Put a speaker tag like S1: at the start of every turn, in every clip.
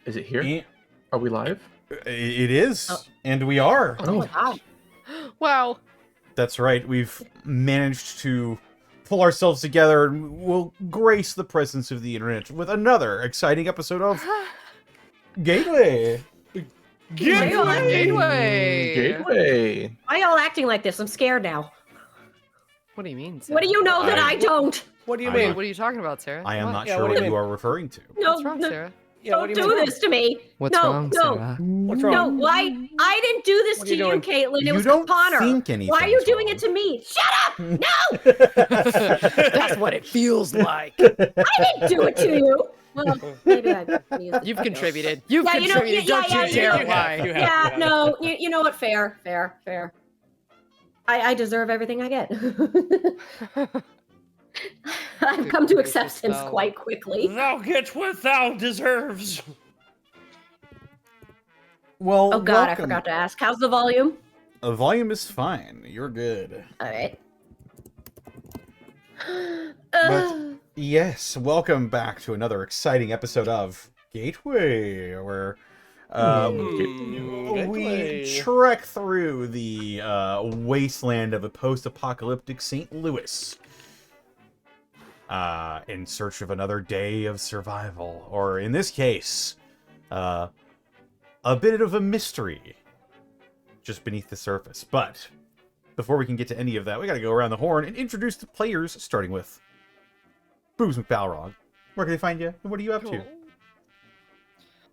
S1: Is it here? Are we live?
S2: It is,
S3: Oh.
S2: and we are.
S3: Oh my god.
S4: Wow.
S2: That's right. We've managed to pull ourselves together, and we'll grace the presence of the internet with another exciting episode of Gateway.
S1: Gateway.
S3: Why y'all acting like this? I'm scared now.
S4: What do you mean, Sarah?
S3: What do you know that I don't?
S5: What do you
S2: I
S5: mean?
S2: don't-
S4: What are you talking about, Sarah?
S2: I am
S4: What?
S2: not
S5: Yeah,
S2: sure
S5: what do
S2: what
S5: you
S2: you
S5: mean?
S2: are referring to.
S3: No,
S4: What's wrong,
S3: no,
S4: Sarah?
S5: Yeah, what
S3: don't
S5: do you
S3: do
S5: mean?
S3: this to me.
S4: What's
S3: no,
S4: wrong,
S3: no,
S4: Sarah?
S5: What's
S3: no.
S5: wrong?
S3: Why? I didn't do this
S5: What
S3: to
S5: are you
S3: you,
S5: doing?
S3: Caitlin. It
S2: You
S3: was
S2: don't
S3: Connor.
S2: think anything's
S3: Why are you doing
S2: wrong.
S3: it to me? Shut up! No,
S4: That's what it feels like.
S3: I didn't do it to you. Well, maybe I.
S4: You've contributed. You've
S3: Yeah, you know-
S4: contributed.
S3: yeah,
S4: Don't
S3: yeah,
S4: you
S3: you
S4: dare
S3: know-
S4: lie.
S5: You have.
S3: Yeah, no. You know what? Fair. I deserve everything I get. I've come to
S4: gracious,
S3: acceptance
S4: though.
S3: quite quickly.
S5: Thou get what thou deserves.
S2: Well,
S3: Oh god, I
S2: welcome.
S3: forgot to ask. How's the volume?
S2: The volume is fine. You're good.
S3: All right.
S2: But yes, welcome back to another exciting episode of Gateway, where we
S5: Gateway.
S2: trek through the wasteland of a post-apocalyptic St. Louis in search of another day of survival, or in this case, a bit of a mystery just beneath the surface. But before we can get to any of that, we gotta go around the horn and introduce the players, starting with Boobs McBalrog. Where can they find you, and what are you up to?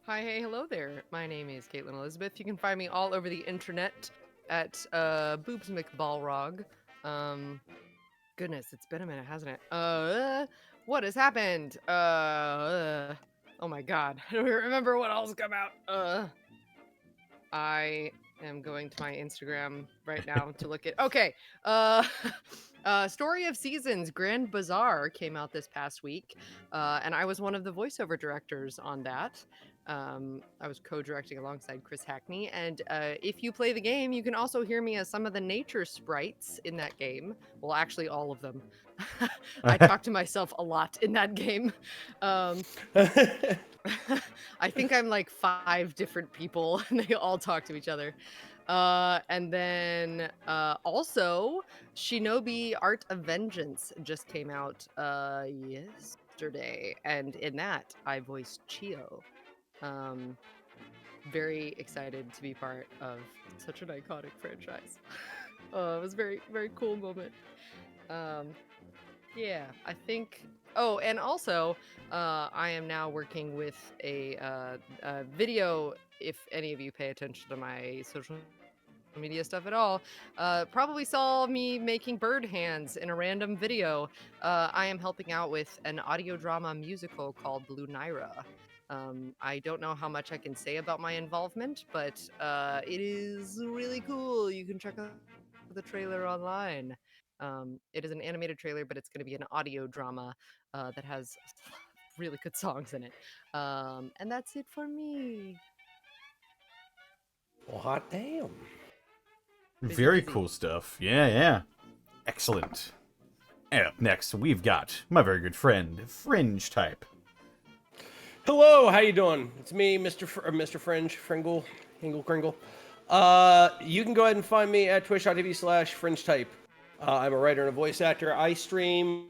S4: Hi, hey, hello there. My name is Caitlin Elizabeth. You can find me all over the internet at Boobs McBalrog. Goodness, it's been a minute, hasn't it? What has happened? Oh my god, I don't remember what else come out. I am going to my Instagram right now to look at. Okay, Story of Seasons Grand Bazaar came out this past week, and I was one of the voiceover directors on that. I was co-directing alongside Chris Hackney, and if you play the game, you can also hear me as some of the nature sprites in that game. Well, actually, all of them. I talk to myself a lot in that game. I think I'm like 5 different people, and they all talk to each other. And then also, Shinobi Art of Vengeance just came out yesterday, and in that, I voiced Chio. Very excited to be part of such an iconic franchise. It was a very, very cool moment. Yeah, I think. Oh, and also, I am now working with a video. If any of you pay attention to my social media stuff at all, probably saw me making bird hands in a random video. I am helping out with an audio drama musical called Lunira. I don't know how much I can say about my involvement, but it is really cool. You can check out the trailer online. It is an animated trailer, but it's going to be an audio drama that has really good songs in it. And that's it for me.
S5: Well, hot damn.
S2: Very
S4: busy.
S2: cool stuff. Yeah. Excellent. And up next, we've got my very good friend, Fringe Type.
S5: Hello, how you doing? It's me, Mr. Fringe, Fringle, Hingle Kringle. You can go ahead and find me at twitch.tv/FringeType. I'm a writer and a voice actor. I stream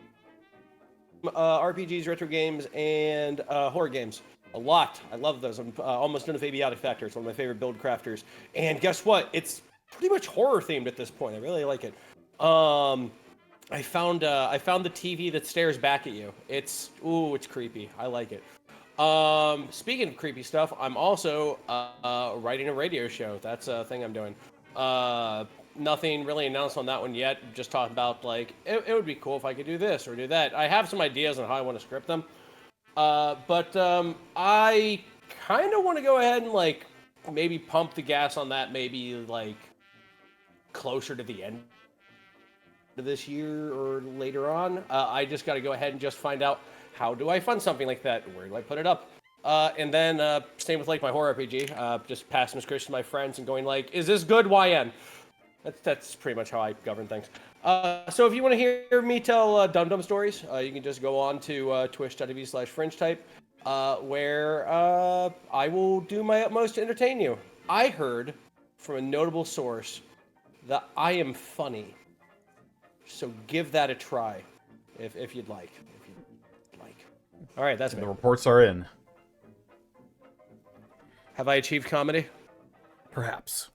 S5: RPGs, retro games, and horror games. A lot. I love those. I'm almost done with Abiotic Factor. It's one of my favorite build crafters. And guess what? It's pretty much horror themed at this point. I really like it. I found the TV that stares back at you. It's creepy. I like it. Speaking of creepy stuff, I'm also writing a radio show. That's a thing I'm doing. Nothing really announced on that one yet. Just talking about like it would be cool if I could do this or do that. I have some ideas on how I want to script them. But I kind of want to go ahead and like maybe pump the gas on that. Maybe like closer to the end of this year or later on. I just got to go ahead and just find out. How do I fund something like that? Where do I put it up? And then same with like my horror RPG, just passing this Christian to my friends and going like, is this good? YN? That's pretty much how I govern things. So if you want to hear me tell dumb stories, you can just go on to twitch.tv/FringeType. where I will do my utmost to entertain you. I heard from a notable source that I am funny. So give that a try, if you'd like. All right, that's
S2: The
S5: me.
S2: reports are in.
S5: Have I achieved comedy?
S2: Perhaps.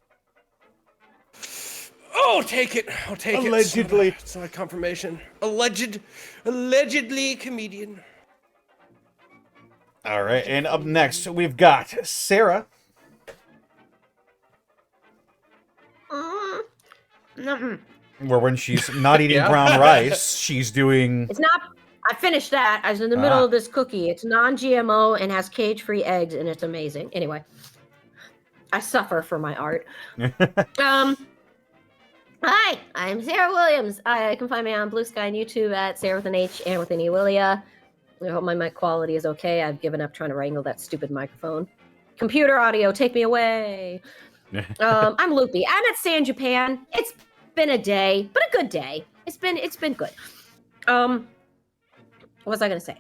S5: Oh, take it. I'll take
S2: Allegedly.
S5: it. It's not a confirmation. Allegedly comedian.
S2: All right, and up next we've got Sarah. Where when she's not eating
S1: Yeah.
S2: brown rice, she's doing.
S3: It's not. I finished that. I was in the middle of this cookie. It's non-GMO and has cage-free eggs, and it's amazing. Anyway, I suffer for my art. Hi, I'm Sarah Williams. You can find me on Blue Sky and YouTube at Sarah with an H and with an E Willia. I hope my mic quality is okay. I've given up trying to wrangle that stupid microphone. Computer audio, take me away. I'm loopy. I'm at San Japan. It's been a day, but a good day. It's been good. What was I gonna say?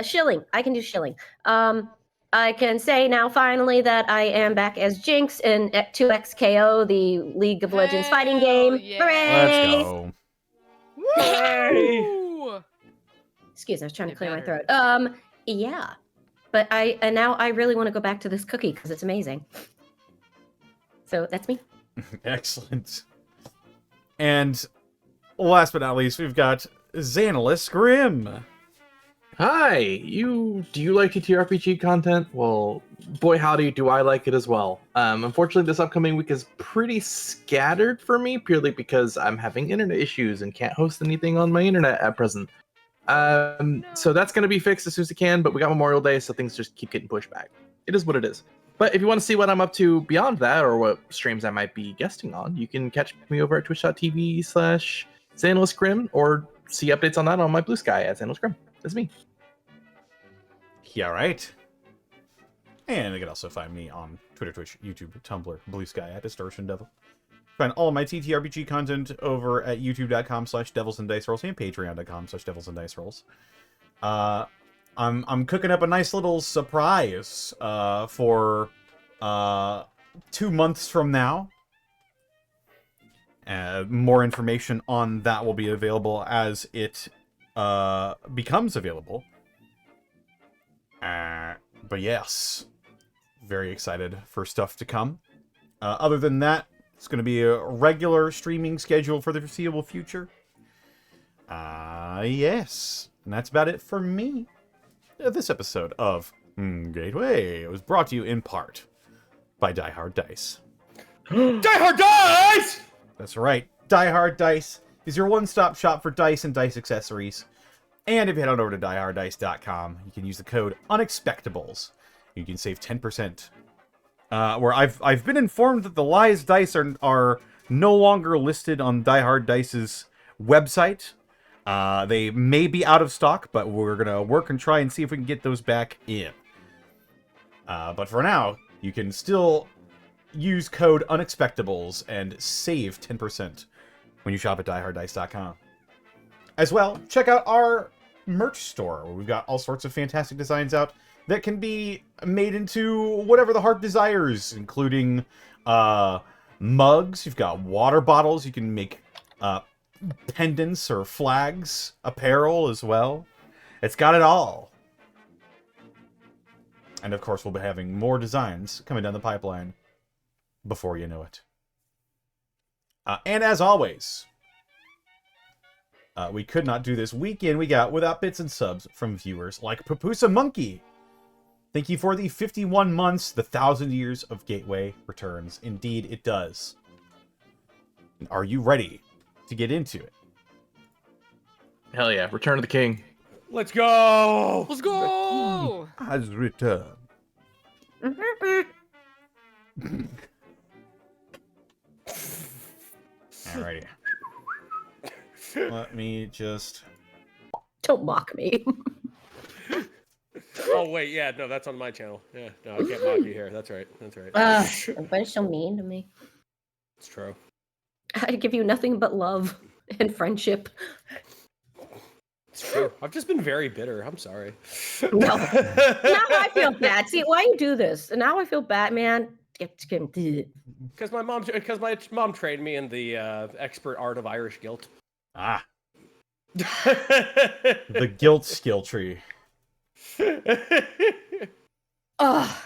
S3: Shilling. I can do shilling. I can say now finally that I am back as Jinx in 2XKO, the League of Legends fighting game.
S4: Yeah.
S3: Hooray!
S2: Let's go.
S4: Woo!
S3: Excuse me, I was trying to
S4: Get
S3: clear my
S4: better.
S3: throat. Yeah. But now I really want to go back to this cookie because it's amazing. So that's me.
S2: Excellent. And last but not least, we've got Xanalis Grimm.
S1: Hi, do you like TTRPG content? Well, boy howdy, do I like it as well. Unfortunately, this upcoming week is pretty scattered for me, purely because I'm having internet issues and can't host anything on my internet at present. So that's going to be fixed as soon as it can, but we got Memorial Day, so things just keep getting pushed back. It is what it is. But if you want to see what I'm up to beyond that, or what streams I might be guesting on, you can catch me over at twitch.tv/XanalisGrim, or see updates on that on my Blue Sky at XanalisGrim. That's me.
S2: Yeah, right. And you can also find me on Twitter, Twitch, YouTube, Tumblr, Blue Sky at Distortion Devil. Find all my TTRPG content over at youtube.com/devilsanddicerolls and patreon.com/devilsanddicerolls. I'm cooking up a nice little surprise for 2 months from now. More information on that will be available as it becomes available. But yes, very excited for stuff to come. Other than that, it's going to be a regular streaming schedule for the foreseeable future. Yes, and that's about it for me. This episode of Gateway was brought to you in part by Die Hard Dice.
S5: Die Hard Dice!
S2: That's right. Die Hard Dice is your one-stop shop for dice and dice accessories. And if you head on over to dieharddice.com, you can use the code Unexpectables. You can save 10%. Where I've been informed that the Lies dice are no longer listed on Die Hard Dice's website. They may be out of stock, but we're gonna work and try and see if we can get those back in. But for now, you can still use code Unexpectables and save 10% when you shop at dieharddice.com. As well, check out our merch store, where we've got all sorts of fantastic designs out that can be made into whatever the heart desires, including mugs. You've got water bottles. You can make pendants or flags, apparel as well. It's got it all. And of course, we'll be having more designs coming down the pipeline before you know it. And as always, we could not do this week in, week out without bits and subs from viewers like Papusa Monkey. Thank you for the 51 months, the 1,000 years of Gateway returns. Indeed, it does. Are you ready to get into it?
S1: Hell yeah, Return of the King.
S5: Let's go!
S4: Let's go!
S2: Has returned. Alrighty. Let me just...
S3: Don't mock me.
S5: Oh, wait, yeah, no, that's on my channel. Yeah, no, I can't mock you here. That's right, that's right.
S3: Everybody's so mean to me.
S5: It's true.
S3: I give you nothing but love and friendship.
S5: It's It's true. I've just been very bitter. I'm sorry.
S3: No. Now I feel bad. See, why you do this? And now I feel bad, man.
S5: Because my mom trained me in the expert art of Irish guilt.
S2: Ah. The guilt skill tree.
S3: Oh.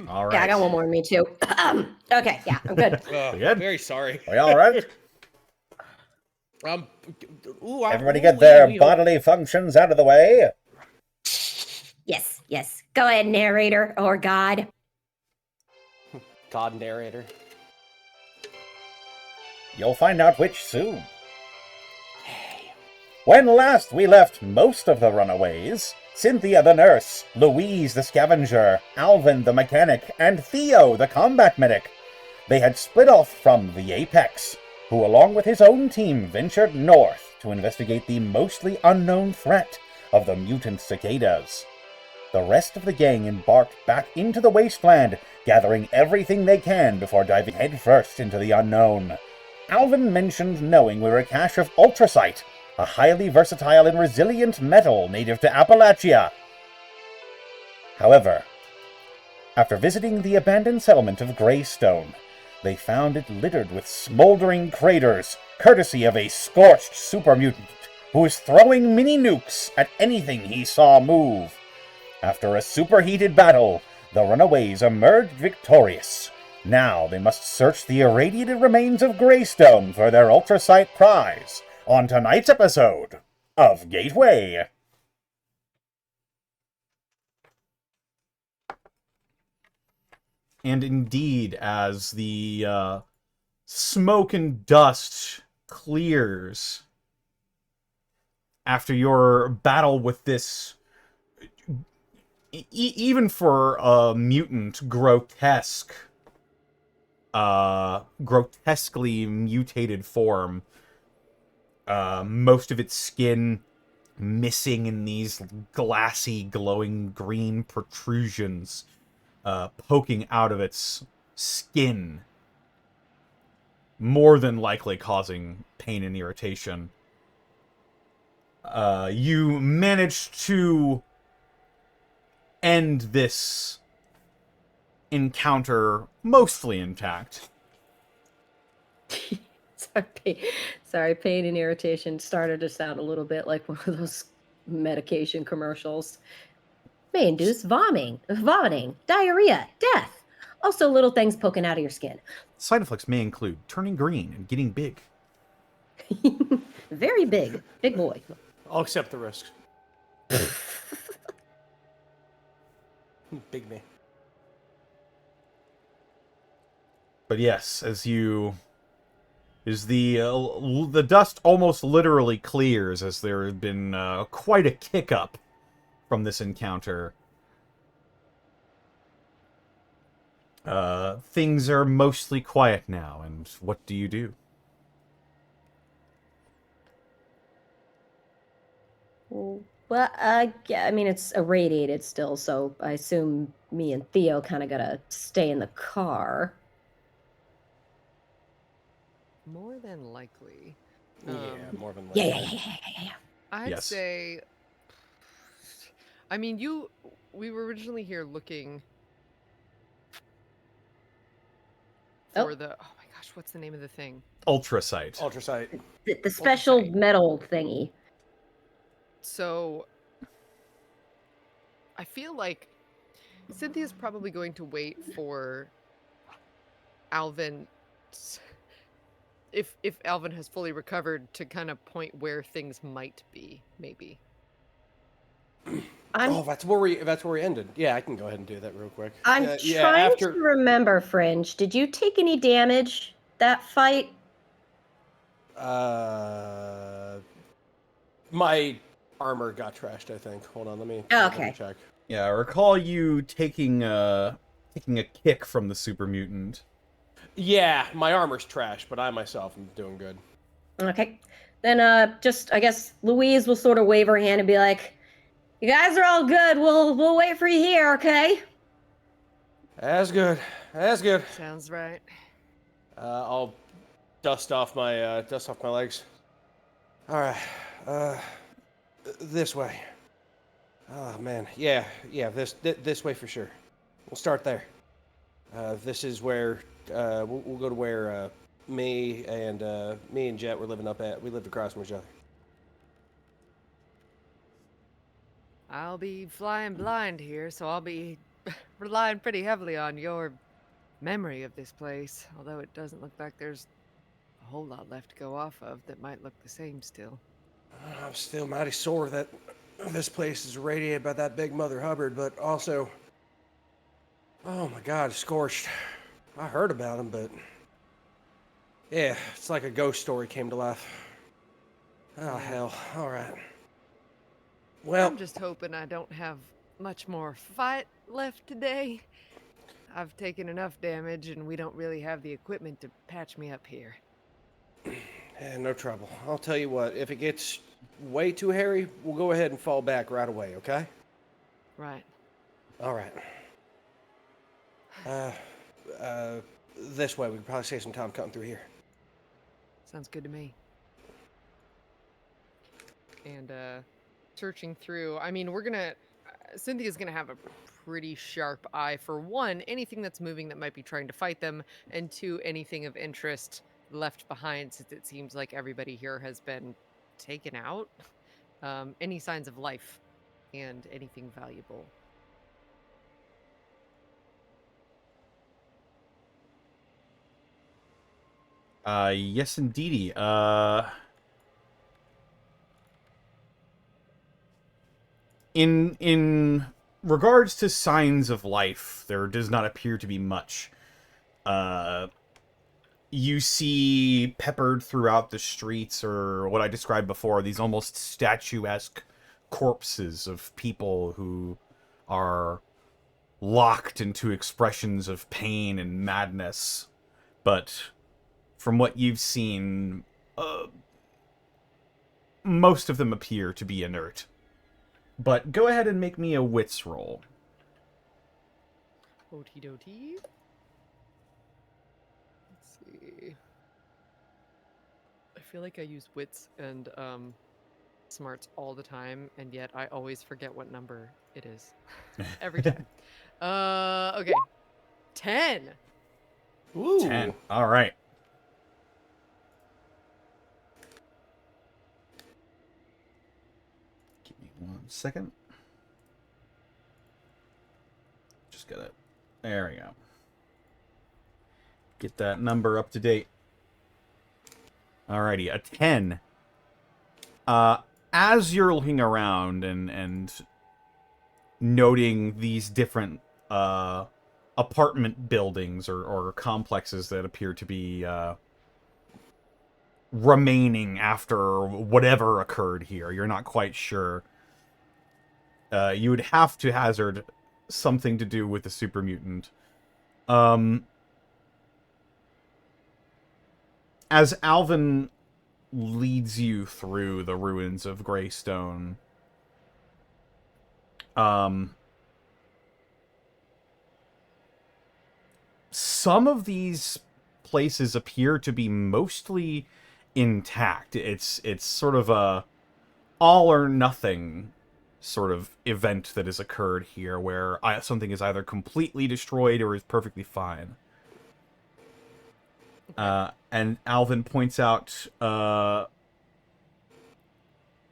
S2: All right.
S3: Yeah, I got one more in me too. Okay, yeah, I'm good.
S2: Good?
S5: Very sorry.
S6: Are you all right? Everybody get their bodily functions out of the way.
S3: Yes. Go ahead, narrator or God.
S5: God narrator.
S6: You'll find out which soon. When last we left most of the runaways, Cynthia the Nurse, Louise the Scavenger, Alvin the Mechanic, and Theo the Combat Medic, they had split off from the Apex, who along with his own team ventured north to investigate the mostly unknown threat of the mutant cicadas. The rest of the gang embarked back into the wasteland, gathering everything they can before diving headfirst into the unknown. Alvin mentioned knowing we were a cache of ultrasite, a highly versatile and resilient metal native to Appalachia. However, after visiting the abandoned settlement of Greystone, they found it littered with smoldering craters, courtesy of a scorched supermutant who was throwing mini-nukes at anything he saw move. After a superheated battle, the runaways emerged victorious. Now they must search the irradiated remains of Greystone for their ultrasite prize on tonight's episode of Gateway.
S2: And indeed, as the smoke and dust clears after your battle with this, even for a mutant, grotesquely mutated form, most of its skin missing in these glassy, glowing green protrusions poking out of its skin, more than likely causing pain and irritation. You managed to end this encounter mostly intact.
S3: Sorry, pain and irritation started to sound a little bit like one of those medication commercials. May induce vomiting, diarrhea, death. Also little things poking out of your skin.
S2: Side effects may include turning green and getting big.
S3: Very big boy.
S5: I'll accept the risks. Big me.
S2: But yes, as the dust almost literally clears, as there had been quite a kick up from this encounter. Things are mostly quiet now, and what do you do?
S3: Well, yeah, I mean, it's irradiated still, so I assume me and Theo kind of gotta stay in the car.
S4: More than likely.
S5: More than likely.
S3: Yeah.
S4: I'd
S2: Yes.
S4: say. I mean, we were originally here looking for the. Oh my gosh, what's the name of the thing?
S2: Ultrasite.
S5: Ultrasite.
S3: The special
S4: Okay.
S3: metal thingy.
S4: So I feel like Cynthia's probably going to wait for Alvin, if Alvin has fully recovered, to kind of point where things might be, maybe.
S5: That's where we ended. Yeah, I can go ahead and do that real quick.
S3: I'm trying to remember, Fringe. Did you take any damage that fight?
S5: My armor got trashed, I think. Hold on, let me check.
S2: Yeah, I recall you taking a kick from the super mutant.
S5: Yeah, my armor's trashed, but I myself am doing good.
S3: Okay. Then I guess Louise will sort of wave her hand and be like, "You guys are all good. We'll wait for you here, okay?"
S5: That's good.
S4: Sounds right.
S5: I'll dust off my legs. All right, this way. Oh man, yeah, this way for sure. We'll start there. This is where we'll go to where me and Jet were living up at. We lived across from each other.
S4: I'll be flying blind here, so I'll be relying pretty heavily on your memory of this place. Although it doesn't look like there's a whole lot left to go off of that might look the same still.
S5: I'm still mighty sore that this place is irradiated by that big Mother Hubbard, but also, oh my God, scorched. I heard about him, but yeah, it's like a ghost story came to life. Oh hell! All right. Well,
S4: I'm just hoping I don't have much more fight left today. I've taken enough damage, and we don't really have the equipment to patch me up here.
S5: yeah, no trouble. I'll tell you what. If it gets way too hairy, we'll go ahead and fall back right away. Okay?
S4: Right.
S5: All right. This way. We could probably save some time cutting through here.
S4: Sounds good to me. And, searching through, I mean, Cynthia's gonna have a pretty sharp eye for one, anything that's moving that might be trying to fight them, and two, anything of interest left behind, since it seems like everybody here has been taken out. Any signs of life and anything valuable.
S2: Yes, indeedy. In regards to signs of life, there does not appear to be much. You see peppered throughout the streets, or what I described before, these almost statuesque corpses of people who are locked into expressions of pain and madness. But from what you've seen, most of them appear to be inert. But go ahead and make me a wits roll.
S4: Okie dokie. Let's see. I feel like I use wits and smarts all the time, and yet I always forget what number it is. Every time. Okay. 10.
S5: Ooh.
S2: 10. All right. Give me 1 second. Just gotta... There we go. Get that number up to date. Alrighty, a 10. As you're looking around and noting these different apartment buildings or complexes that appear to be remaining after whatever occurred here, you're not quite sure. You would have to hazard something to do with the super mutant. As Alvin leads you through the ruins of Greystone, some of these places appear to be mostly intact. It's sort of a all or nothing sort of event that has occurred here, where something is either completely destroyed or is perfectly fine. And Alvin points out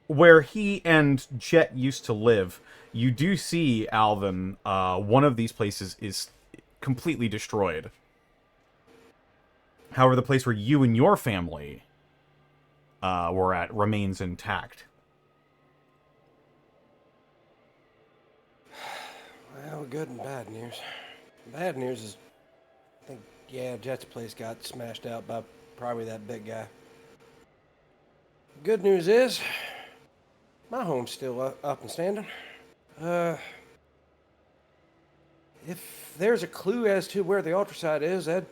S2: where he and Jet used to live. You do see, Alvin, one of these places is completely destroyed. However, the place where you and your family were at remains intact.
S5: Well, good and bad news. Bad news is, I think, yeah, Jet's place got smashed out by probably that big guy. Good news is, my home's still up and standing. If there's a clue as to where the ultrasite is, that'd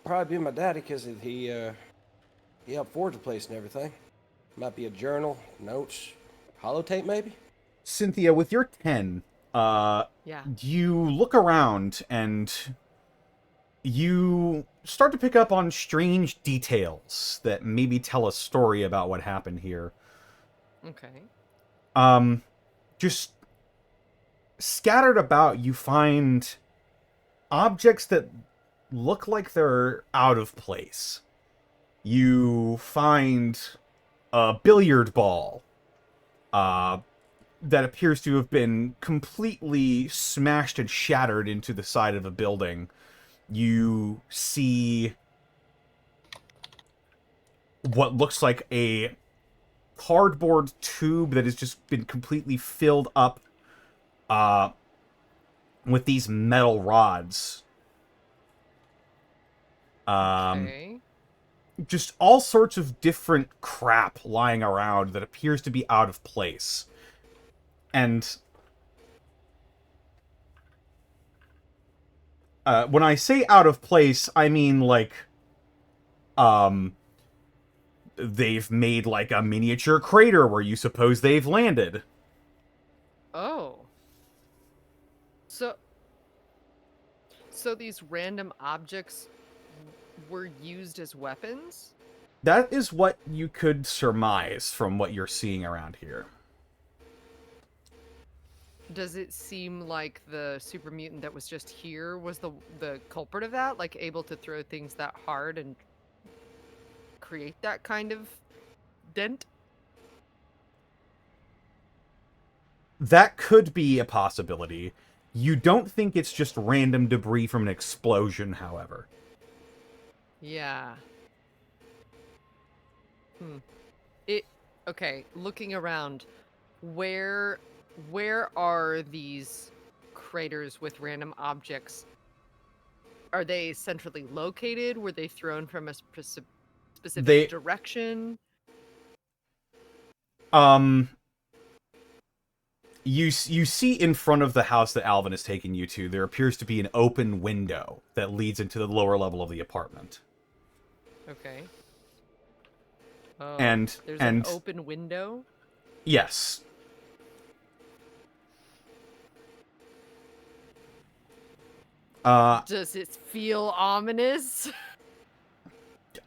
S5: probably be my daddy, because he helped forge the place and everything. Might be a journal, notes, holotape maybe?
S2: Cynthia, with your 10,
S4: Yeah.
S2: you look around and you start to pick up on strange details that maybe tell a story about what happened here.
S4: Okay.
S2: Just scattered about, you find objects that look like they're out of place. You find a billiard ball that appears to have been completely smashed and shattered into the side of a building. You see what looks like a cardboard tube that has just been completely filled up with these metal rods.
S4: Okay.
S2: Just all sorts of different crap lying around that appears to be out of place. And when I say out of place, I mean like they've made like a miniature crater where you suppose they've landed.
S4: Oh. So these random objects were used as weapons?
S2: That is what you could surmise from what you're seeing around here.
S4: Does it seem like the super mutant that was just here was the culprit of that? Like able to throw things that hard and create that kind of dent?
S2: That could be a possibility. You don't think it's just random debris from an explosion, however.
S4: Yeah. Okay, looking around, where are these craters with random objects? Are they centrally located? Were they thrown from a specific direction?
S2: You see in front of the house that Alvin is taking you to, there appears to be an open window that leads into the lower level of the apartment.
S4: Okay.
S2: There's
S4: an open window?
S2: Yes.
S4: Does it feel ominous?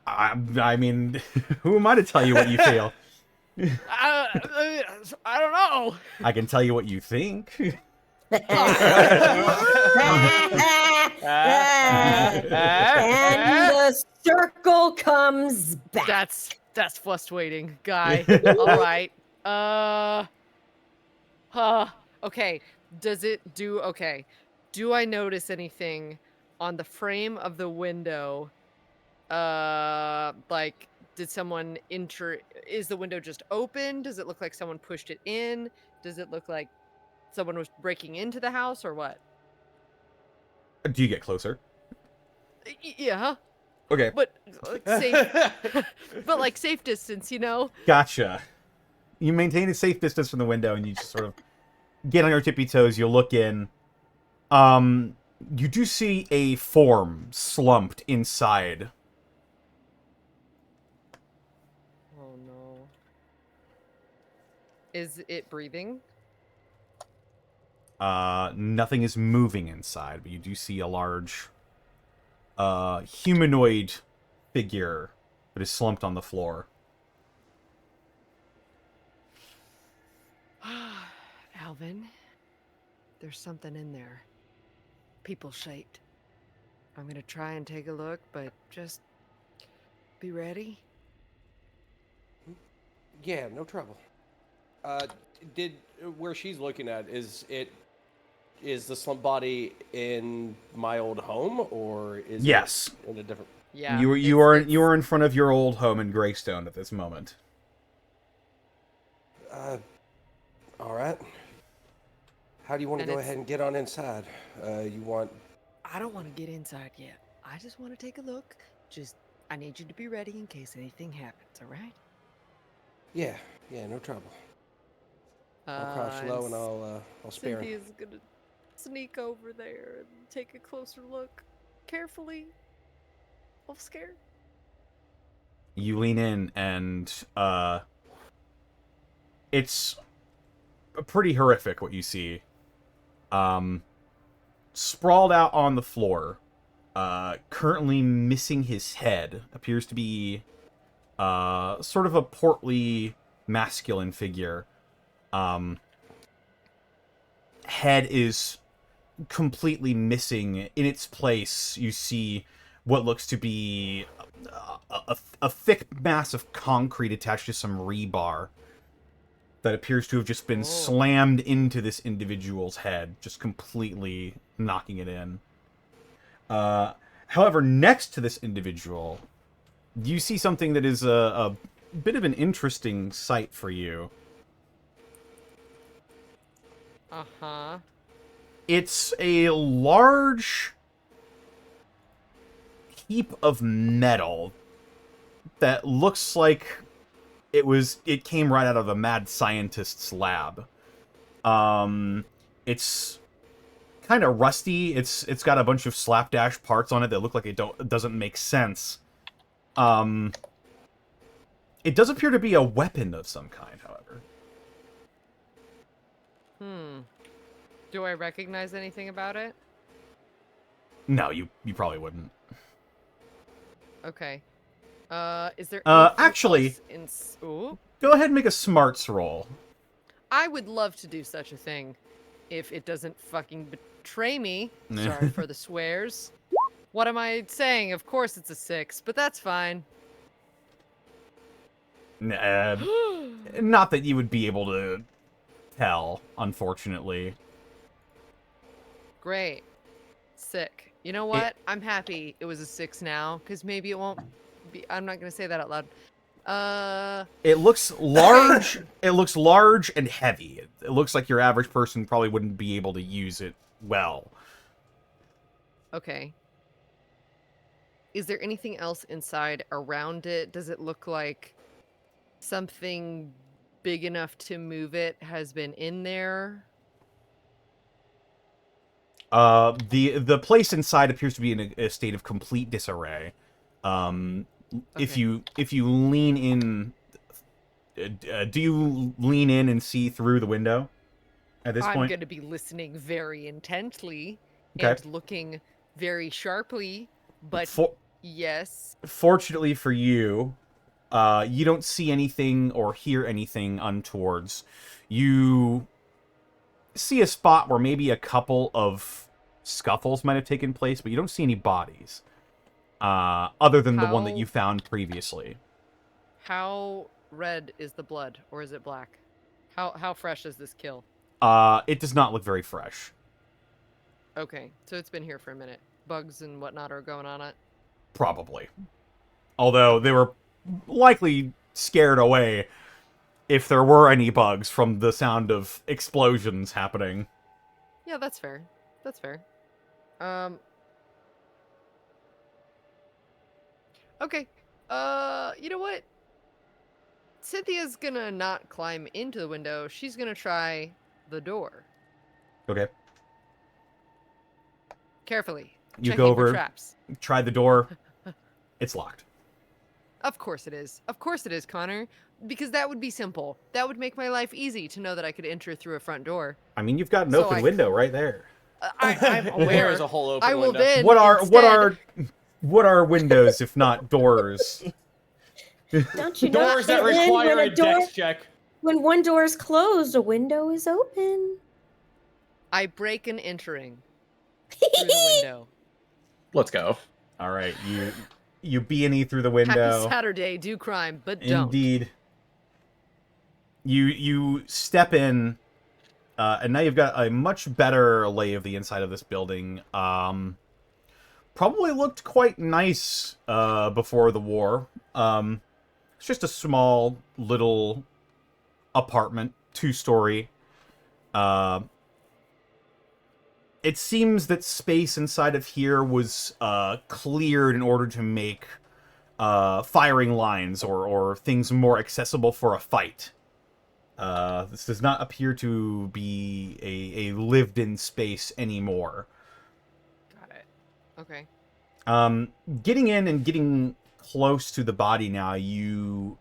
S2: I mean, who am I to tell you what you feel?
S4: I don't know.
S2: I can tell you what you think.
S3: And the circle comes back.
S4: That's frustrating, guy. All right. Okay. Do I notice anything on the frame of the window? Like, did someone enter? Is the window just open? Does it look like someone pushed it in? Does it look like someone was breaking into the house or what?
S2: Do you get closer?
S4: Yeah.
S2: Okay.
S4: But safe, but like safe distance, you know?
S2: Gotcha. You maintain a safe distance from the window, and you just sort of get on your tippy toes. You look in. You do see a form slumped inside.
S4: Oh no. Is it breathing?
S2: Nothing is moving inside, but you do see a large, humanoid figure that is slumped on the floor.
S4: Alvin, there's something in there. People-shaped. I'm gonna try and take a look, but just be ready.
S5: Yeah, no trouble. Where she's looking at, is the slump body in my old home, or is
S2: Yes.
S5: it in a different?
S4: Yeah.
S2: You are in front of your old home in Greystone at this moment.
S5: All right. How do you want to go ahead and get on inside? You want?
S4: I don't want to get inside yet. I just want to take a look. I need you to be ready in case anything happens, all right?
S5: Yeah, no trouble. I'll crouch low and I'll spare him.
S4: Cynthia's gonna sneak over there and take a closer look, carefully. I'm scared.
S2: You lean in, and it's pretty horrific what you see. Sprawled out on the floor currently missing his head. Appears to be sort of a portly, masculine figure. Head is completely missing. In its place, you see what looks to be a thick mass of concrete attached to some rebar that appears to have just been slammed into this individual's head, just completely knocking it in. However, next to this individual, you see something that is a bit of an interesting sight for you.
S4: Uh-huh.
S2: It's a large heap of metal that looks like it came right out of a mad scientist's lab. It's kind of rusty. It's got a bunch of slapdash parts on it that look like it doesn't make sense. It does appear to be a weapon of some kind, however.
S4: Do I recognize anything about it?
S2: No, you probably wouldn't.
S4: Okay. Is there
S2: actually,
S4: Ooh?
S2: go ahead and make a smarts roll.
S4: I would love to do such a thing if it doesn't fucking betray me. Sorry for the swears. What am I saying? Of course it's a 6, but that's fine.
S2: Not that you would be able to tell, unfortunately.
S4: Great. Sick. You know what? I'm happy it was a 6 now, because maybe it won't be... I'm not going to say that out loud.
S2: It looks large. It looks large and heavy. It looks like your average person probably wouldn't be able to use it well.
S4: Okay. Is there anything else inside around it? Does it look like something big enough to move it has been in there?
S2: The place inside appears to be in a state of complete disarray. If you lean in, do you lean in and see through the window at this point?
S4: I'm going to be listening very intently
S2: Okay.
S4: and looking very sharply, but yes.
S2: Fortunately for you, you don't see anything or hear anything untowards. You see a spot where maybe a couple of scuffles might have taken place, but you don't see any bodies. Other than the one that you found previously.
S4: How red is the blood, or is it black? How fresh is this kill?
S2: It does not look very fresh.
S4: Okay, so it's been here for a minute. Bugs and whatnot are going on it?
S2: Probably. Although they were likely scared away if there were any bugs from the sound of explosions happening.
S4: Yeah, that's fair. That's fair. Okay. You know what? Cynthia's gonna not climb into the window. She's gonna try the door.
S2: Okay.
S4: Carefully.
S2: You
S4: checking
S2: go
S4: for
S2: over,
S4: traps.
S2: try the door. It's locked.
S4: Of course it is. Of course it is, Connor. Because that would be simple. That would make my life easy to know that I could enter through a front door.
S2: I mean, you've got an
S4: So
S2: open
S4: I-
S2: window right there.
S4: I'm aware.
S5: There is a whole open
S4: I will
S5: window.
S4: then
S2: What are windows if not doors?
S3: Don't you know?
S5: Doors that
S3: when
S5: require
S3: a
S5: a
S3: door,
S5: dex check.
S3: when one door is closed, a window is open.
S4: I break an entering through the window.
S1: Let's go.
S2: All right, you B&E through the
S4: Happy
S2: window.
S4: Saturday, do crime, but don't.
S2: Indeed. You step in, and now you've got a much better lay of the inside of this building. Probably looked quite nice before the war. It's just a small little apartment, 2-story. It seems that space inside of here was cleared in order to make firing lines or things more accessible for a fight. This does not appear to be a lived-in space anymore.
S4: Got it. Okay.
S2: Getting in and getting close to the body now, you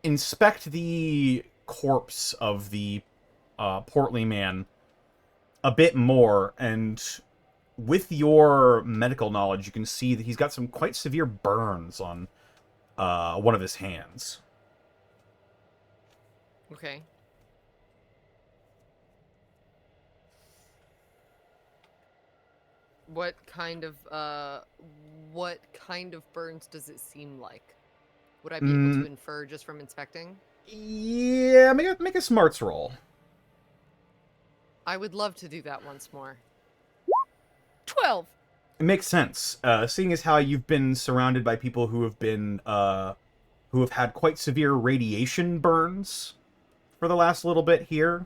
S2: inspect the corpse of the portly man. a bit more, and with your medical knowledge, you can see that he's got some quite severe burns on one of his hands.
S4: Okay. What kind of burns does it seem like? Would I be able to infer just from inspecting?
S2: Yeah, make a smarts roll.
S4: I would love to do that once more. 12.
S2: It makes sense, seeing as how you've been surrounded by people who have been who have had quite severe radiation burns for the last little bit here.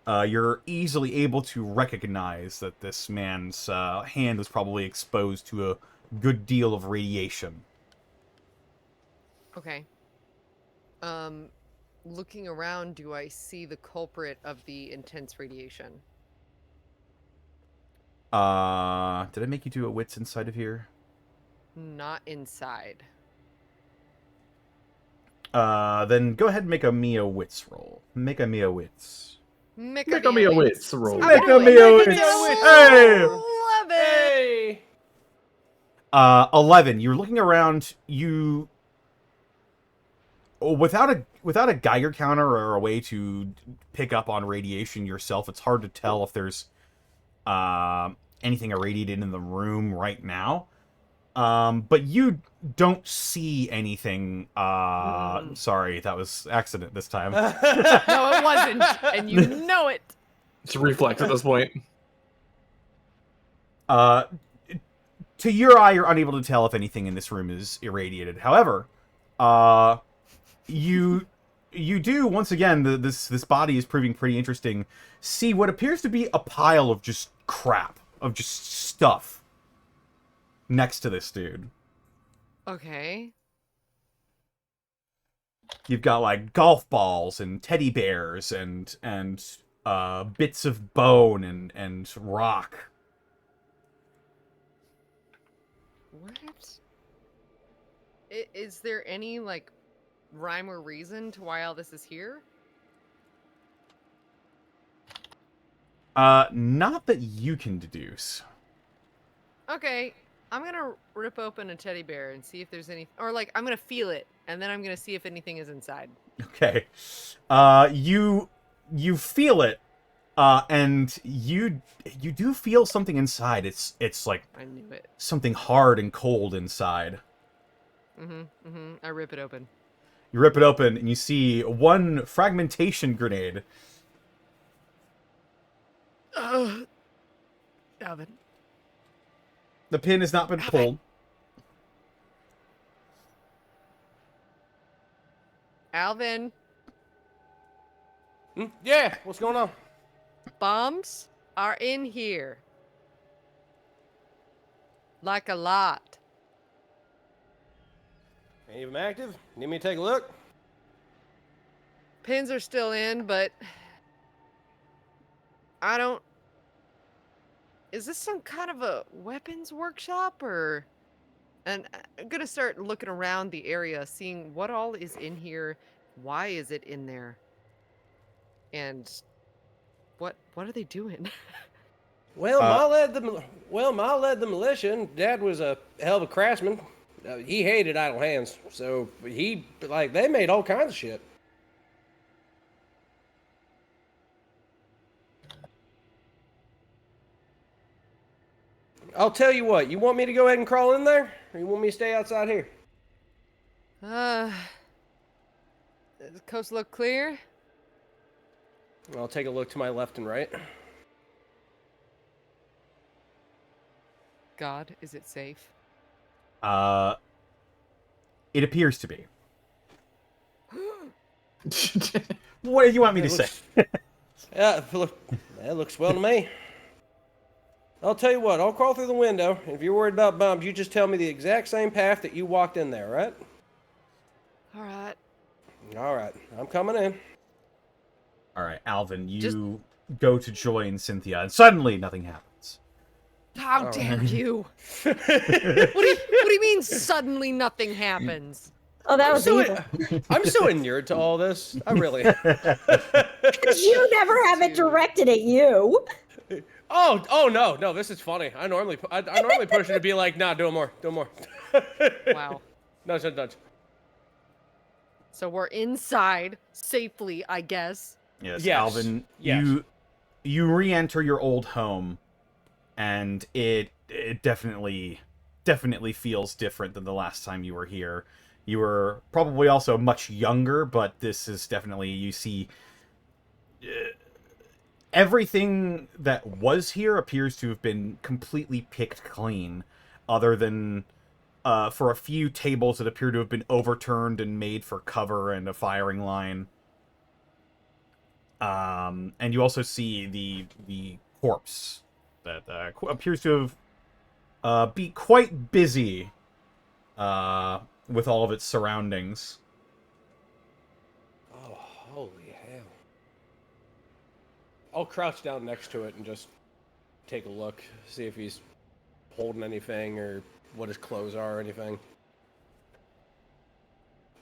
S2: You're easily able to recognize that this man's hand was probably exposed to a good deal of radiation.
S4: Okay. Looking around, do I see the culprit of the intense radiation?
S2: Did I make you do a wits inside of here?
S4: Not inside.
S2: Then go ahead and make a Mia wits roll. Make a Mia wits.
S1: Make me a wits roll.
S2: Make a Mia wits. Hey!
S4: 11!
S5: Hey!
S2: 11. You're looking around. You, without a Geiger counter or a way to pick up on radiation yourself, it's hard to tell if there's anything irradiated in the room right now. But you don't see anything. Sorry, that was accident this time.
S4: No, it wasn't, and you know it.
S1: It's a reflex at this point.
S2: To your eye, you're unable to tell if anything in this room is irradiated. However, you do, once again, this body is proving pretty interesting, see what appears to be a pile of just crap, of just stuff next to this dude.
S4: Okay.
S2: You've got, like, golf balls and teddy bears and bits of bone and rock.
S4: What? Is there any, like, rhyme or reason to why all this is here?
S2: Not that you can deduce.
S4: Okay, I'm gonna rip open a teddy bear and see if there's any, or like, I'm gonna feel it, and then I'm gonna see if anything is inside.
S2: Okay. You feel it, and you do feel something inside. It's like
S4: I knew it.
S2: something hard and cold inside.
S4: I rip it open.
S2: You rip it open, and you see one fragmentation grenade.
S4: Alvin.
S2: The pin has not been pulled.
S4: Alvin,
S5: Yeah, what's going on?
S4: bombs are in here. Like a lot.
S5: Any of them active? Need me to take a look?
S4: Pins are still in, but I don't... Is this some kind of a weapons workshop, or... And I'm gonna start looking around the area, seeing what all is in here, why is it in there, and what are they doing?
S5: Well, Ma led the militia, and Dad was a hell of a craftsman. He hated idle hands, so they made all kinds of shit. I'll tell you what, you want me to go ahead and crawl in there, or you want me to stay outside here?
S4: Does the coast look clear?
S5: I'll take a look to my left and right.
S4: God, is it safe?
S2: It appears to be. What do you want me to say?
S5: Yeah, that looks well to me. I'll tell you what, I'll crawl through the window. If you're worried about bombs, you just tell me the exact same path that you walked in there, right?
S4: All right.
S5: All right, I'm coming in.
S2: All right, Alvin, you go to join Cynthia, and suddenly nothing happens.
S4: How dare you? What do you mean suddenly nothing happens?
S3: Oh, that was evil.
S5: I'm so inured to all this. I really.
S3: You never have it directed at you.
S5: Oh no, this is funny. I normally push it to be like, nah, do more.
S4: Wow.
S5: Nudge.
S4: So we're inside safely, I guess.
S2: Yes,
S5: Yes,
S2: Alvin,
S5: yes.
S2: you re-enter your old home, and it definitely feels different than the last time you were here. You were probably also much younger, but this is definitely, you see, everything that was here appears to have been completely picked clean, other than for a few tables that appear to have been overturned and made for cover and a firing line. And you also see the corpse that appears to have be quite busy with all of its surroundings.
S5: Oh, holy hell! I'll crouch down next to it and just take a look, see if he's holding anything or what his clothes are or anything.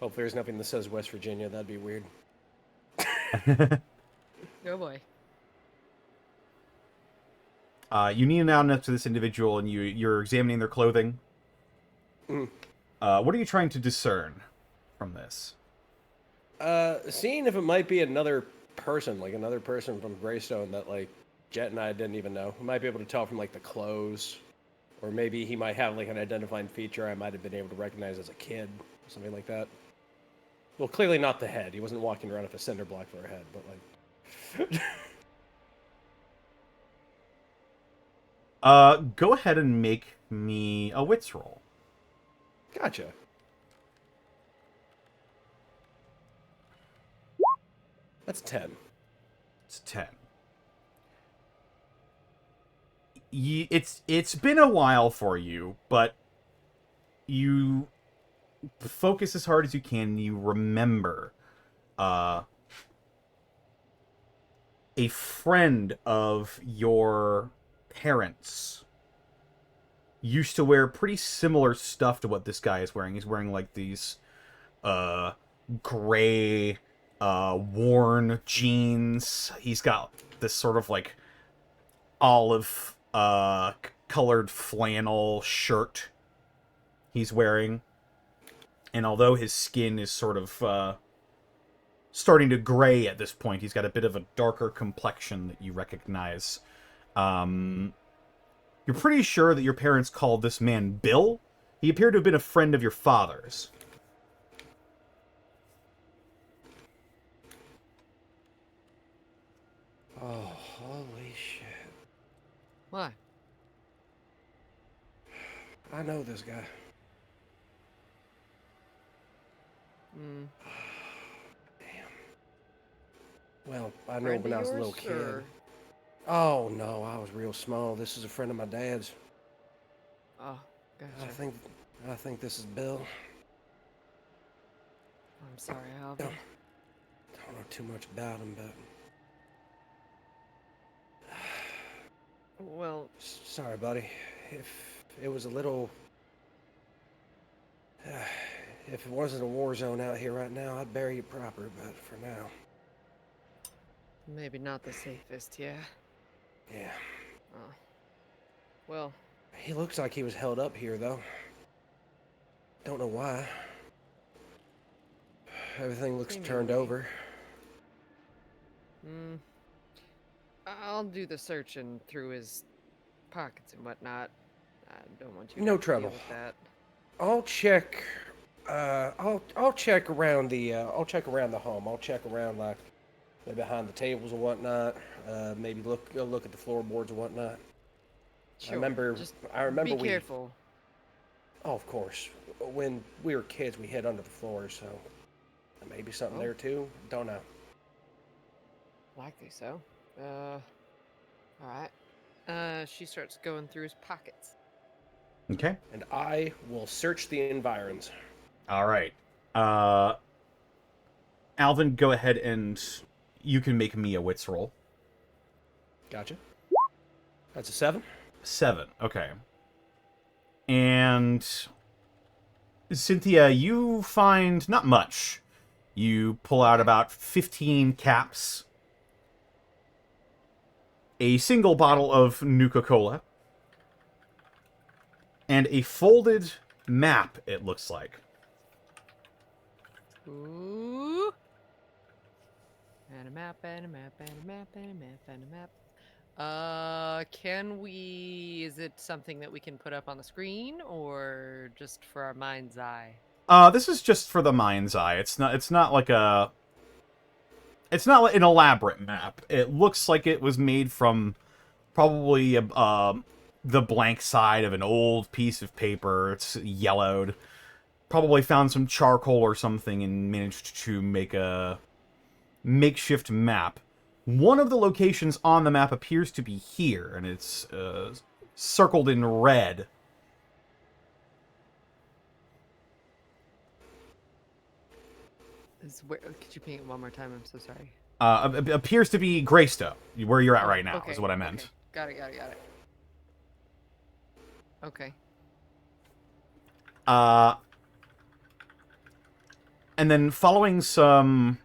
S5: Hopefully there's nothing that says West Virginia. That'd be weird.
S4: Oh boy.
S2: You kneel down next to this individual, and you're examining their clothing.
S5: Mm.
S2: What are you trying to discern from this?
S5: Seeing if it might be another person from Greystone that, like, Jet and I didn't even know. We might be able to tell from, like, the clothes. Or maybe he might have, like, an identifying feature I might have been able to recognize as a kid. Something like that. Well, clearly not the head. He wasn't walking around with a cinder block for a head, but, like...
S2: Go ahead and make me a wits roll.
S5: Gotcha. That's 10.
S2: It's 10. It's been a while for you, but you focus as hard as you can, and you remember a friend of your parents used to wear pretty similar stuff to what this guy is wearing. He's wearing, like, these gray worn jeans. He's got this sort of, like, olive colored flannel shirt he's wearing. And although his skin is sort of starting to gray at this point, he's got a bit of a darker complexion that you recognize. You're pretty sure that your parents called this man Bill. He appeared to have been a friend of your father's.
S5: Oh, holy shit.
S4: Why?
S5: I know this guy. Damn. Well, I know when I was a little kid.
S4: Or...
S5: Oh, no, I was real small. This is a friend of my dad's.
S4: Oh, gotcha.
S5: I think this is Bill.
S4: I'm sorry, Alvin.
S5: Don't know too much about him, but...
S4: Well...
S5: Sorry, buddy. If it was a little... if it wasn't a war zone out here right now, I'd bury you proper, but for now...
S4: Maybe not the safest, yeah.
S5: Yeah.
S4: Oh. Well...
S5: He looks like he was held up here, though. Don't know why. Everything looks turned over.
S4: I'll do the searching through his pockets and whatnot. I don't want you
S5: No
S4: to
S5: trouble.
S4: deal with that.
S5: I'll check. I'll check around the. I'll check around the home. I'll check around like behind the tables and whatnot. Maybe go look at the floorboards and whatnot.
S4: Sure.
S5: I remember.
S4: Be careful.
S5: Oh, of course. When we were kids, we hid under the floor, so maybe something there too. Don't know.
S4: Likely so. Alright. She starts going through his pockets.
S2: Okay.
S5: And I will search the environs.
S2: All right. Alvin, go ahead and you can make me a wits roll.
S5: Gotcha. That's a 7.
S2: 7. Okay. And Cynthia, you find not much. You pull out about 15 caps. a single bottle of Nuka-Cola, and a folded map, it looks like.
S4: Ooh. And a map, and a map, and a map, and a map, and a map. Can we... Is it something that we can put up on the screen, or just for our mind's eye?
S2: This is just for the mind's eye. It's not like a... It's not like an elaborate map. It looks like it was made from probably the blank side of an old piece of paper. It's yellowed. Probably found some charcoal or something and managed to make a makeshift map. One of the locations on the map appears to be here, and it's circled in red.
S4: Could you paint it one more time? I'm so sorry.
S2: Appears to be Greystone, where you're at right now,
S4: Okay,
S2: is what I meant.
S4: Okay. Got it. Okay.
S2: And then following some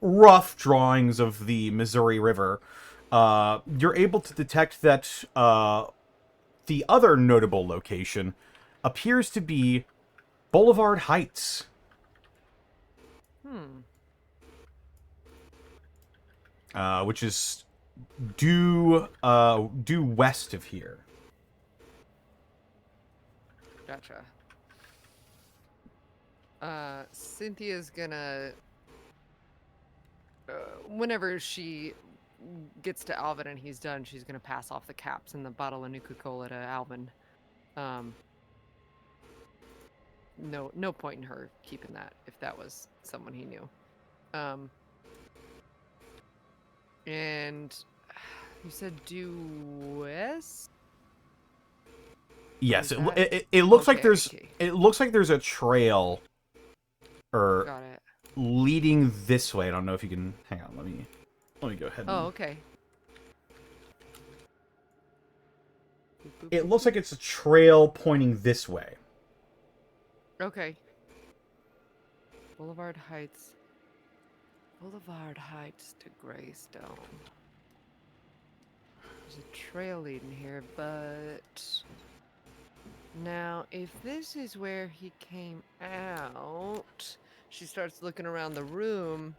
S2: rough drawings of the Missouri River, you're able to detect that the other notable location appears to be Boulevard Heights. Which is due west of here.
S4: Gotcha. Cynthia's gonna... whenever she gets to Alvin and he's done, she's gonna pass off the caps and the bottle of Nuka-Cola to Alvin. No point in her keeping that if that was someone he knew. And you said due west?
S2: Yes,
S4: Is
S2: it looks like
S4: okay,
S2: there's
S4: okay.
S2: it looks like there's a trail
S4: Got it.
S2: leading this way. I don't know if you can hang on. Let me go ahead.
S4: Oh, okay.
S2: It looks like it's a trail pointing this way.
S4: Okay. Boulevard Heights. Boulevard Heights to Greystone. There's a trail leading here, but... Now, if this is where he came out... She starts looking around the room.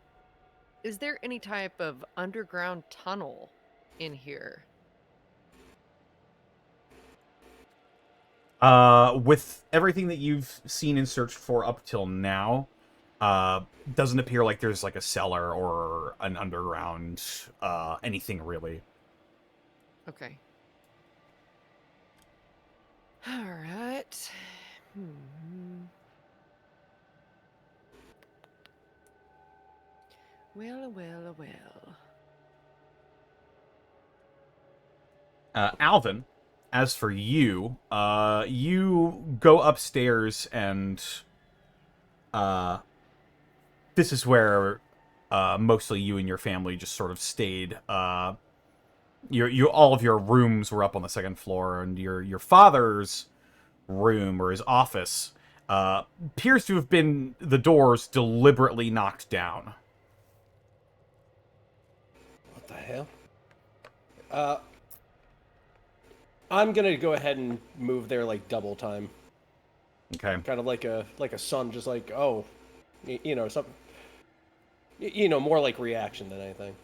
S4: Is there any type of underground tunnel in here?
S2: With everything that you've seen and searched for up till now, doesn't appear like there's like a cellar or an underground, anything really.
S4: Okay. All right. Well.
S2: Alvin, as for you, you go upstairs and, this is where, mostly you and your family just sort of stayed. All of your rooms were up on the second floor, and your father's room, or his office, appears to have been the doors deliberately knocked down.
S5: What the hell? I'm gonna go ahead and move there like double time.
S2: Okay.
S5: Kind of like a son, just like, oh, you know, something. You know, more like reaction than anything.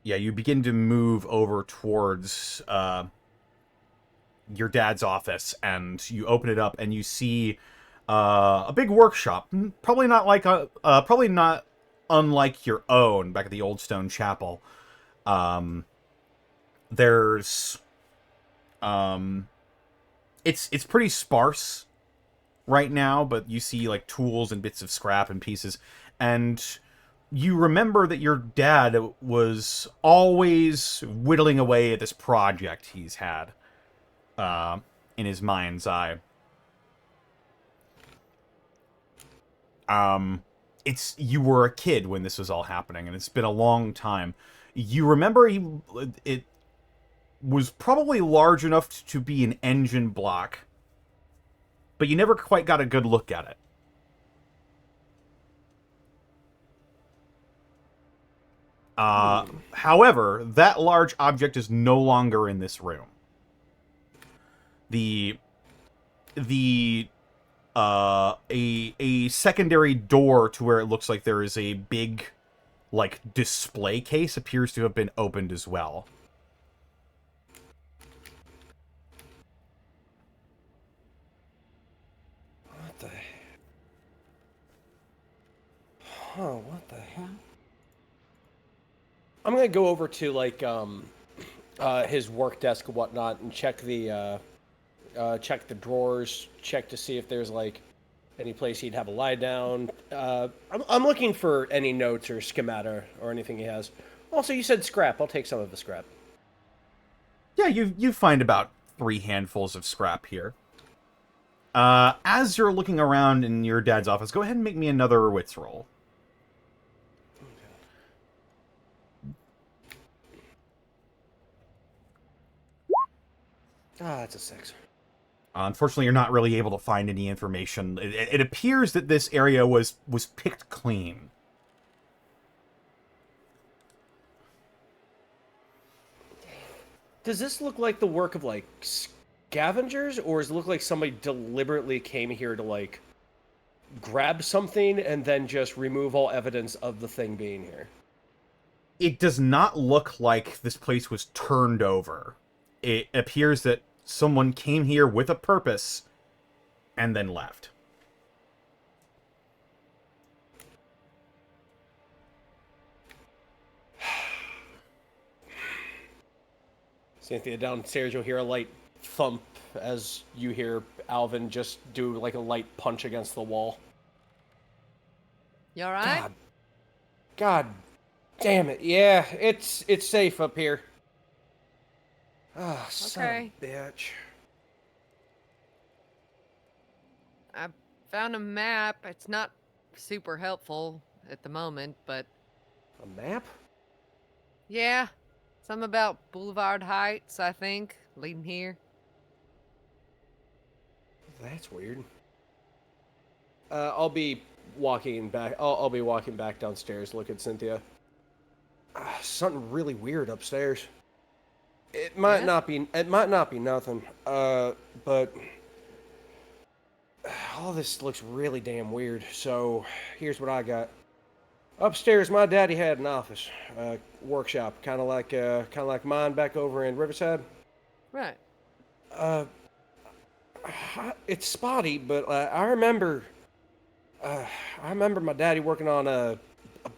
S2: Yeah, you begin to move over towards your dad's office, and you open it up, and you see a big workshop. Probably not unlike your own back at the Old Stone Chapel. There's it's pretty sparse right now, but you see like tools and bits of scrap and pieces, and you remember that your dad was always whittling away at this project he's had in his mind's eye. You were a kid when this was all happening, and it's been a long time. You remember it was probably large enough to be an engine block, but you never quite got a good look at However, that large object is no longer in this room. A secondary door to where it looks like there is a big, like, display case appears to have been opened as well.
S5: What the? Huh? What the hell? I'm gonna go over to like his work desk and whatnot and check the drawers, check to see if there's like any place he'd have a lie down. I'm looking for any notes or schemata or anything he has. Also, you said scrap. I'll take some of the scrap.
S2: Yeah, you find about 3 handfuls of scrap here. As you're looking around in your dad's office, go ahead and make me another wits roll.
S5: Ah, that's a 6.
S2: Unfortunately, you're not really able to find any information. It appears that this area was picked clean.
S5: Does this look like the work of like scavengers, or does it look like somebody deliberately came here to like grab something and then just remove all evidence of the thing being here?
S2: It does not look like this place was turned over. It appears that someone came here with a purpose and then left.
S5: Cynthia, downstairs you'll hear a light thump as you hear Alvin just do like a light punch against the wall.
S4: You all right?
S5: God damn it. Yeah, it's safe up here. Ah, son of a bitch.
S4: I found a map. It's not super helpful at the moment, but
S5: A map?
S4: yeah. Something about Boulevard Heights, I think, leading here.
S5: That's weird. I'll be walking back. I'll be walking back downstairs. Look at Cynthia. Something really weird upstairs. It might not be. It might not be nothing. But all this looks really damn weird. So here's what I got. Upstairs, my daddy had an office, workshop, kind of like mine back over in Riverside.
S4: Right.
S5: It's spotty, but I remember my daddy working on a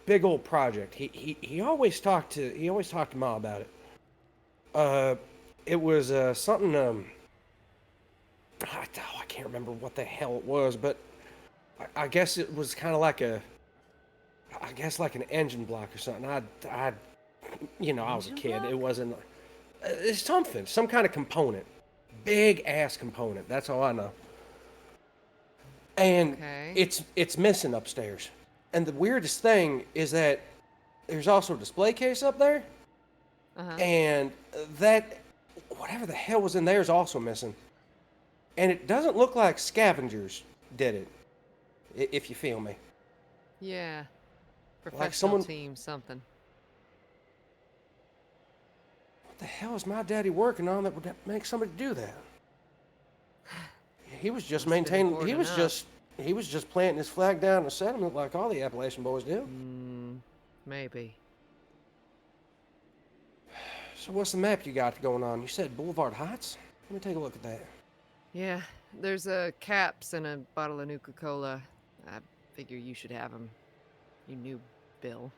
S5: big old project. He always talked to Ma about it. It was something. I can't remember what the hell it was, but I guess it was kind of like like an engine block or something. I was a kid. It wasn't. It's something, some kind of component, big ass component. That's all I know. And it's missing upstairs. And the weirdest thing is that there's also a display case up there, and that whatever the hell was in there is also missing. And it doesn't look like scavengers did it, if you feel me.
S4: Yeah. Professional
S5: Like someone...
S4: team, something.
S5: What the hell is my daddy working on that would make somebody do that? He was just maintaining. He was just planting his flag down in the settlement like all the Appalachian boys do.
S4: Maybe.
S5: So what's the map you got going on? You said Boulevard Heights? Let me take a look at that.
S4: Yeah, there's a caps and a bottle of Nuka-Cola. I figure you should have them. You knew Bill.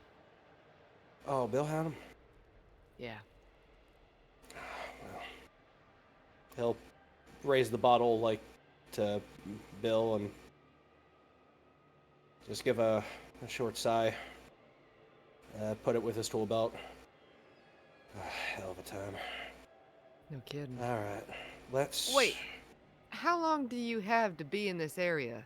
S5: Oh, Bill had them?
S4: Yeah.
S5: Well, he'll raise the bottle like to Bill and just give a short sigh. Put it with his tool belt. Hell of a time.
S4: No kidding.
S5: All right, let's...
S4: Wait, how long do you have to be in this area?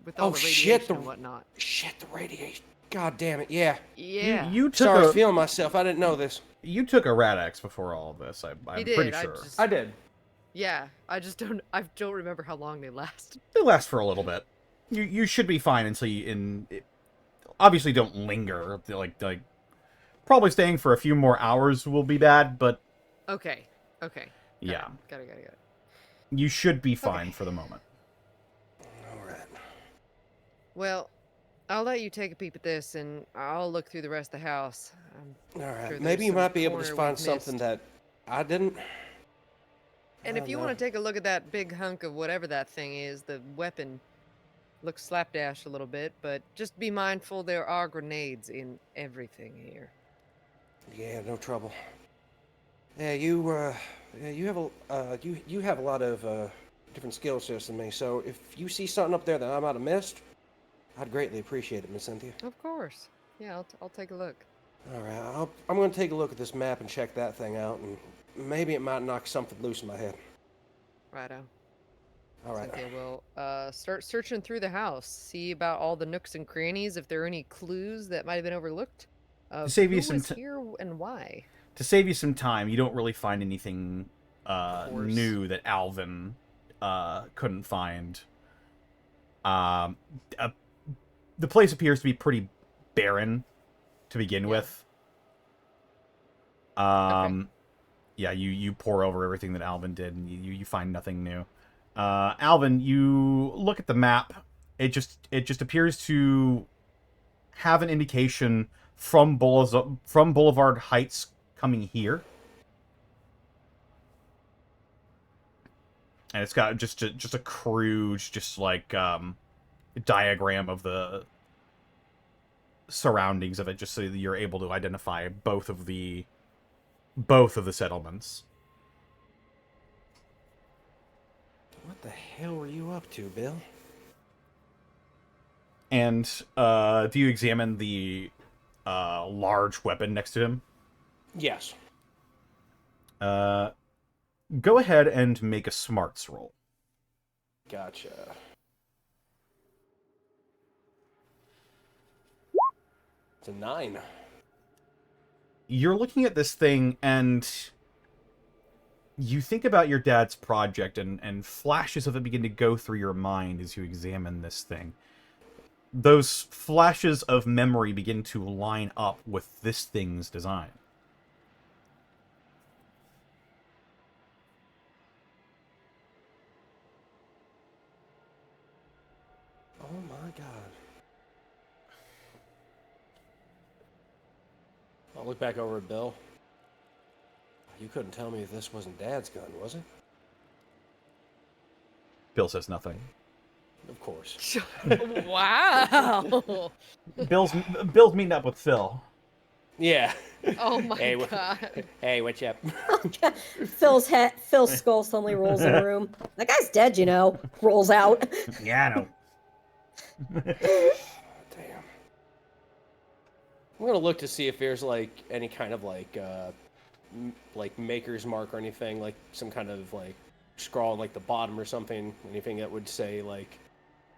S4: With all the radiation and whatnot.
S5: Shit, the radiation. God damn it, yeah.
S4: Yeah.
S2: You took
S5: Sorry, I was feeling myself. I didn't know this.
S2: You took a Rad-X before all of this. I'm pretty sure.
S5: I did.
S4: Yeah, I don't remember how long they last.
S2: They last for a little bit. You should be fine until obviously don't linger. Like probably staying for a few more hours will be bad, but
S4: Okay. Okay.
S2: yeah,
S4: Got it.
S2: you should be fine for the moment.
S5: All right.
S4: Well, I'll let you take a peep at this, and I'll look through the rest of the house.
S5: All right.
S4: Sure
S5: Maybe
S4: there's
S5: you
S4: some
S5: might be able to
S4: corner
S5: find
S4: we've
S5: something
S4: missed.
S5: that I didn't.
S4: And if you want to take a look at that big hunk of whatever that thing is, the weapon looks slapdash a little bit, but just be mindful there are grenades in everything here.
S5: Yeah, no trouble. Yeah, you have a lot of different skill sets than me. So if you see something up there that I might have missed, I'd greatly appreciate it, Miss Cynthia.
S4: Of course. Yeah, I'll take a look.
S5: All right, I'm going to take a look at this map and check that thing out, and maybe it might knock something loose in my head.
S4: Righto.
S5: All right.
S4: Cynthia will start searching through the house, see about all the nooks and crannies, if there are any clues that might have been overlooked.
S2: To save you
S4: Who
S2: some
S4: was here and why?
S2: To save you some time, you don't really find anything
S4: course.
S2: new that Alvin couldn't find. The place appears to be pretty barren to begin with.
S4: Okay.
S2: Yeah, you pour over everything that Alvin did, and you find nothing new. Alvin, you look at the map. It just appears to have an indication from Boulevard Heights coming here, and it's got just a crude, diagram of the surroundings of it, just so that you're able to identify both of the settlements.
S5: What the hell were you up to, Bill?
S2: And do you examine the large weapon next to him?
S5: Yes.
S2: Go ahead and make a smarts roll.
S5: Gotcha. It's a 9.
S2: You're looking at this thing, and you think about your dad's project, and flashes of it begin to go through your mind as you examine this thing. Those flashes of memory begin to line up with this thing's design.
S5: Oh my god. I'll look back over at Bill. You couldn't tell me if this wasn't Dad's gun, was it?
S2: Bill says nothing.
S5: Of course.
S4: Wow.
S2: Bill's meeting up with Phil.
S5: Yeah.
S4: Oh my
S5: Hey,
S4: god.
S5: Hey, what's up?
S3: Phil's skull suddenly rolls in the room. That guy's dead, you know. Rolls out.
S2: Yeah, I know.
S5: Damn. I'm gonna look to see if there's like any kind of like maker's mark or anything, like some kind of like scrawl on like the bottom or something. Anything that would say like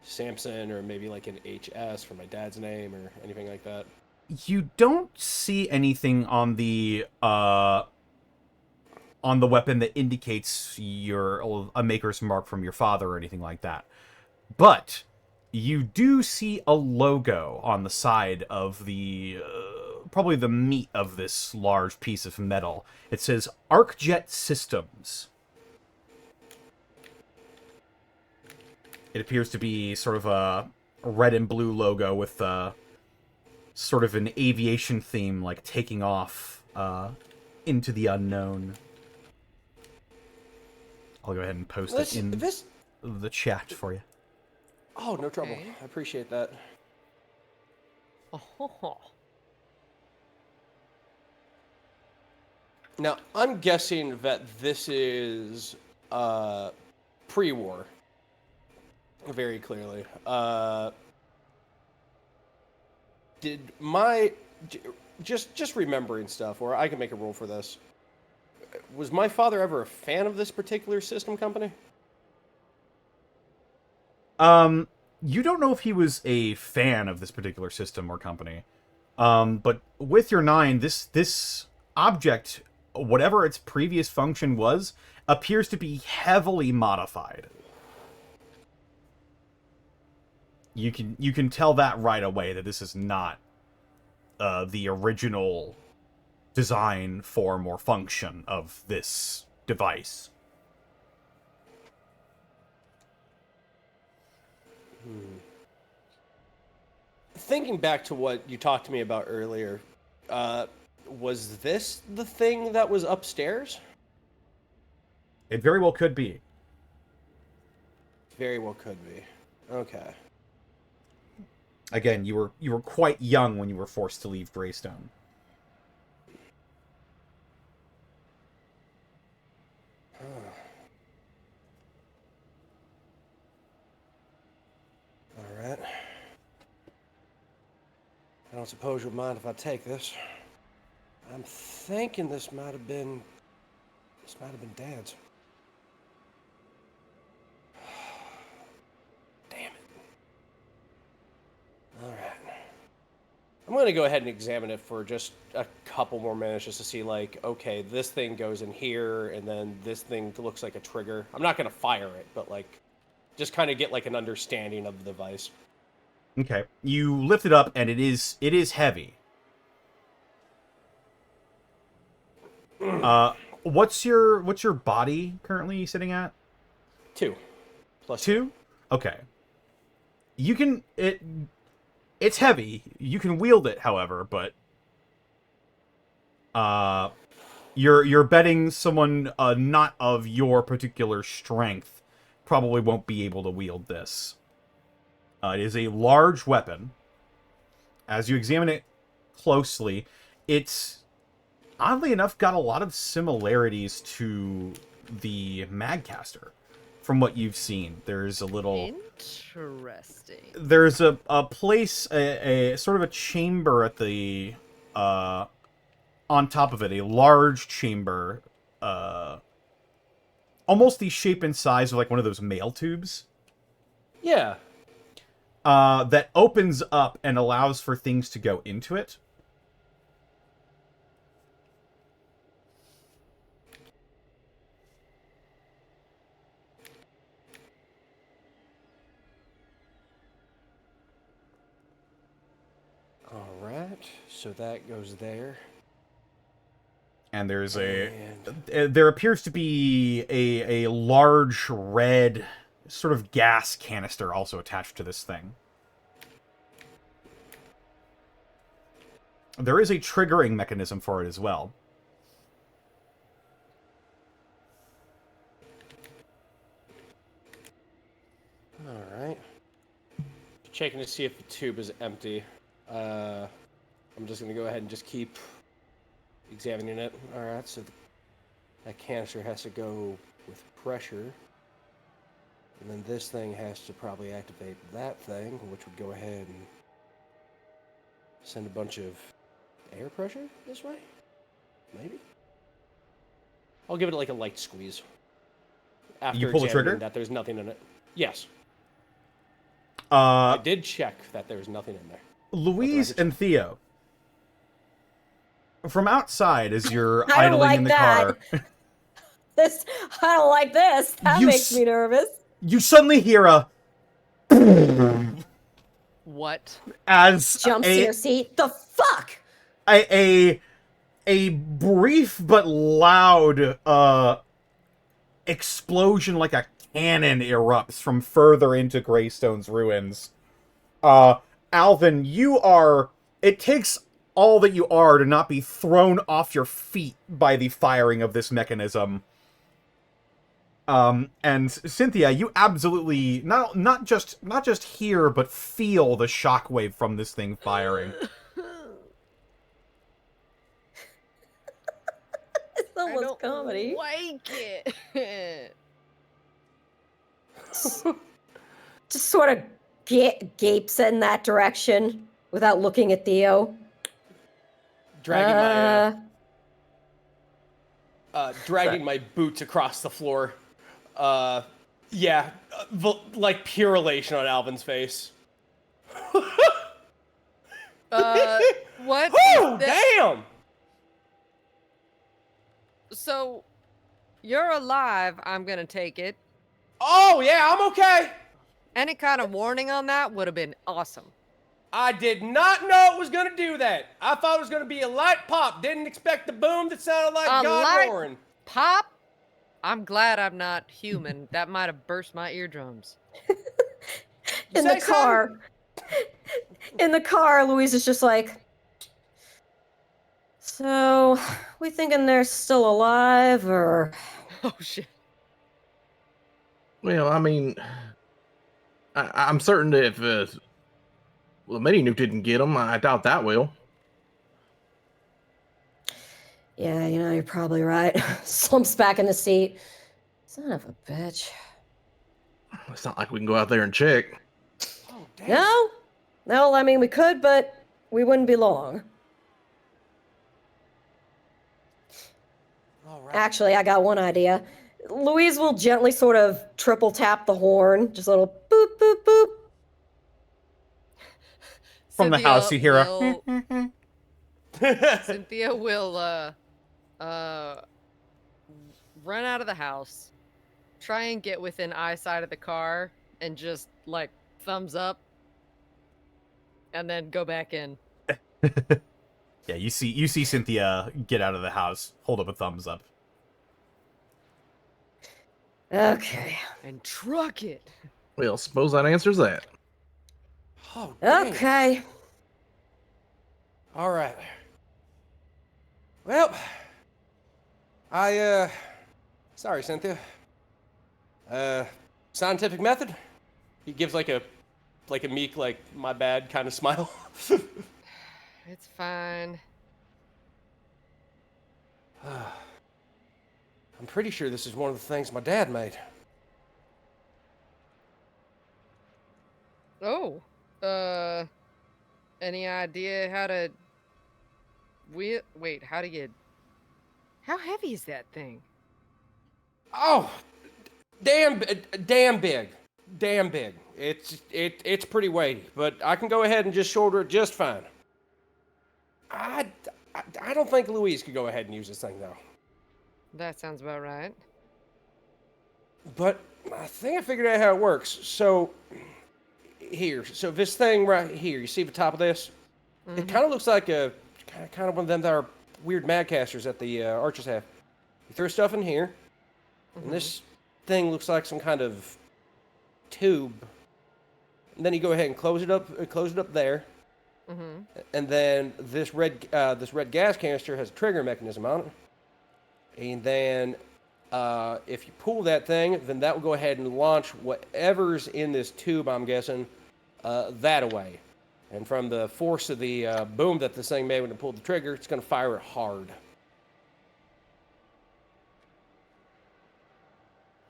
S5: Samson or maybe like an HS for my dad's name or anything like that.
S2: You don't see anything on the weapon that indicates a maker's mark from your father or anything like that. But you do see a logo on the side of the probably the meat of this large piece of metal. It says ArcJet Systems. It appears to be sort of a red and blue logo with sort of an aviation theme, like taking off into the unknown. I'll go ahead and post it in the chat for you.
S5: Oh, no trouble.
S4: Okay.
S5: I appreciate that.
S4: Oh.
S5: Now, I'm guessing that this is pre-war. Very clearly. Just remembering stuff, or I can make a rule for this. Was my father ever a fan of this particular system company?
S2: You don't know if he was a fan of this particular system or company. But with your 9, this object, whatever its previous function was, appears to be heavily modified. You can tell that right away that this is not the original design, form, or function of this device.
S5: Thinking back to what you talked to me about earlier, was this the thing that was upstairs?
S2: It very well could be.
S5: Very well could be. Okay.
S2: Again, you were quite young when you were forced to leave Greystone.
S5: All right. I don't suppose you'll mind if I take this. I'm thinking this might have been Dad's. Damn it. All right. I'm going to go ahead and examine it for just a couple more minutes just to see, like, okay, this thing goes in here, and then this thing looks like a trigger. I'm not going to fire it, but, like, just kind of get, like, an understanding of the device.
S2: Okay. You lift it up, and it is heavy. What's your body currently sitting at?
S5: 2. Plus
S2: 2? Okay. You can it's heavy. You can wield it, however, but you're betting someone not of your particular strength probably won't be able to wield this. It is a large weapon. As you examine it closely, it's oddly enough got a lot of similarities to the Magcaster from what you've seen. There's a little
S4: interesting.
S2: There's a place, a sort of a chamber at the on top of it, a large chamber, almost the shape and size of like one of those mail tubes.
S5: Yeah.
S2: That opens up and allows for things to go into it.
S5: All right. So that goes there.
S2: And there's there appears to be a large red sort of gas canister also attached to this thing. There is a triggering mechanism for it as well.
S5: All right. Checking to see if the tube is empty. I'm just going to go ahead and just keep examining it. All right, so that canister has to go with pressure. And then this thing has to probably activate that thing, which would go ahead and send a bunch of air pressure this way? Maybe? I'll give it like a light squeeze. After
S2: You pull the
S5: examining
S2: trigger?
S5: that there's nothing in it. Yes.
S2: I
S5: I did check that there's nothing in there.
S2: Louise and Theo. From outside, as you're
S3: I don't
S2: idling
S3: like
S2: in the
S3: that.
S2: car,
S3: I don't like this. That
S2: You
S3: makes
S2: s-
S3: me nervous.
S2: you suddenly hear a
S4: What?
S2: as
S3: Jumps to your seat. The fuck?
S2: a brief but loud explosion like a cannon erupts from further into Greystone's ruins. Alvin, it takes all that you are to not be thrown off your feet by the firing of this mechanism. And Cynthia, you absolutely not just hear but feel the shockwave from this thing firing.
S3: It's
S4: I
S3: almost
S4: don't
S3: comedy.
S4: like it.
S3: Just sort of gapes in that direction without looking at Theo.
S5: Dragging dragging my boots across the floor. Like pure elation on Alvin's face.
S4: What?
S5: Whew,
S4: is that?
S5: damn!
S4: So, you're alive, I'm gonna take it.
S5: Oh, yeah, I'm okay.
S4: Any kind of warning on that would have been awesome.
S5: I did not know it was going to do that. I thought it was going to be a light pop. Didn't expect the boom that sounded like
S4: A
S5: God
S4: light
S5: roaring.
S4: Pop? I'm glad I'm not human. That might have burst my eardrums.
S3: In the car. In the car, Louise is just like, so, we thinking they're still alive, or...
S4: Oh, shit.
S1: Well, I mean, I'm certain that if the mini nuke didn't get them, I doubt that will.
S3: Yeah, you're probably right. Slumps back in the seat. Son of a bitch.
S1: It's not like we can go out there and check.
S5: Oh, damn.
S3: No, I mean, we could, but we wouldn't be long.
S5: All right.
S3: Actually, I got one idea. Louise will gently sort of triple tap the horn, just a little boop, boop, boop.
S2: From the house, you hear
S4: will-
S2: a...
S4: Cynthia will run out of the house, try and get within eyesight of the car, and just like thumbs up, and then go back in.
S2: Yeah, you see Cynthia get out of the house, hold up a thumbs up.
S3: Okay.
S4: And truck it.
S1: Well, suppose that answers that.
S5: Oh, dang.
S3: Okay.
S5: All right. Well, sorry, Cynthia. Scientific method? He gives like a meek, like, my bad kind of smile.
S4: It's fine.
S5: I'm pretty sure this is one of the things my dad made.
S4: Oh, any idea how to... Wait, how heavy is that thing?
S5: Oh, damn big. Damn big. It's pretty weighty, but I can go ahead and just shoulder it just fine. I don't think Louise could go ahead and use this thing, though.
S4: That sounds about right.
S5: But I think I figured out how it works. So, so this thing right here, you see the top of this? It kind of looks like a kind of one of them that are weird madcasters that the archers have. You throw stuff in here, and this thing looks like some kind of tube. And then you go ahead and close it up there. And then this red gas canister has a trigger mechanism on it. And then if you pull that thing, then that will go ahead and launch whatever's in this tube, I'm guessing, that away. And from the force of the boom that this thing made when it pulled the trigger, it's going to fire it hard.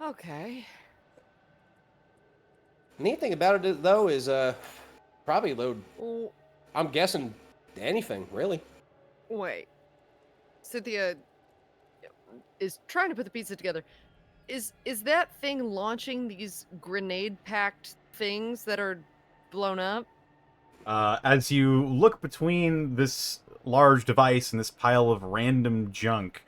S4: Okay.
S5: Neat thing about it, though, is probably load,
S4: Oh,
S5: I'm guessing, anything, really.
S4: wait. Cynthia is trying to put the pieces together. Is that thing launching these grenade-packed things that are blown up?
S2: As you look between this large device and this pile of random junk,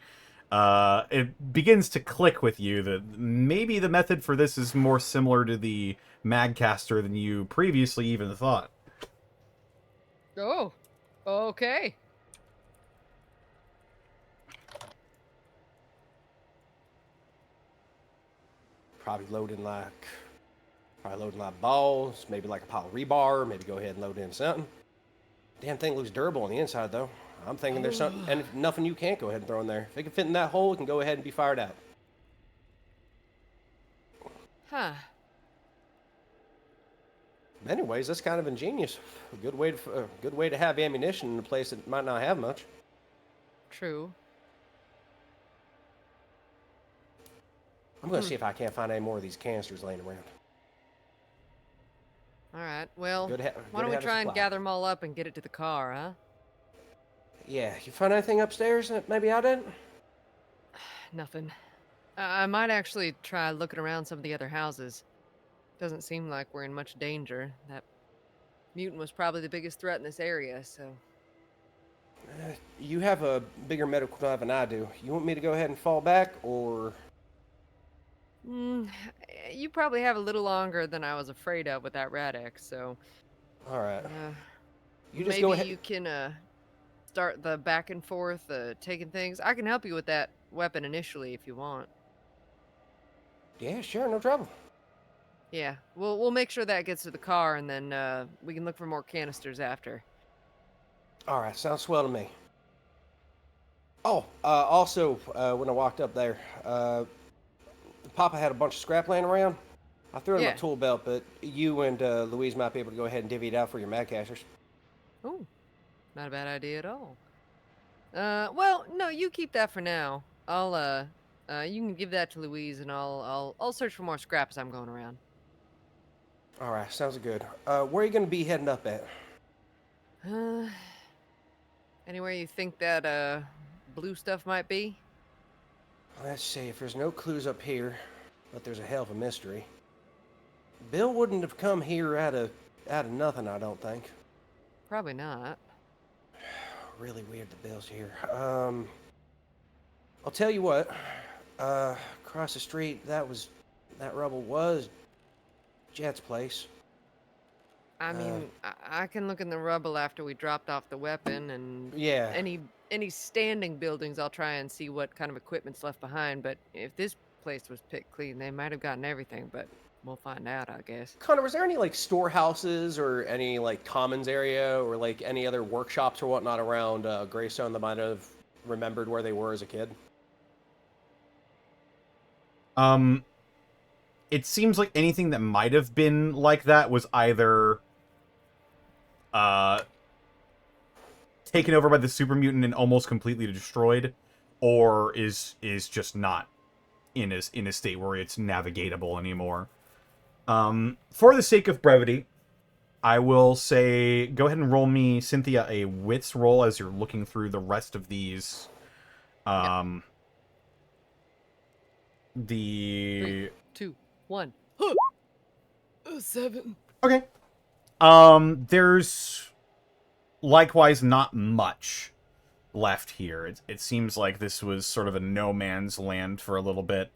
S2: it begins to click with you that maybe the method for this is more similar to the Magcaster than you previously even thought.
S4: Oh, okay.
S5: Probably loading like balls, maybe like a pile of rebar, maybe go ahead and load in something. Damn thing looks durable on the inside, though. I'm thinking there's something, and nothing you can't go ahead and throw in there. If it can fit in that hole, it can go ahead and be fired out.
S4: Huh.
S5: In many ways, that's kind of ingenious. A good way to have ammunition in a place that might not have much.
S4: True.
S5: I'm going to see if I can't find any more of these canisters laying around.
S4: All right. Well,
S5: Good ha-
S4: why
S5: good
S4: don't we
S5: have a
S4: try and
S5: supply.
S4: gather them all up and get it to the car, huh?
S5: Yeah, you find anything upstairs that maybe I didn't?
S4: Nothing. I might actually try looking around some of the other houses. Doesn't seem like we're in much danger. That mutant was probably the biggest threat in this area, so...
S5: You have a bigger medical drive than I do. You want me to go ahead and fall back, or...
S4: Mm, you probably have a little longer than I was afraid of with that Radix, so
S5: All right.
S4: uh,
S5: You just
S4: maybe
S5: go ahead.
S4: you can start the back and forth taking things. I can help you with that weapon initially if you want.
S5: Yeah, sure, no trouble.
S4: Yeah, we'll make sure that gets to the car, and then we can look for more canisters after.
S5: All right, sounds swell to me. Oh, also, when I walked up there, Papa had a bunch of scrap laying around. I threw it in my
S4: Yeah.
S5: tool belt, but you and Louise might be able to go ahead and divvy it out for your mad cashers.
S4: Oh, not a bad idea at all. Well, no, you keep that for now. You can give that to Louise, and I'll search for more scrap as I'm going around.
S5: All right, sounds good. Where are you going to be heading up at?
S4: Uh, anywhere you think that blue stuff might be?
S5: Let's see, if there's no clues up here, but there's a hell of a mystery. Bill wouldn't have come here out of nothing, I don't think.
S4: Probably not.
S5: Really weird that Bill's here. I'll tell you what. Across the street, that rubble was Jet's place.
S4: I mean, I can look in the rubble after we dropped off the weapon, and
S5: Yeah.
S4: any standing buildings. I'll try and see what kind of equipment's left behind. But if this place was picked clean, they might have gotten everything. But we'll find out, I guess.
S5: Connor, was there any like storehouses or any like commons area or like any other workshops or whatnot around Greystone that might have remembered where they were as a kid?
S2: It seems like anything that might have been like that was either taken over by the super mutant and almost completely destroyed, or is just not in a state where it's navigatable anymore. For the sake of brevity, I will say go ahead and roll me, Cynthia, a wits roll as you're looking through the rest of these. The
S4: 3, 2, 1. 7.
S2: Okay. There's likewise not much left here. It seems like this was sort of a no man's land for a little bit.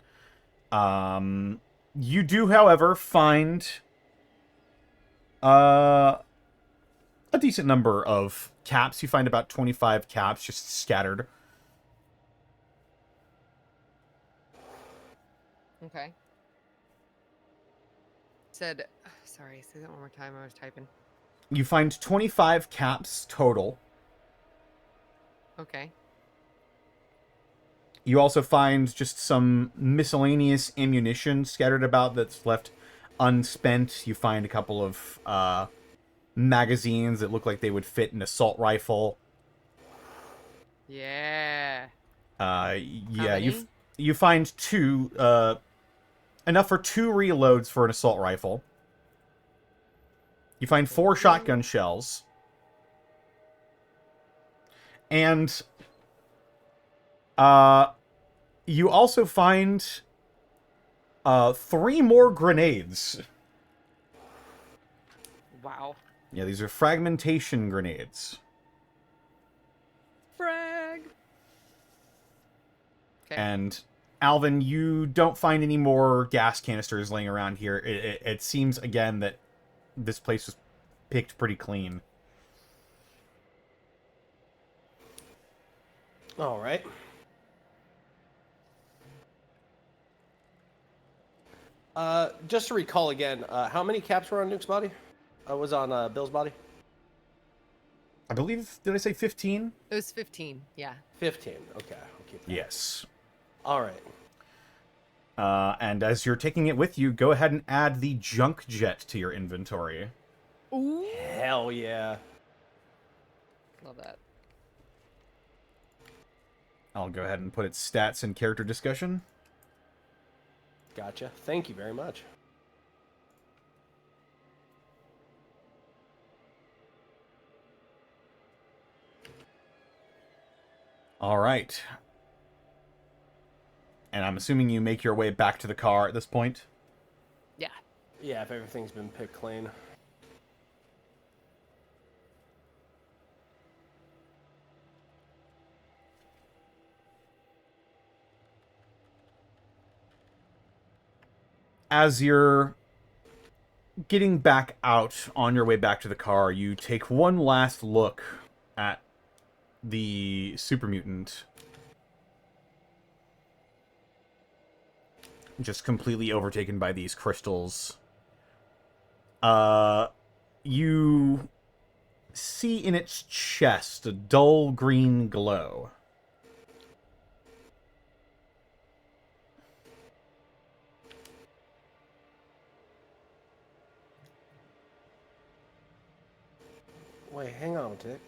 S2: You do, however, find a decent number of caps. You find about 25 caps just scattered.
S4: Okay. Sorry, say that one more time. I was typing.
S2: You find 25 caps total.
S4: Okay.
S2: You also find just some miscellaneous ammunition scattered about that's left unspent. You find a couple of magazines that look like they would fit an assault rifle.
S4: Yeah.
S2: Yeah,
S4: many?
S2: you find two, enough for 2 reloads for an assault rifle. You find 4 shotgun shells. And you also find 3 more grenades.
S4: Wow.
S2: Yeah, these are fragmentation grenades.
S4: Frag. Okay.
S2: And Alvin, you don't find any more gas canisters laying around here. It seems again that this place was picked pretty clean.
S5: All right. Just to recall again, how many caps were on Nuke's body? Was on Bill's body?
S2: I believe, did I say 15?
S4: It was 15. Yeah.
S5: 15. Okay. I'll keep that.
S2: Yes.
S5: All right.
S2: And as you're taking it with you, go ahead and add the junk jet to your inventory.
S4: Ooh.
S5: Hell yeah.
S4: Love that.
S2: I'll go ahead and put its stats in character discussion.
S5: Gotcha. Thank you very much.
S2: All right. And I'm assuming you make your way back to the car at this point.
S4: Yeah.
S5: Yeah, if everything's been picked clean.
S2: as you're getting back out on your way back to the car, you take one last look at the super mutant. Just completely overtaken by these crystals. You see in its chest a dull green glow.
S5: Wait, hang on, Dick.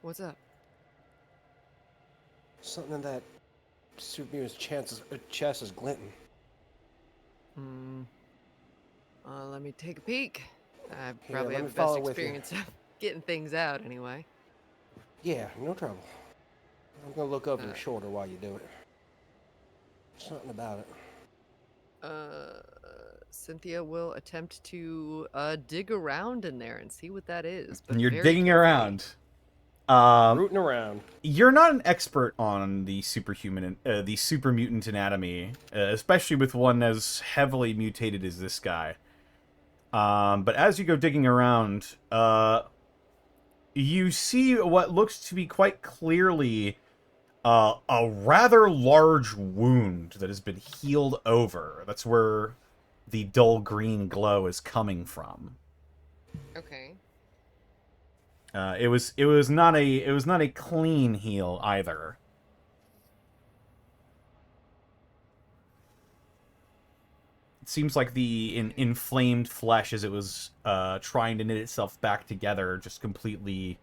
S4: What's up?
S5: Something in that super mutant's chest is glinting.
S4: Let me take a peek. I
S5: Here,
S4: probably
S5: let
S4: have
S5: me
S4: the best
S5: follow with you.
S4: experience of getting things out anyway.
S5: Yeah, no trouble. I'm gonna look over your shoulder while you do it. Something about it.
S4: Cynthia will attempt to dig around in there and see what that is. But
S2: And you're
S4: very
S2: digging
S4: carefully.
S2: around.
S5: Rooting around.
S2: You're not an expert on the the super mutant anatomy, especially with one as heavily mutated as this guy. But as you go digging around, you see what looks to be quite clearly a rather large wound that has been healed over. That's where the dull green glow is coming from.
S4: Okay.
S2: It was not a clean heal either. It seems like the inflamed flesh, as it was trying to knit itself back together, just completely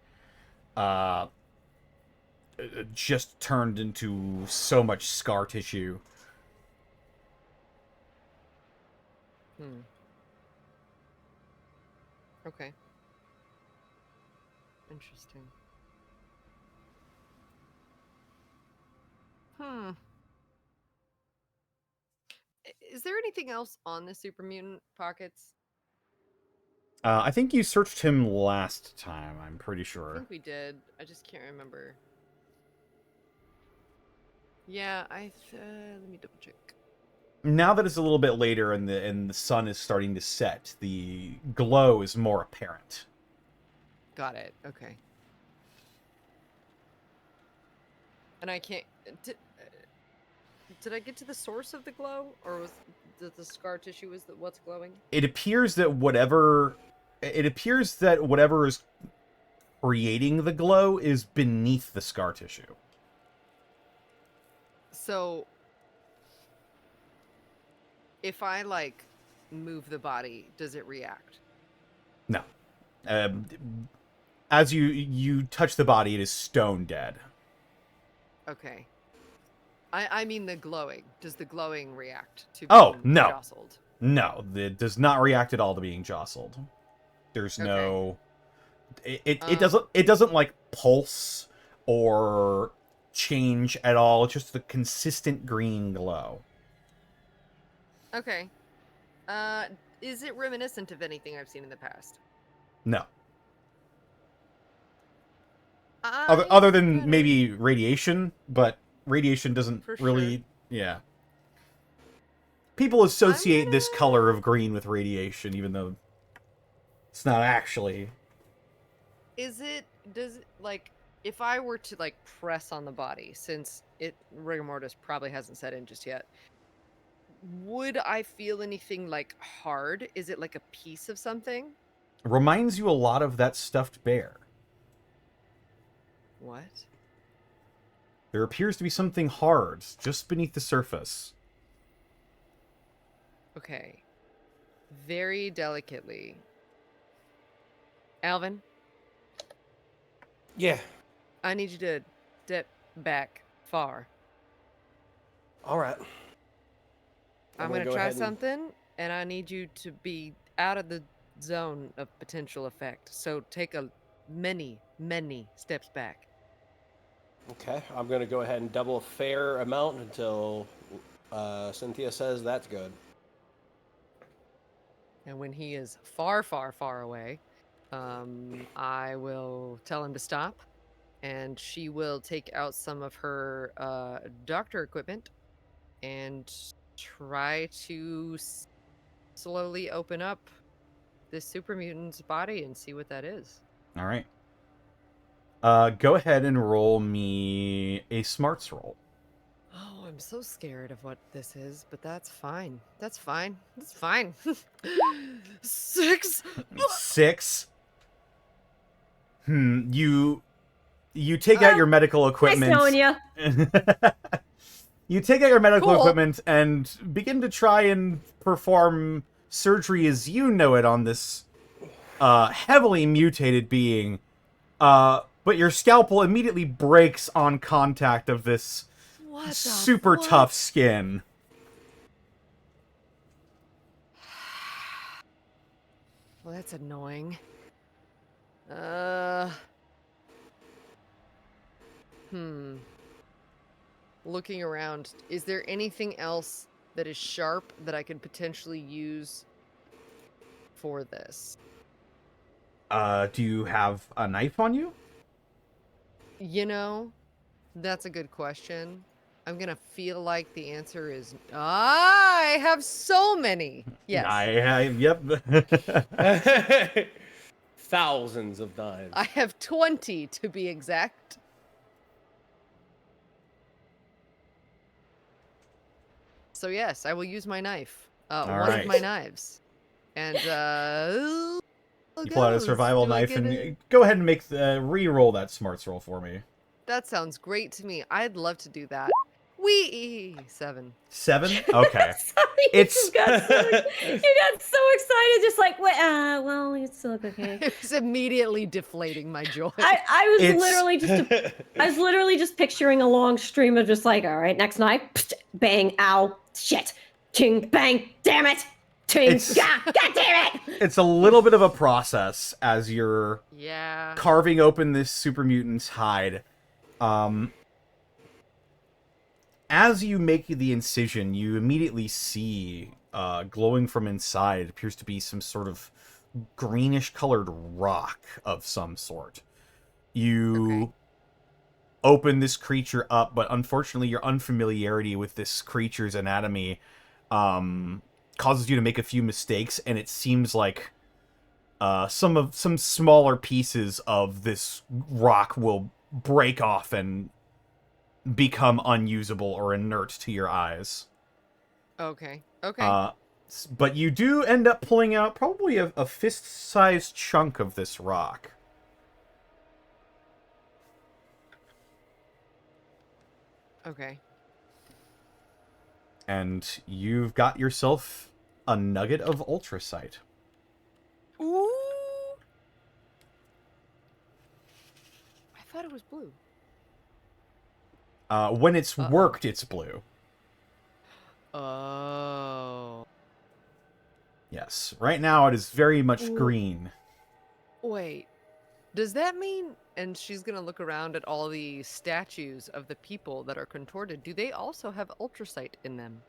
S2: just turned into so much scar tissue.
S4: Okay. Interesting. Is there anything else on the super mutant pockets?
S2: I think you searched him last time, I'm pretty
S4: I
S2: sure.
S4: think we did. I just can't remember. Yeah, let me double check.
S2: Now that it's a little bit later and the sun is starting to set, the glow is more apparent.
S4: Got it. Okay. And I can't. Did I get to the source of the glow, or was the scar tissue what's glowing?
S2: It appears that whatever is creating the glow is beneath the scar tissue.
S4: So, if I like move the body, does it react?
S2: No. As you touch the body, it is stone dead.
S4: Okay. I mean the glowing. Does the glowing react to
S2: Oh,
S4: being
S2: no.
S4: jostled?
S2: No, it does not react at all to being jostled. There's
S4: Okay.
S2: no. It doesn't like pulse or change at all. It's just the consistent green glow.
S4: Okay. Is it reminiscent of anything I've seen in the past?
S2: No.
S4: I'm
S2: Other than
S4: gonna-
S2: maybe radiation, but radiation doesn't
S4: For
S2: really.
S4: sure.
S2: Yeah. People associate this
S4: gonna-
S2: color of green with radiation, even though it's not actually.
S4: does it like if I were to like press on the body, since rigor mortis probably hasn't set in just yet, would I feel anything like hard? Is it like a piece of something?
S2: Reminds you a lot of that stuffed bear.
S4: What?
S2: There appears to be something hard just beneath the surface.
S4: Okay. Very delicately. Alvin,
S5: Yeah.
S4: I need you to step back far.
S5: All right.
S4: I'm
S5: gonna
S4: gonna
S5: go
S4: try
S5: ahead and-
S4: something, and I need you to be out of the zone of potential effect. So take a many steps back.
S5: Okay. I'm gonna go ahead and double a fair amount until Cynthia says that's good.
S4: And when he is far away, I will tell him to stop, and she will take out some of her doctor equipment and try to slowly open up this super mutant's body and see what that is.
S2: All right. Go ahead and roll me a smarts roll.
S4: Oh, I'm so scared of what this is, but that's fine. That's fine. That's fine. 6.
S2: 6. You take out your medical equipment.
S3: Nice knowing you.
S2: You take out your medical
S4: Cool.
S2: equipment and begin to try and perform surgery as you know it on this heavily mutated being. But your scalpel immediately breaks on contact of this
S4: What the
S2: super
S4: fuck?
S2: tough skin.
S4: Well, that's annoying. Looking around, is there anything else that is sharp that I could potentially use for this?
S2: Do you have a knife on you?
S4: You know, that's a good question. I'm gonna feel like the answer is I have so many. Yes.
S2: Yep.
S5: Thousands of knives.
S4: I have 20 to be exact. So yes, I will use my knife. One
S2: right.
S4: of my knives. And
S2: You pull out a
S4: goes.
S2: survival
S4: Do I
S2: knife
S4: get
S2: and
S4: it?
S2: go ahead and make the re-roll that smarts roll for me.
S4: That sounds great to me. I'd love to do that. Wee 7.
S2: 7? Okay.
S3: Sorry,
S2: It's-
S3: you got so excited, just like, wait, well, it's still look okay.
S4: It was immediately deflating my joy.
S3: I was
S2: It's-
S3: literally just picturing a long stream of just like, all right, next knife, bang, ow, shit, ting, bang, damn it, ting,
S2: It's-
S3: god damn it.
S2: It's a little bit of a process as you're
S4: Yeah.
S2: carving open this super mutant's hide. As you make the incision, you immediately see glowing from inside. It appears to be some sort of greenish-colored rock of some sort. You
S4: Okay.
S2: open this creature up, but unfortunately your unfamiliarity with this creature's anatomy causes you to make a few mistakes, and it seems like some smaller pieces of this rock will break off and become unusable or inert to your eyes.
S4: Okay. Okay.
S2: But you do end up pulling out probably a fist-sized chunk of this rock.
S4: Okay.
S2: And you've got yourself a nugget of ultrasite.
S4: Ooh. I thought it was blue.
S2: When it's
S4: Uh-oh.
S2: worked, it's blue.
S4: Oh.
S2: Yes. Right now, it is very much
S4: Ooh.
S2: green.
S4: Wait. Does that mean, and she's going to look around at all the statues of the people that are contorted, do they also have ultrasite in them?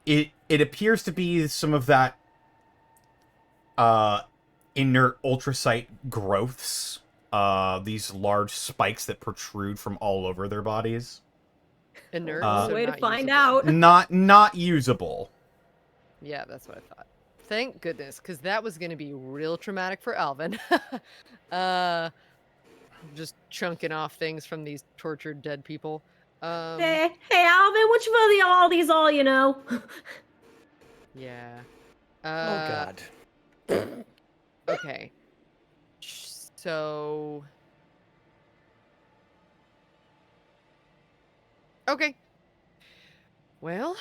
S2: It appears to be some of that inert ultrasite growths. These large spikes that protrude from all over their bodies.
S4: Inert.
S2: Uh,
S3: Way to
S4: not
S3: find
S4: usable.
S3: out.
S2: Not usable.
S4: Yeah, that's what I thought. Thank goodness, because that was going to be real traumatic for Alvin. Just chunking off things from these tortured dead people.
S3: Hey, Alvin, which of all these all you know?
S4: Yeah.
S5: Oh god.
S4: Okay. So. Okay. Well,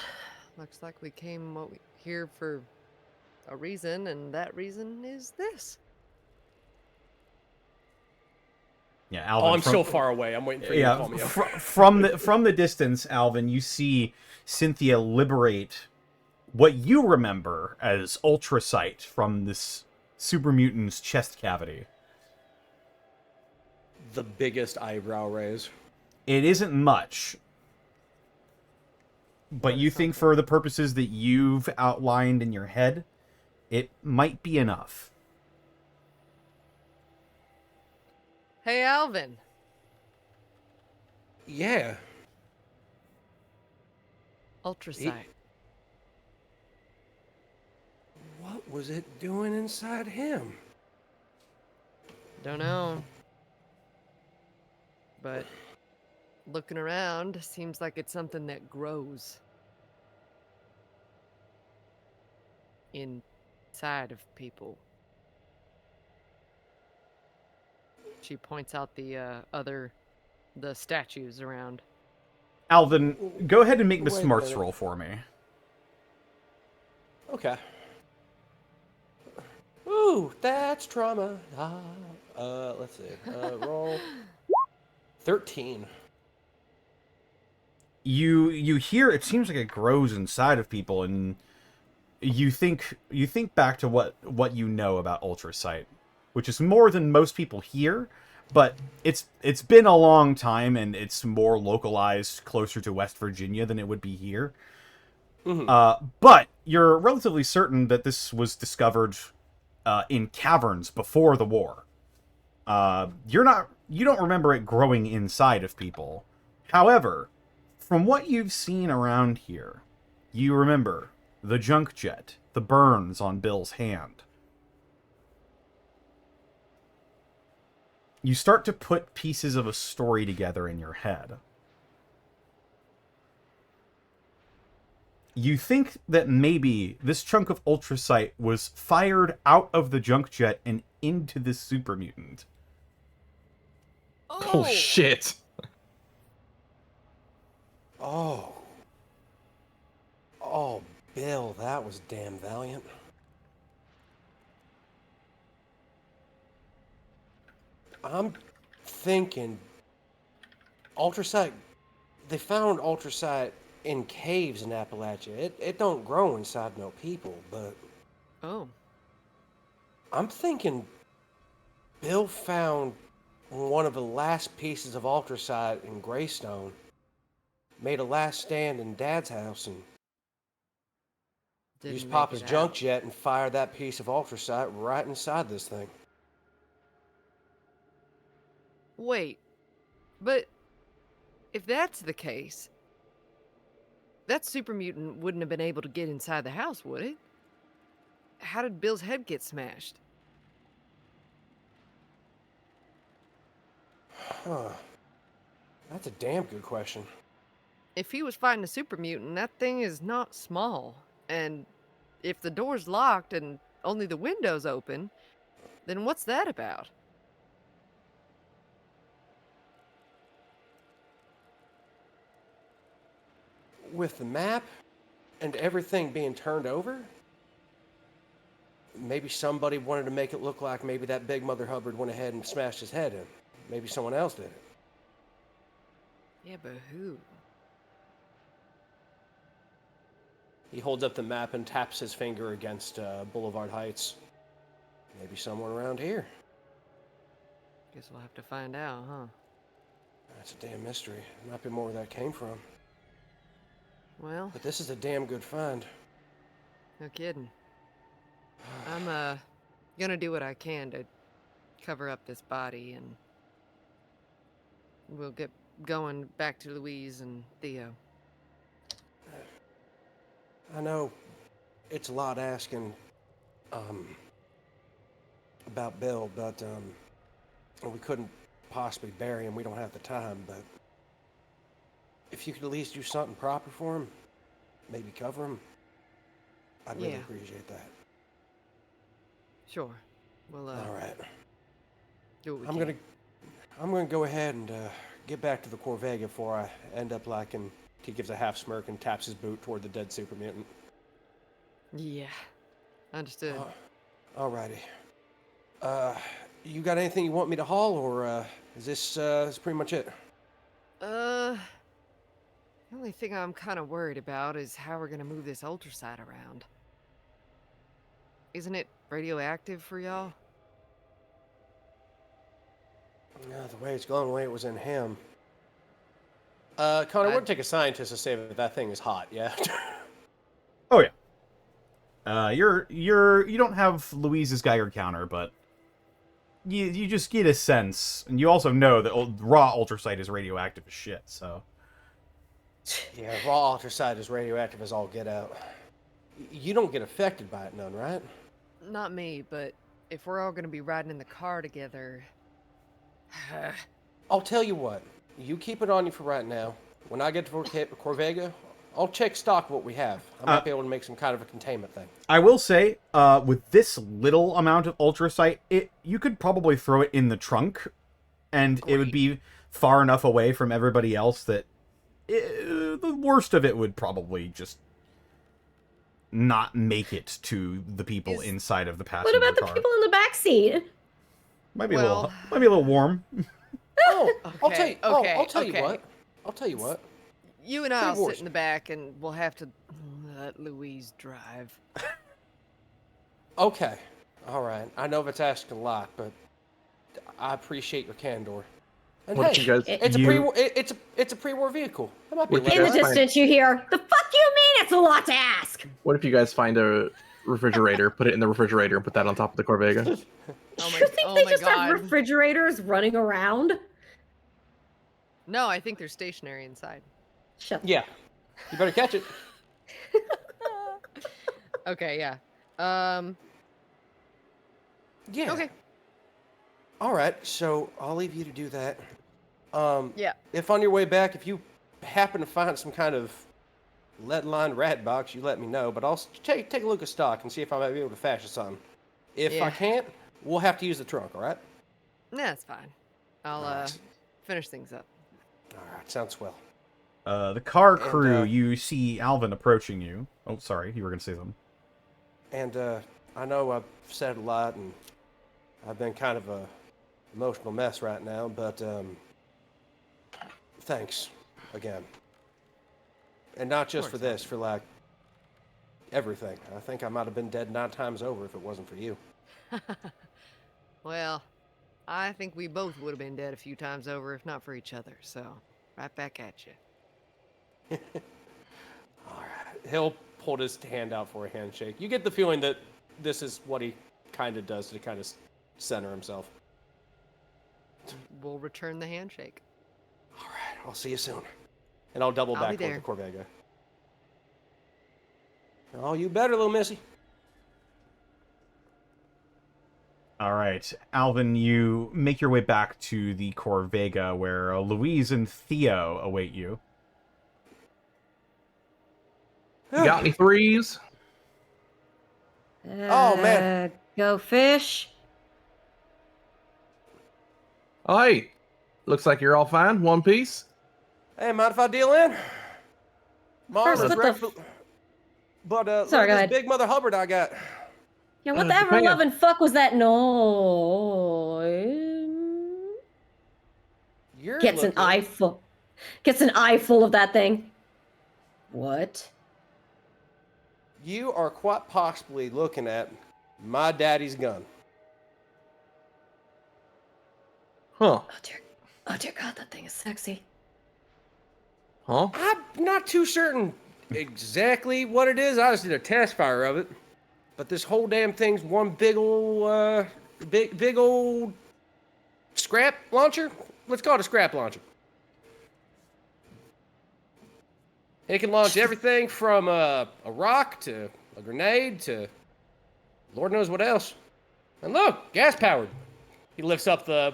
S4: looks like we came here for a reason, and that reason is this.
S2: Yeah, Alvin.
S5: Oh, I'm so far away. I'm waiting for you to call me up.
S2: From the distance, Alvin, you see Cynthia liberate what you remember as ultrasite from this super mutant's chest cavity.
S5: The biggest eyebrow raise.
S2: It isn't much, but you think for the purposes that you've outlined in your head, it might be enough.
S4: Hey, Alvin.
S5: Yeah.
S4: Ultrasite.
S5: What was it doing inside him?
S4: Don't know. But looking around, seems like it's something that grows inside of people. She points out the statues around.
S2: Alvin, go ahead and make the
S5: Wait a
S2: smarts
S5: minute.
S2: roll for me.
S5: Okay. Ooh, that's trauma. Let's see. Roll 13.
S2: You hear it seems like it grows inside of people, and you think back to what you know about ultrasite, which is more than most people hear, but it's been a long time, and it's more localized closer to West Virginia than it would be here. But you're relatively certain that this was discovered in caverns before the war. You don't remember it growing inside of people. However, from what you've seen around here, you remember the junk jet, the burns on Bill's hand. You start to put pieces of a story together in your head. You think that maybe this chunk of ultrasite was fired out of the junk jet and into this super mutant.
S1: Oh shit.
S5: Oh. Oh, Bill, that was damn valiant. I'm thinking ultrasite. They found ultrasite in caves in Appalachia. It don't grow inside no people, but
S4: Oh.
S5: I'm thinking Bill found one of the last pieces of ultrasite in Greystone, made a last stand in Dad's house, and
S4: Didn't
S5: used
S4: make
S5: Papa's
S4: it
S5: junk
S4: out.
S5: jet and fired that piece of ultrasite right inside this thing.
S4: Wait. But if that's the case, that super mutant wouldn't have been able to get inside the house, would it? How did Bill's head get smashed?
S5: Huh. That's a damn good question.
S4: If he was fighting a super mutant, that thing is not small. And if the door's locked and only the window's open, then what's that about?
S5: With the map and everything being turned over, maybe somebody wanted to make it look like maybe that big Mother Hubbard went ahead and smashed his head in. Maybe someone else did it.
S4: Yeah, but who?
S5: He holds up the map and taps his finger against Boulevard Heights. Maybe someone around here.
S4: Guess we'll have to find out, huh?
S5: That's a damn mystery. Might be more where that came from.
S4: Well,
S5: But this is a damn good find.
S4: no kidding. I'm gonna do what I can to cover up this body, and we'll get going back to Louise and Theo.
S5: I know it's a lot asking about Bill, but we couldn't possibly bury him. We don't have the time, but if you could at least do something proper for him, maybe cover him, I'd really
S4: Yeah.
S5: appreciate that.
S4: Sure. We'll
S5: All right.
S4: do what we
S5: I'm
S4: can.
S5: gonna go ahead and get back to the Corvega before I end up like, and he gives a half smirk and taps his boot toward the dead super mutant.
S4: Yeah. Understood.
S5: Alrighty. You got anything you want me to haul, or is this pretty much it?
S4: The only thing I'm kind of worried about is how we're gonna move this ultrasite around. Isn't it radioactive for y'all?
S5: Yeah, the way it's going, the way it was in him. Connor, it would take a scientist to say that that thing is hot, yeah?
S2: Oh yeah. You don't have Louise's Geiger counter, but you just get a sense, and you also know that raw ultrasite is radioactive as shit. So
S5: Yeah, raw ultrasite is radioactive as all get out. You don't get affected by it none, right?
S4: Not me, but if we're all gonna be riding in the car together...
S5: I'll tell you what. You keep it on you for right now. When I get to Corvega, I'll check stock of what we have. I might be able to make some kind of a containment thing.
S2: I will say, with this little amount of ultrasite, you could probably throw it in the trunk, and it would be far enough away from everybody else that the worst of it would probably just not make it to the people inside of the passenger
S3: What about the
S2: car.
S3: people in the back seat?
S2: Might be a little warm.
S5: Oh, I'll tell you.
S4: Okay,
S5: I'll tell you
S4: okay.
S5: what. I'll tell you what.
S4: You and I'll
S5: Pre-wars.
S4: sit in the back, and we'll have to let Louise drive.
S5: Okay. All right. I know that's asking a lot, but I appreciate your candor. And
S1: What
S5: hey,
S1: did you guys?
S5: it's a pre-war. It's a pre-war vehicle. It might be
S1: What did
S3: In
S1: you
S3: the
S1: guys find?
S3: distance, you hear, "The fuck you mean? It's a lot to ask."
S1: What if you guys find a refrigerator, put it in the refrigerator, and put that on top of the Corvega?
S4: Oh
S3: You think they just have
S4: God.
S3: refrigerators running around?
S4: No, I think they're stationary inside.
S3: Shut.
S5: Yeah. You better catch it.
S4: Okay, yeah.
S5: Yeah.
S4: Okay.
S5: All right. So I'll leave you to do that.
S4: Yeah.
S5: If on your way back, if you happen to find some kind of lead-lined rat box, you let me know. But I'll take a look at stock and see if I might be able to fashion something. If I
S4: Yeah.
S5: can't, we'll have to use the trunk. All right.
S4: Nah, that's fine. I'll
S5: Alright.
S4: finish things up.
S5: All right. Sounds swell.
S2: The car crew,
S5: And,
S2: you see Alvin approaching you. Oh, sorry, you were going to say something.
S5: And I know I've said a lot, and I've been kind of a emotional mess right now. But thanks again, and not just for this, for like everything. I think I might have been dead 9 times over if it wasn't for you.
S4: Well, I think we both would have been dead a few times over if not for each other. So, right back at you.
S5: All right. He'll hold his hand out for a handshake. You get the feeling that this is what he kind of does to kind of center himself.
S4: We'll return the handshake.
S5: All right. I'll see you soon. And I'll double
S4: I'll
S5: back
S4: be
S5: with
S4: there.
S5: the Corvega. Oh, you better, little missy.
S2: All right, Alvin, you make your way back to the Corvega where Louise and Theo await you.
S1: You got any threes?
S5: Oh, man.
S3: Go fish.
S1: Oh, hey, looks like you're all fine. One piece.
S5: Hey, mind if I deal in? Mom
S3: First,
S5: is
S3: what the
S5: wrecked, but
S3: Sorry,
S5: look
S3: go
S5: at this
S3: ahead.
S5: big mother Hubbard I got.
S3: Yeah, what the ever
S1: Japan.
S3: loving fuck was that noise?
S5: You're
S3: Gets an
S5: looking-
S3: eye full. Gets an eye full of that thing. What?
S5: You are quite possibly looking at my daddy's gun.
S1: Huh?
S3: Oh dear God, that thing is sexy.
S1: Huh?
S5: I'm not too certain exactly what it is. I just did a test fire of it. But this whole damn thing's one big old, big old scrap launcher. Let's call it a scrap launcher. It can launch everything from a rock to a grenade to Lord knows what else. And look, gas powered. He lifts up the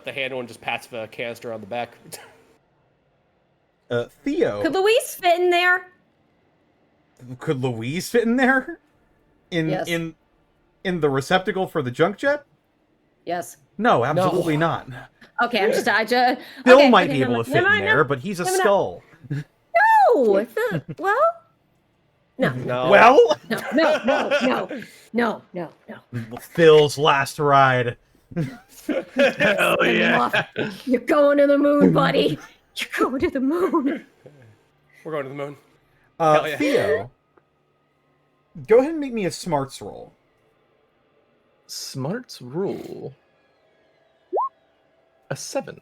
S5: handle and just pats the canister on the back.
S2: Theo,
S3: Could Louise fit in there?
S2: could Louise fit in there?
S3: Yes.
S2: In the receptacle for the junk jet?
S3: Yes.
S2: No, absolutely not.
S3: Okay, I just.
S2: Bill
S3: okay,
S2: might
S3: okay,
S2: be
S3: never
S2: able to
S3: mind,
S2: fit
S3: never
S2: in
S3: mind,
S2: there, but he's a
S3: never mind.
S2: skull.
S3: No. Well. No.
S5: No.
S2: Well,
S3: No.
S2: Phil's last ride.
S1: Hell yeah!
S3: You're going to the moon, buddy. You're going to the moon.
S5: We're going to the moon. Hell yeah.
S2: Theo, go ahead and make me a smarts roll.
S1: Smarts rule. A 7.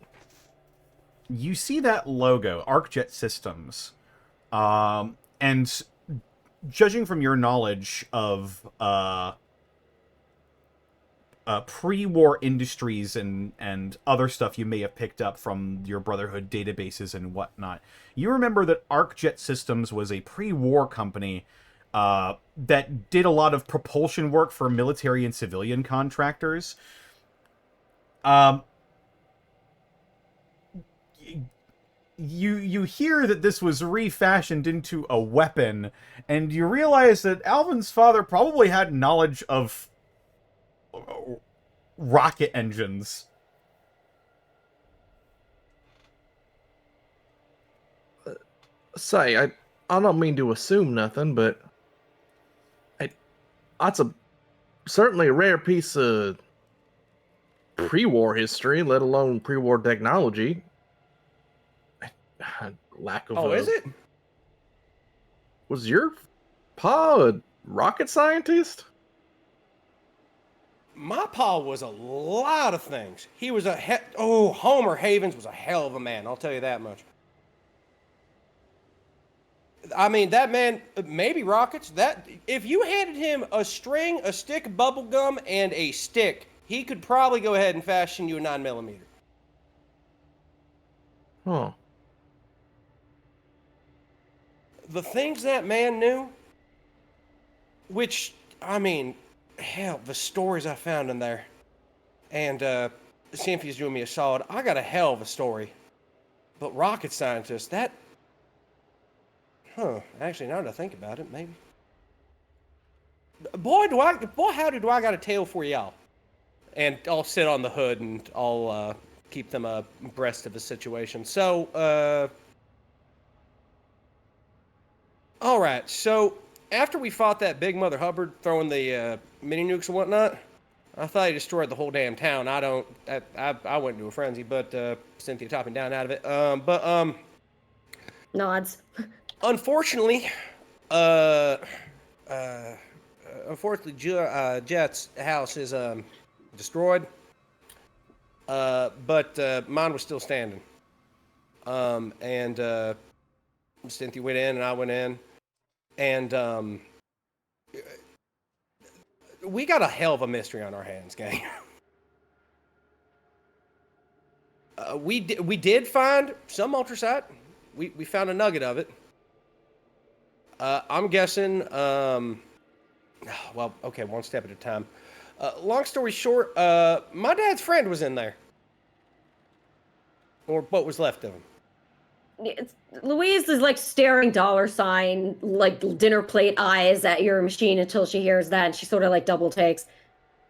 S2: You see that logo, ArcJet Systems, and judging from your knowledge of pre-war industries and other stuff you may have picked up from your Brotherhood databases and whatnot. You remember that ArcJet Systems was a pre-war company that did a lot of propulsion work for military and civilian contractors. You hear that this was refashioned into a weapon, and you realize that Alvin's father probably had knowledge of rocket engines.
S1: Say, I don't mean to assume nothing, but that's certainly a rare piece of pre-war history, let alone pre-war technology. Lack of.
S5: Oh, is it?
S1: Was your pa a rocket scientist?
S5: My pa was a lot of things. He was Homer Havens was a hell of a man. I'll tell you that much. I mean, that man, maybe rockets. That if you handed him a string, a stick of bubble gum, and a stick, he could probably go ahead and fashion you a 9mm.
S1: Huh.
S5: The things that man knew, which, I mean, hell, the stories I found in there. And Cynthia's doing me a solid. I got a hell of a story. But rocket scientist, that... Actually, now that I think about it, maybe. Boy, howdy do I got a tale for y'all. And I'll sit on the hood and I'll keep them abreast of the situation. So, all right, so after we fought that big Mother Hubbard throwing the mini nukes and whatnot, I thought he destroyed the whole damn town. I went into a frenzy, but Cynthia talked me down out of it.
S3: Nods.
S5: Unfortunately, Jet's house is destroyed, but mine was still standing. And Cynthia went in and I went in, and we got a hell of a mystery on our hands, gang. We did find some ultrasite. We found a nugget of it. I'm guessing, well, okay, one step at a time. Long story short, my dad's friend was in there. Or what was left of him.
S3: Louise is like staring $sign, like dinner plate eyes at your machine until she hears that, and she sort of like double takes.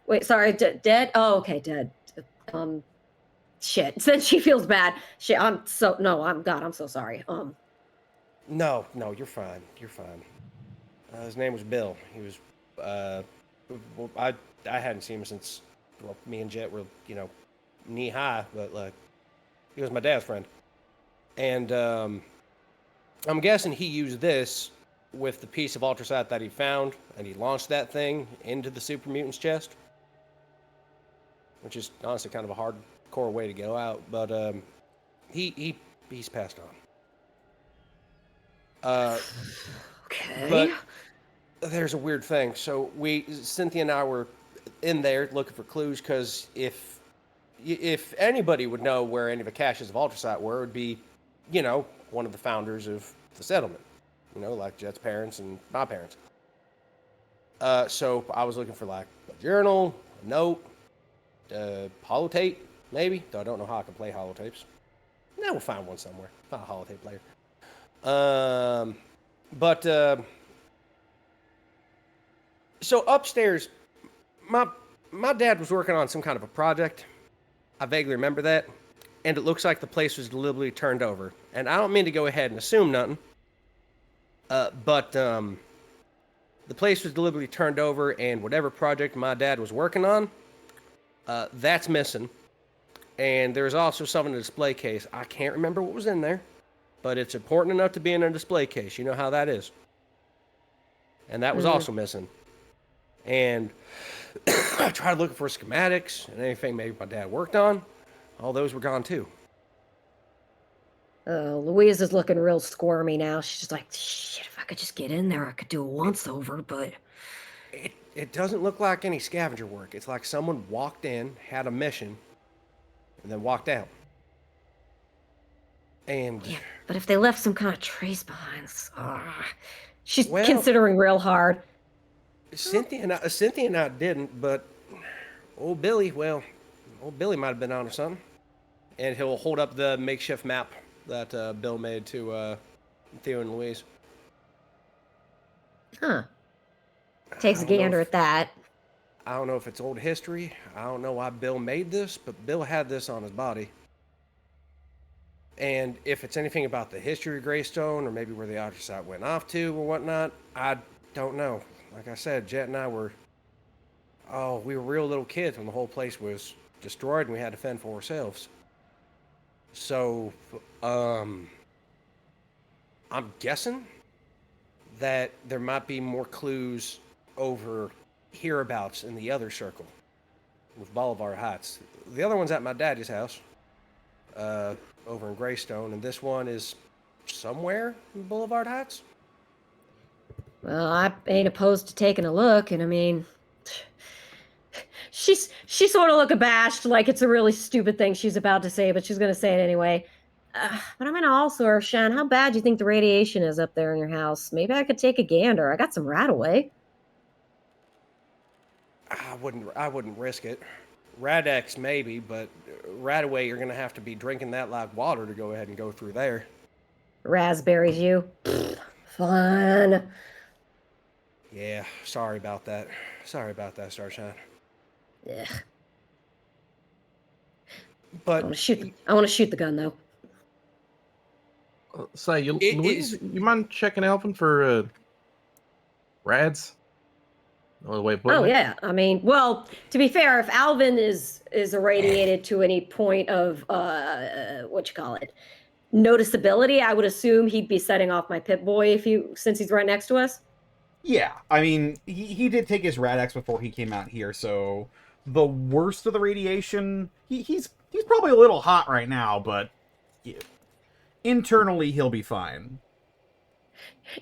S3: Wait, sorry, dead? Oh, okay, dead. Shit. Then she feels bad. I'm so sorry.
S5: No, you're fine. You're fine. His name was Bill. He was, I hadn't seen him since, well, me and Jet were, knee high, but like, he was my dad's friend. And I'm guessing he used this with the piece of ultrasite that he found, and he launched that thing into the super mutant's chest, which is honestly kind of a hardcore way to go out. But he's passed on.
S3: Okay.
S5: But there's a weird thing. So Cynthia and I were in there looking for clues, because if anybody would know where any of the caches of ultrasite were, it would be, one of the founders of the settlement, like Jet's parents and my parents. So I was looking for like a journal, a note, holotape, maybe, though I don't know how I can play holotapes. Now we'll find one somewhere. Find a holotape player. So upstairs, my dad was working on some kind of a project. I vaguely remember that. And it looks like the place was deliberately turned over. And I don't mean to go ahead and assume nothing. But the place was deliberately turned over, and whatever project my dad was working on, that's missing. And there's also some in the display case. I can't remember what was in there, but it's important enough to be in a display case. You know how that is. And that was also missing. And I tried looking for schematics and anything maybe my dad worked on. All those were gone too.
S3: Louise is looking real squirmy now. She's just like, shit, if I could just get in there, I could do a once over, but...
S5: it doesn't look like any scavenger work. It's like someone walked in, had a mission, and then walked out. And
S3: Yeah, but if they left some kind of trace behind, she's
S5: Well-
S3: considering real hard.
S5: Cynthia and I didn't, but old Billy might have been onto something. And he'll hold up the makeshift map that Bill made to Theo and Louise.
S3: Huh. Takes a
S5: I don't know
S3: gander
S5: if-
S3: at that.
S5: I don't know if it's old history. I don't know why Bill made this, but Bill had this on his body. And if it's anything about the history of Greystone, or maybe where the ultrasite went off to or whatnot, I don't know. Like I said, Jet and I were real little kids when the whole place was destroyed and we had to fend for ourselves. So, I'm guessing that there might be more clues over hereabouts in the other circle with Boulevard Heights. The other one's at my daddy's house, over in Greystone, and this one is somewhere in Boulevard Heights.
S3: Well, I ain't opposed to taking a look, and I mean, she sort of look abashed, like it's a really stupid thing she's about to say, but she's gonna say it anyway. But I'm gonna also, Shan, how bad do you think the radiation is up there in your house? Maybe I could take a gander. I got some rat away.
S5: I wouldn't risk it. Radex maybe, but Radaway you're gonna have to be drinking that like water to go ahead and go through there.
S3: Raspberries, you. Fun.
S5: Yeah, sorry about that. Sorry about that, Starshine.
S3: Yeah. I
S5: But
S3: want to shoot the gun though.
S1: Say,
S5: It
S1: Louise,
S5: is-
S1: you mind checking Alvin for rads? No other way of putting
S3: Oh
S1: it?
S3: yeah. I mean, well, to be fair, if Alvin is irradiated to any point of what you call it, noticeability, I would assume he'd be setting off my Pip Boy since he's right next to us.
S2: Yeah, I mean, he did take his Rad-X before he came out here, so the worst of the radiation, he's probably a little hot right now, but yeah, internally he'll be fine.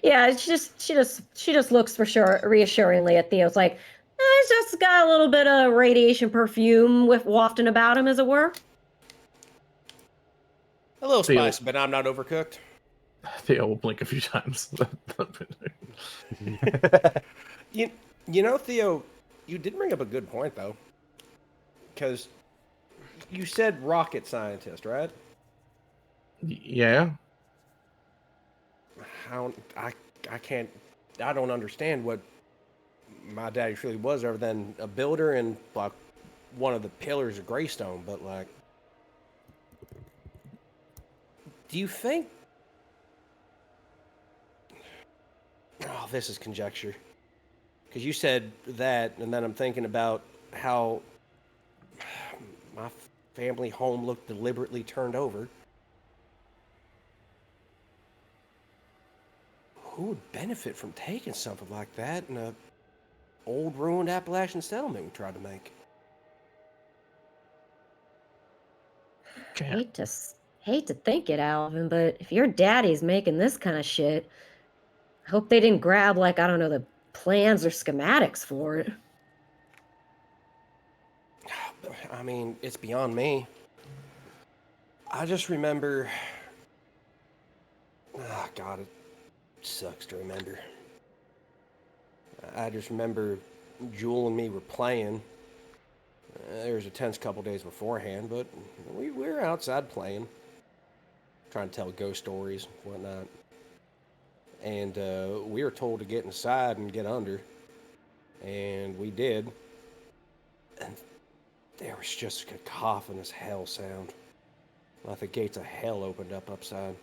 S3: Yeah, she just looks for sure reassuringly at Theo. It's like, he's just got a little bit of radiation perfume wafting about him, as it were.
S5: a little
S1: Theo.
S5: spicy, but I'm not overcooked.
S1: Theo will blink a few times.
S5: You know, Theo, you did bring up a good point though, because you said rocket scientist, right?
S1: Yeah.
S5: I don't understand what my daddy truly was, other than a builder and like one of the pillars of Greystone. But like, do you think? Oh, this is conjecture. Because you said that, and then I'm thinking about how my family home looked deliberately turned over. Who would benefit from taking something like that in a old ruined Appalachian settlement we tried to make?
S1: Okay.
S3: Hate to think it, Alvin, but if your daddy's making this kind of shit, I hope they didn't grab, like, I don't know, the plans or schematics for it.
S5: I mean, it's beyond me. I just remember. Ah, God, it sucks to remember. I just remember Jewel and me were playing. There was a tense couple days beforehand, but we were outside playing, trying to tell ghost stories and whatnot. And we were told to get inside and get under, and we did. And there was just a cacophonous hell sound, like the gates of hell opened up upside.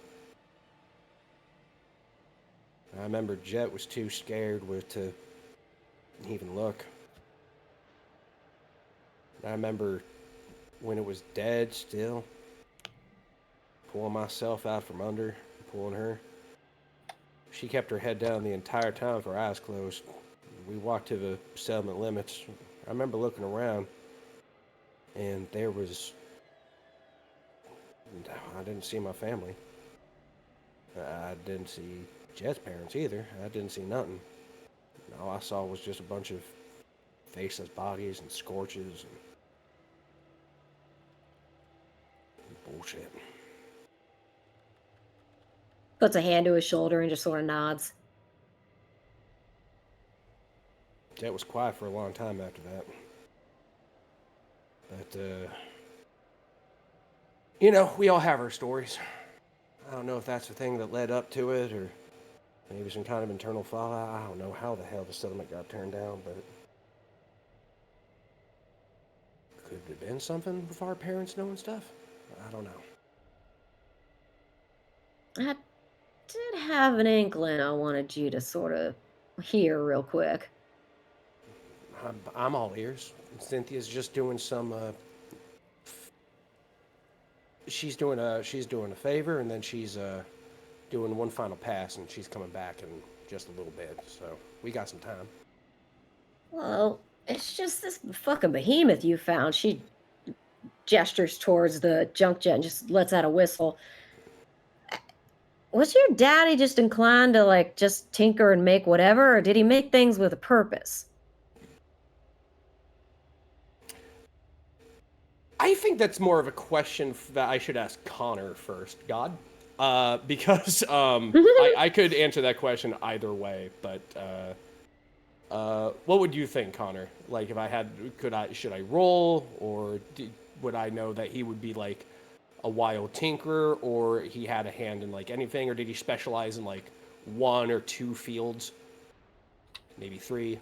S5: I remember Jet was too scared to even look. I remember when it was dead still, pulling myself out from under, pulling her. She kept her head down the entire time with her eyes closed. We walked to the settlement limits. I remember looking around, and I didn't see my family. I didn't see Jet's parents either. I didn't see nothing. All I saw was just a bunch of faceless bodies and scorches and bullshit.
S3: Puts a hand to his shoulder and just sort of nods.
S5: It was quiet for a long time after that. But, you know, we all have our stories. I don't know if that's the thing that led up to it, or maybe some kind of internal fallout. I don't know how the hell the settlement got turned down, but could it have been something with our parents knowing stuff? I don't know.
S3: I did have an inkling I wanted you to sort of hear real quick.
S5: I'm all ears. Cynthia's just doing some. She's doing a favor, and then she's doing one final pass, and she's coming back in just a little bit. So we got some time.
S3: Well, it's just this fucking behemoth you found. She gestures towards the junk jet and just lets out a whistle. Was your daddy just inclined to like just tinker and make whatever, or did he make things with a purpose?
S5: I think that's more of a question that I should ask Connor first, God. Because I could answer that question either way, but what would you think, Connor? Like, if I had, should I roll, or would I know that he would be like a wild tinkerer, or he had a hand in like anything, or did he specialize in like 1 or 2 fields, maybe 3?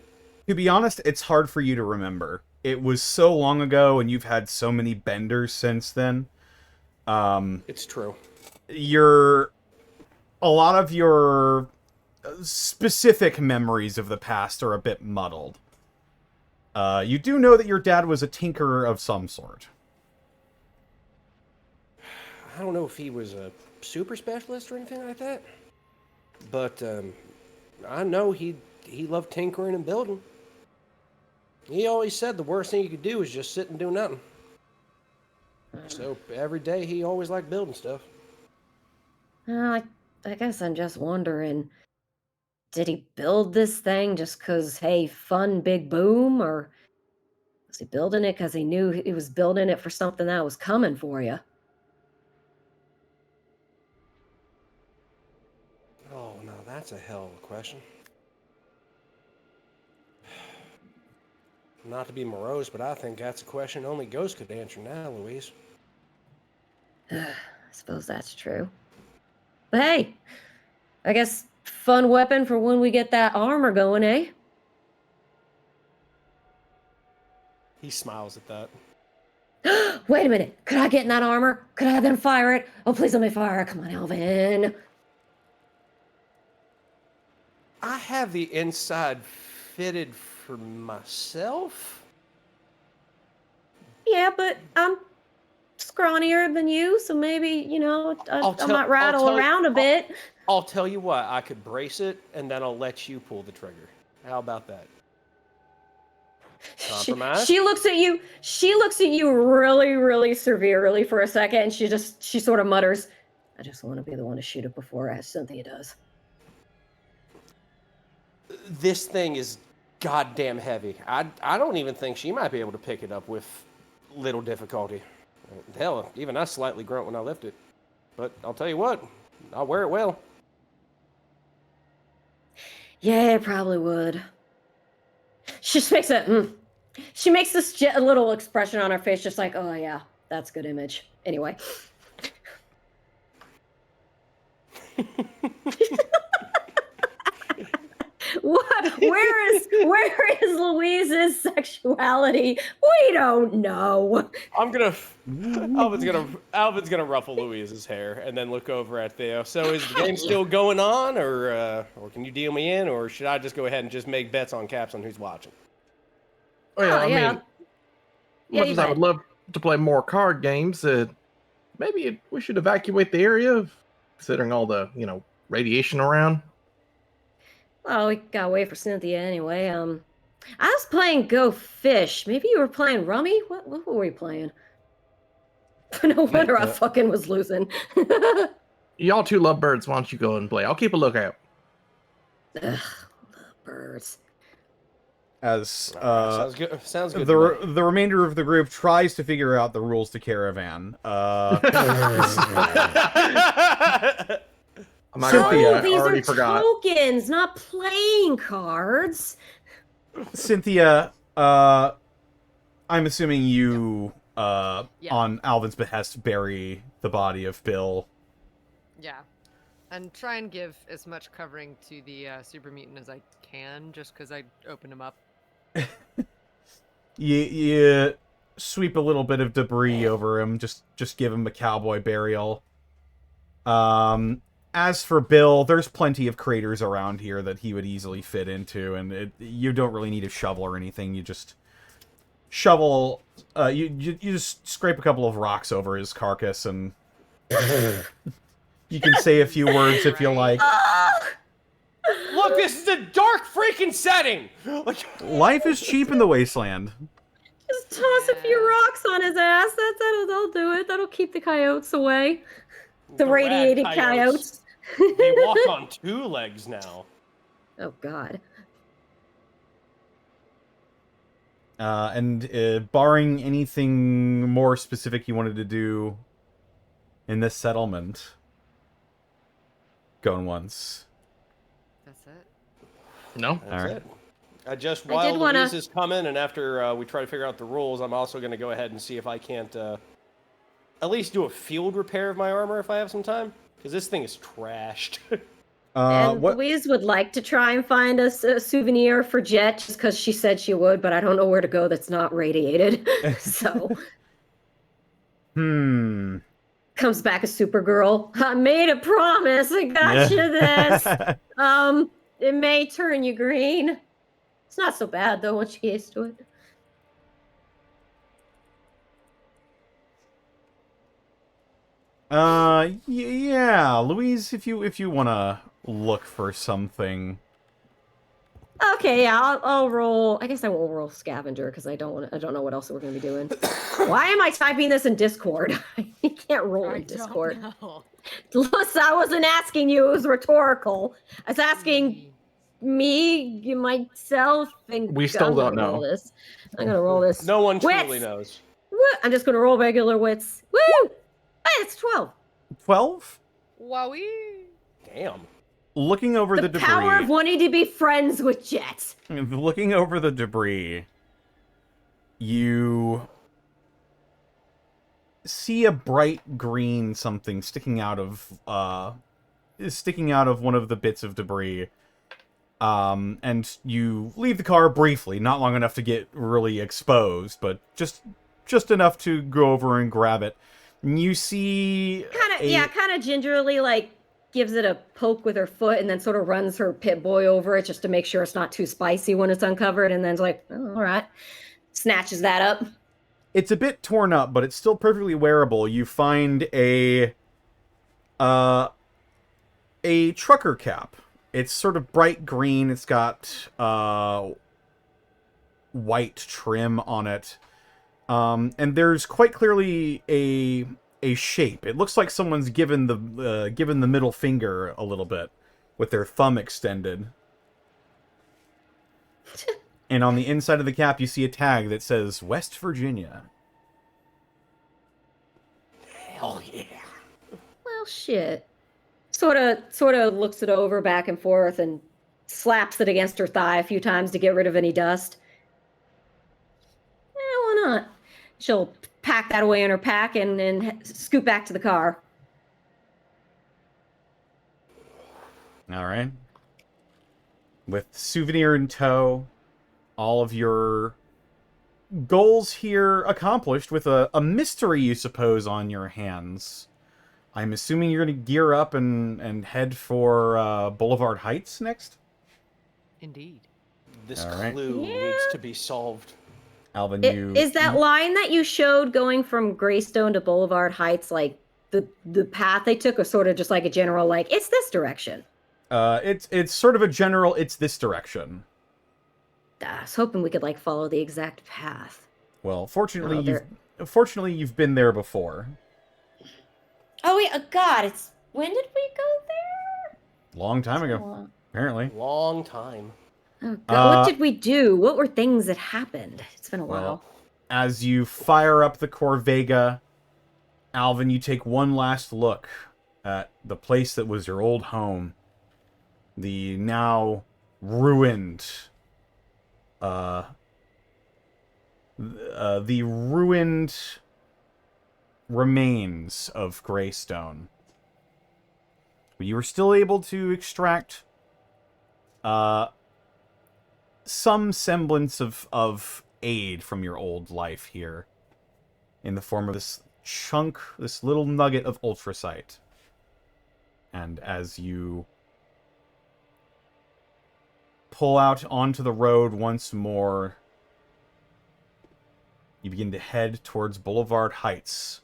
S2: To be honest, it's hard for you to remember. It was so long ago, and you've had so many benders since then.
S5: It's true.
S2: A lot of your specific memories of the past are a bit muddled. You do know that your dad was a tinkerer of some sort.
S5: I don't know if he was a super specialist or anything like that, but I know he loved tinkering and building. He always said the worst thing you could do is just sit and do nothing. So every day he always liked building stuff.
S3: I guess I'm just wondering, did he build this thing just because, hey, fun, big boom? Or was he building it because he knew he was building it for something that was coming for you?
S5: Oh, no, that's a hell of a question. Not to be morose, but I think that's a question only ghosts could answer now, Louise.
S3: I suppose that's true. But hey, I guess fun weapon for when we get that armor going, eh?
S5: He smiles at that.
S3: Wait a minute. Could I get in that armor? Could I then fire it? Oh, please let me fire it. Come on, Alvin.
S5: I have the inside fitted for myself.
S3: Yeah, but I'm scrawnier than you, so maybe, you know, I might rattle around a bit.
S5: I'll tell you what, I could brace it, and then I'll let you pull the trigger. How about that? Compromise?
S3: She looks at you. She looks at you really, really severely for a second, and she sort of mutters, "I just want to be the one to shoot it before Cynthia does."
S5: This thing is goddamn heavy. I don't even think she might be able to pick it up with little difficulty. Hell, even I slightly grunt when I lift it. But I'll tell you what, I'll wear it well.
S3: Yeah, it probably would. She just makes she makes this a little expression on her face, just like, oh yeah, that's a good image. Anyway. What? Where is Louise's sexuality? We don't know.
S5: Alvin's gonna ruffle Louise's hair and then look over at Theo. So is the game still going on, or can you deal me in, or should I just go ahead and just make bets on caps on who's watching?
S1: Oh yeah, I
S3: yeah.
S1: mean, much as I would love to play more card games, maybe we should evacuate the area, considering all the radiation around.
S3: Well, we gotta wait for Cynthia anyway. I was playing Go Fish. Maybe you were playing Rummy? What were we playing? No wonder I fucking was losing.
S1: Y'all two love birds. Why don't you go and play? I'll keep a lookout.
S3: Ugh, love birds.
S2: as
S5: sounds good. Sounds good.
S2: the remainder of the group tries to figure out the rules to Caravan.
S1: I'm not
S2: Cynthia,
S1: gonna lie, I
S3: these
S1: already
S3: are
S1: forgot.
S3: tokens, not playing cards.
S2: Cynthia, I'm assuming you,
S4: Yeah.
S2: on Alvin's behest, bury the body of Bill.
S4: Yeah. And try and give as much covering to the super mutant as I can, just because I opened him up.
S2: You sweep a little bit of debris over him, just give him a cowboy burial. As for Bill, there's plenty of craters around here that he would easily fit into, and you don't really need a shovel or anything. You just shovel, you just scrape a couple of rocks over his carcass, and you can say a few words if you like.
S5: Look, this is a dark freaking setting.
S2: Life is cheap in the wasteland.
S3: Just toss a few rocks on his ass. That'll do it. That'll keep the coyotes away. The
S5: rad
S3: radiated coyotes.
S5: They walk on 2 legs now.
S3: Oh God.
S2: And barring anything more specific you wanted to do in this settlement, going once.
S4: That's it.
S1: No?
S5: That's
S2: All right.
S5: it. Just
S3: I
S5: while
S3: did wanna-
S5: Louise is coming, and after we try to figure out the rules, I'm also going to go ahead and see if I can't at least do a field repair of my armor if I have some time, because this thing is trashed.
S3: And
S2: What?
S3: Louise would like to try and find a souvenir for Jet just because she said she would, but I don't know where to go that's not radiated. So comes back a Supergirl. I made a promise. I got you this. It may turn you green. It's not so bad though once you get used to it.
S2: Yeah, Louise, if you wanna look for something.
S3: Okay, yeah, I'll roll. I guess I won't roll scavenger because I don't know what else we're gonna be doing. Why am I typing this in Discord? You can't roll in Discord. Listen, I wasn't asking you. It was rhetorical. I was asking me, myself, and
S1: We still
S3: I'm gonna
S1: don't know.
S3: roll this. I'm gonna roll this.
S5: No one
S3: Wits!
S5: truly knows.
S3: Woo! I'm just gonna roll regular wits. Woo! Hey, it's 12.
S2: 12?
S4: Wowee.
S5: Damn.
S2: Looking over the
S3: The
S2: debris.
S3: power of wanting to be friends with Jet.
S2: Looking over the debris, you see a bright green something sticking out of one of the bits of debris. And you leave the car briefly, not long enough to get really exposed, but just enough to go over and grab it. And you see
S3: Kind of gingerly, like, gives it a poke with her foot and then sort of runs her pit boy over it just to make sure it's not too spicy when it's uncovered, and then's like, oh, all right. Snatches that up.
S2: It's a bit torn up, but it's still perfectly wearable. You find a trucker cap. It's sort of bright green. It's got white trim on it. And there's quite clearly a shape. It looks like someone's given the middle finger a little bit with their thumb extended. And on the inside of the cap, you see a tag that says West Virginia.
S5: Hell yeah.
S3: Well, shit. Sort of looks it over back and forth and slaps it against her thigh a few times to get rid of any dust. Why not? She'll pack that away in her pack and scoot back to the car.
S2: All right. With souvenir in tow, all of your goals here accomplished with a mystery, you suppose, on your hands. I'm assuming you're going to gear up and head for Boulevard Heights next?
S4: Indeed.
S5: This
S2: All right.
S5: clue needs to be solved.
S2: Alvin,
S3: Is that line that you showed going from Greystone to Boulevard Heights, like the path they took, or sort of just like a general, like, it's this direction?
S2: It's sort of a general, it's this direction.
S3: I was hoping we could, like, follow the exact path.
S2: Well, fortunately,
S3: Oh,
S2: you've been there before.
S3: Oh, wait, God, when did we go there?
S2: Long time ago, apparently.
S5: Long time.
S3: Oh, God. What did we do? What were things that happened? It's been a while.
S2: Well, as you fire up the Corvega, Alvin, you take one last look at the place that was your old home. The now ruined, the ruined remains of Greystone. But you were still able to extract some semblance of aid from your old life here in the form of this chunk, this little nugget of ultrasite. And as you pull out onto the road once more, you begin to head towards Boulevard Heights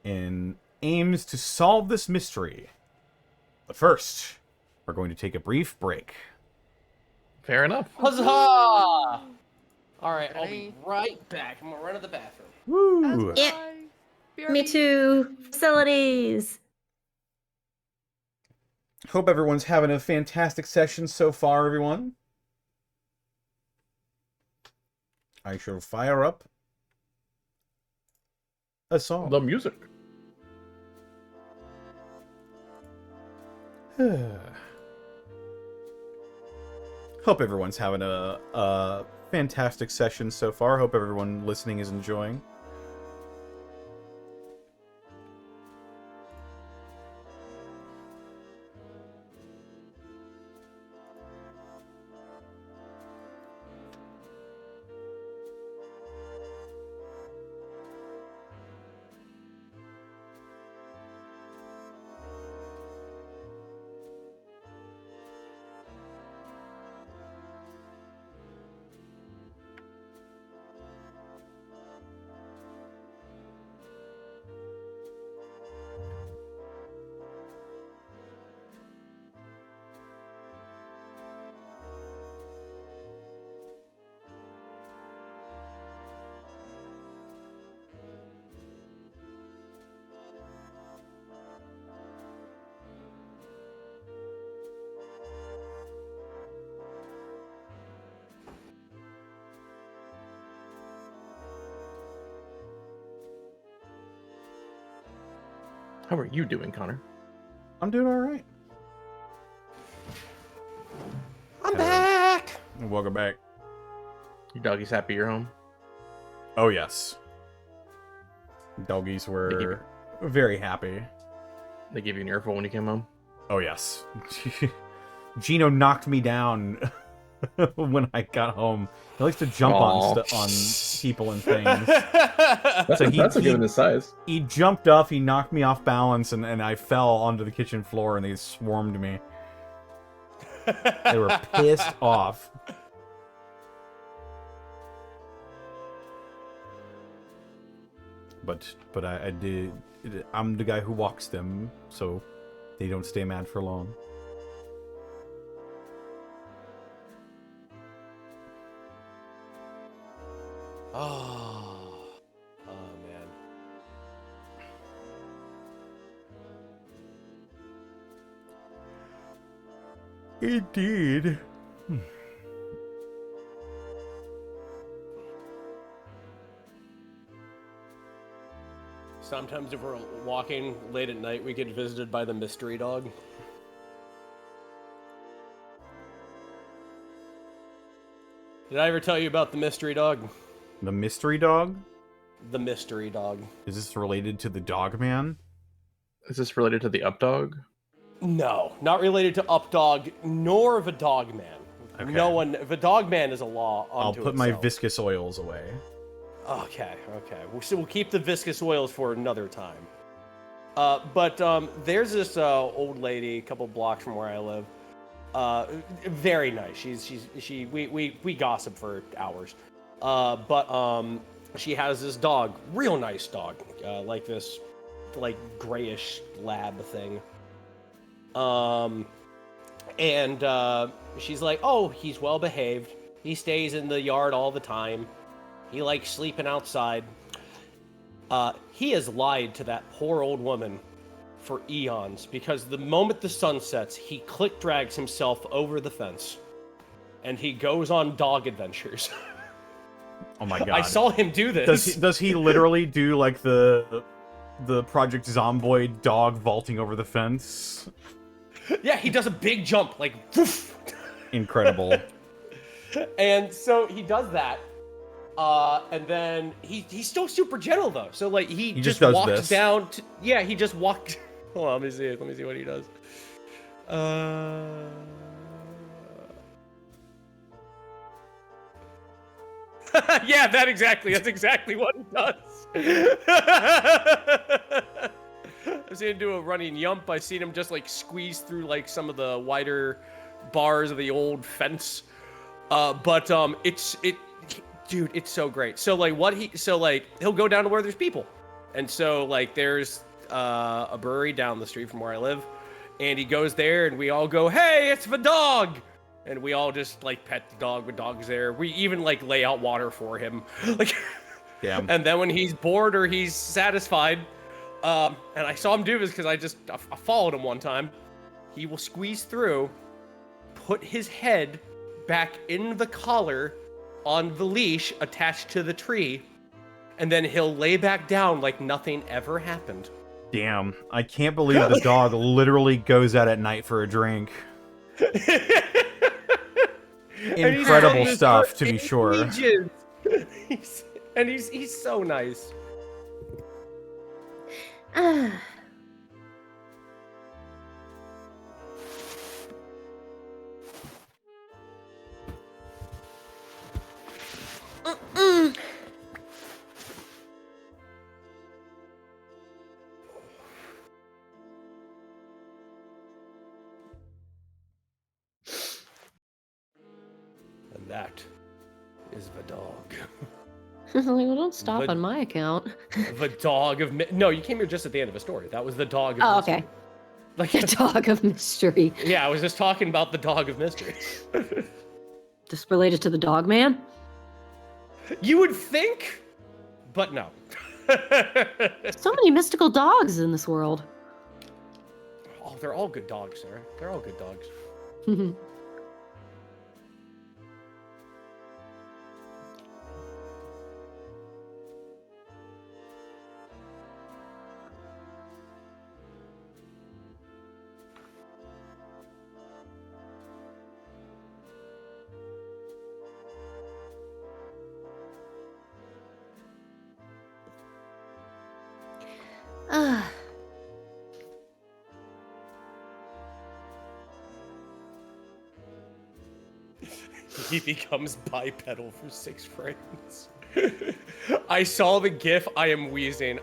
S2: in aims to solve this mystery. But first, we're going to take a brief break.
S1: Fair enough.
S5: Huzzah! All right, I'll be right back. I'm gonna run to the bathroom.
S2: Woo!
S3: Yeah. Me too. Facilities.
S2: Hope everyone's having a fantastic session so far, everyone. I shall fire up a song.
S1: The music.
S2: Hope everyone's having a fantastic session so far. Hope everyone listening is enjoying.
S1: How are you doing, Connor?
S2: I'm doing all right.
S5: I'm back.
S2: Welcome back.
S1: Your doggy's happy you're home?
S2: Oh, yes. Doggies were very happy.
S1: They gave you an earful when you came home?
S2: Oh, yes. Gino knocked me down when I got home. He likes to jump on people and things.
S1: That's a given his size.
S2: He jumped up, he knocked me off balance, and I fell onto the kitchen floor, and they swarmed me. They were pissed off. But I did. I'm the guy who walks them, so they don't stay mad for long.
S5: Oh man.
S2: Indeed.
S5: Sometimes if we're walking late at night, we get visited by the mystery dog. Did I ever tell you about the mystery dog?
S2: The mystery dog?
S5: The mystery dog.
S2: Is this related to the dog man?
S1: Is this related to the Updog?
S5: No, not related to Updog, nor of a dog man.
S2: Okay.
S5: No one. If a dog man is a law
S2: I'll
S5: unto
S2: put my
S5: itself.
S2: viscous oils away.
S5: Okay. We'll keep the viscous oils for another time. But there's this old lady a couple blocks from where I live. Very nice. We gossip for hours. But she has this dog, real nice dog, like this, like grayish lab thing. And she's like, oh, he's well behaved. He stays in the yard all the time. He likes sleeping outside. He has lied to that poor old woman for eons because the moment the sun sets, he click drags himself over the fence. and he goes on dog adventures.
S2: Oh my god.
S5: I saw him do this.
S2: Does he literally do like the Project Zomboid dog vaulting over the fence?
S5: Yeah, he does a big jump, like woof.
S2: Incredible.
S5: And so he does that. And then he's still super gentle though. So like he just
S2: does
S5: walks
S2: this.
S5: down to, yeah, he just walks. Hold on, let me see what he does. Yeah, that's exactly what he does. I've seen him do a running yump. I've seen him just like squeeze through like some of the wider bars of the old fence. Dude, it's so great. So like he'll go down to where there's people. And so like there's a brewery down the street from where I live, and he goes there and we all go, "Hey, it's the dog." And we all just like pet the dog with dogs there. We even like lay out water for him. Like
S2: Damn.
S5: And then when he's bored or he's satisfied, and I saw him do this because I followed him one time, he will squeeze through, put his head back in the collar on the leash attached to the tree, and then he'll lay back down like nothing ever happened.
S2: Damn. I can't believe the dog literally goes out at night for a drink. Incredible stuff, to be sure.
S5: He's so nice. And that is the dog.
S3: Well, don't stop on my account.
S5: The dog of no, you came here just at the end of a story. That was the dog of
S3: Oh,
S5: mystery.
S3: okay.
S5: Like
S3: The dog of mystery.
S5: Yeah, I was just talking about the dog of mystery.
S3: Just related to the dog man?
S5: You would think, but no.
S3: So many mystical dogs in this world.
S5: Oh, they're all good dogs, sir. They're all good dogs. He becomes bipedal for 6 frames. I saw the gif. I am wheezing.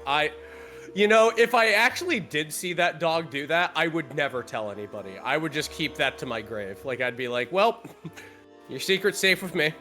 S5: You know, if I actually did see that dog do that, I would never tell anybody. I would just keep that to my grave. Like, I'd be like, well, your secret's safe with me.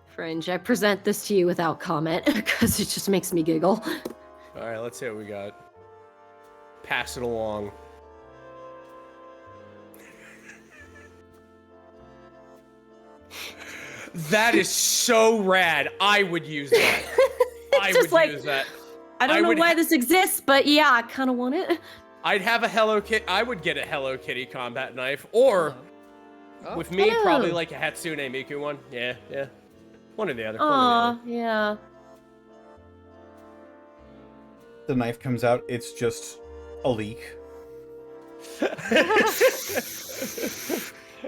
S3: Fringe, I present this to you without comment, because it just makes me giggle.
S5: Alright, let's see what we got. Pass it along. That is so rad. I would use that. I
S3: just
S5: would use that.
S3: I don't know why this exists, but yeah, I kind of want it.
S5: I'd have a Hello Kitty. I would get a Hello Kitty combat knife, or with me,
S3: Hello.
S5: probably like a Hatsune Miku one. Yeah, yeah. One or the other.
S3: Aw, yeah.
S2: The knife comes out, it's just a leak.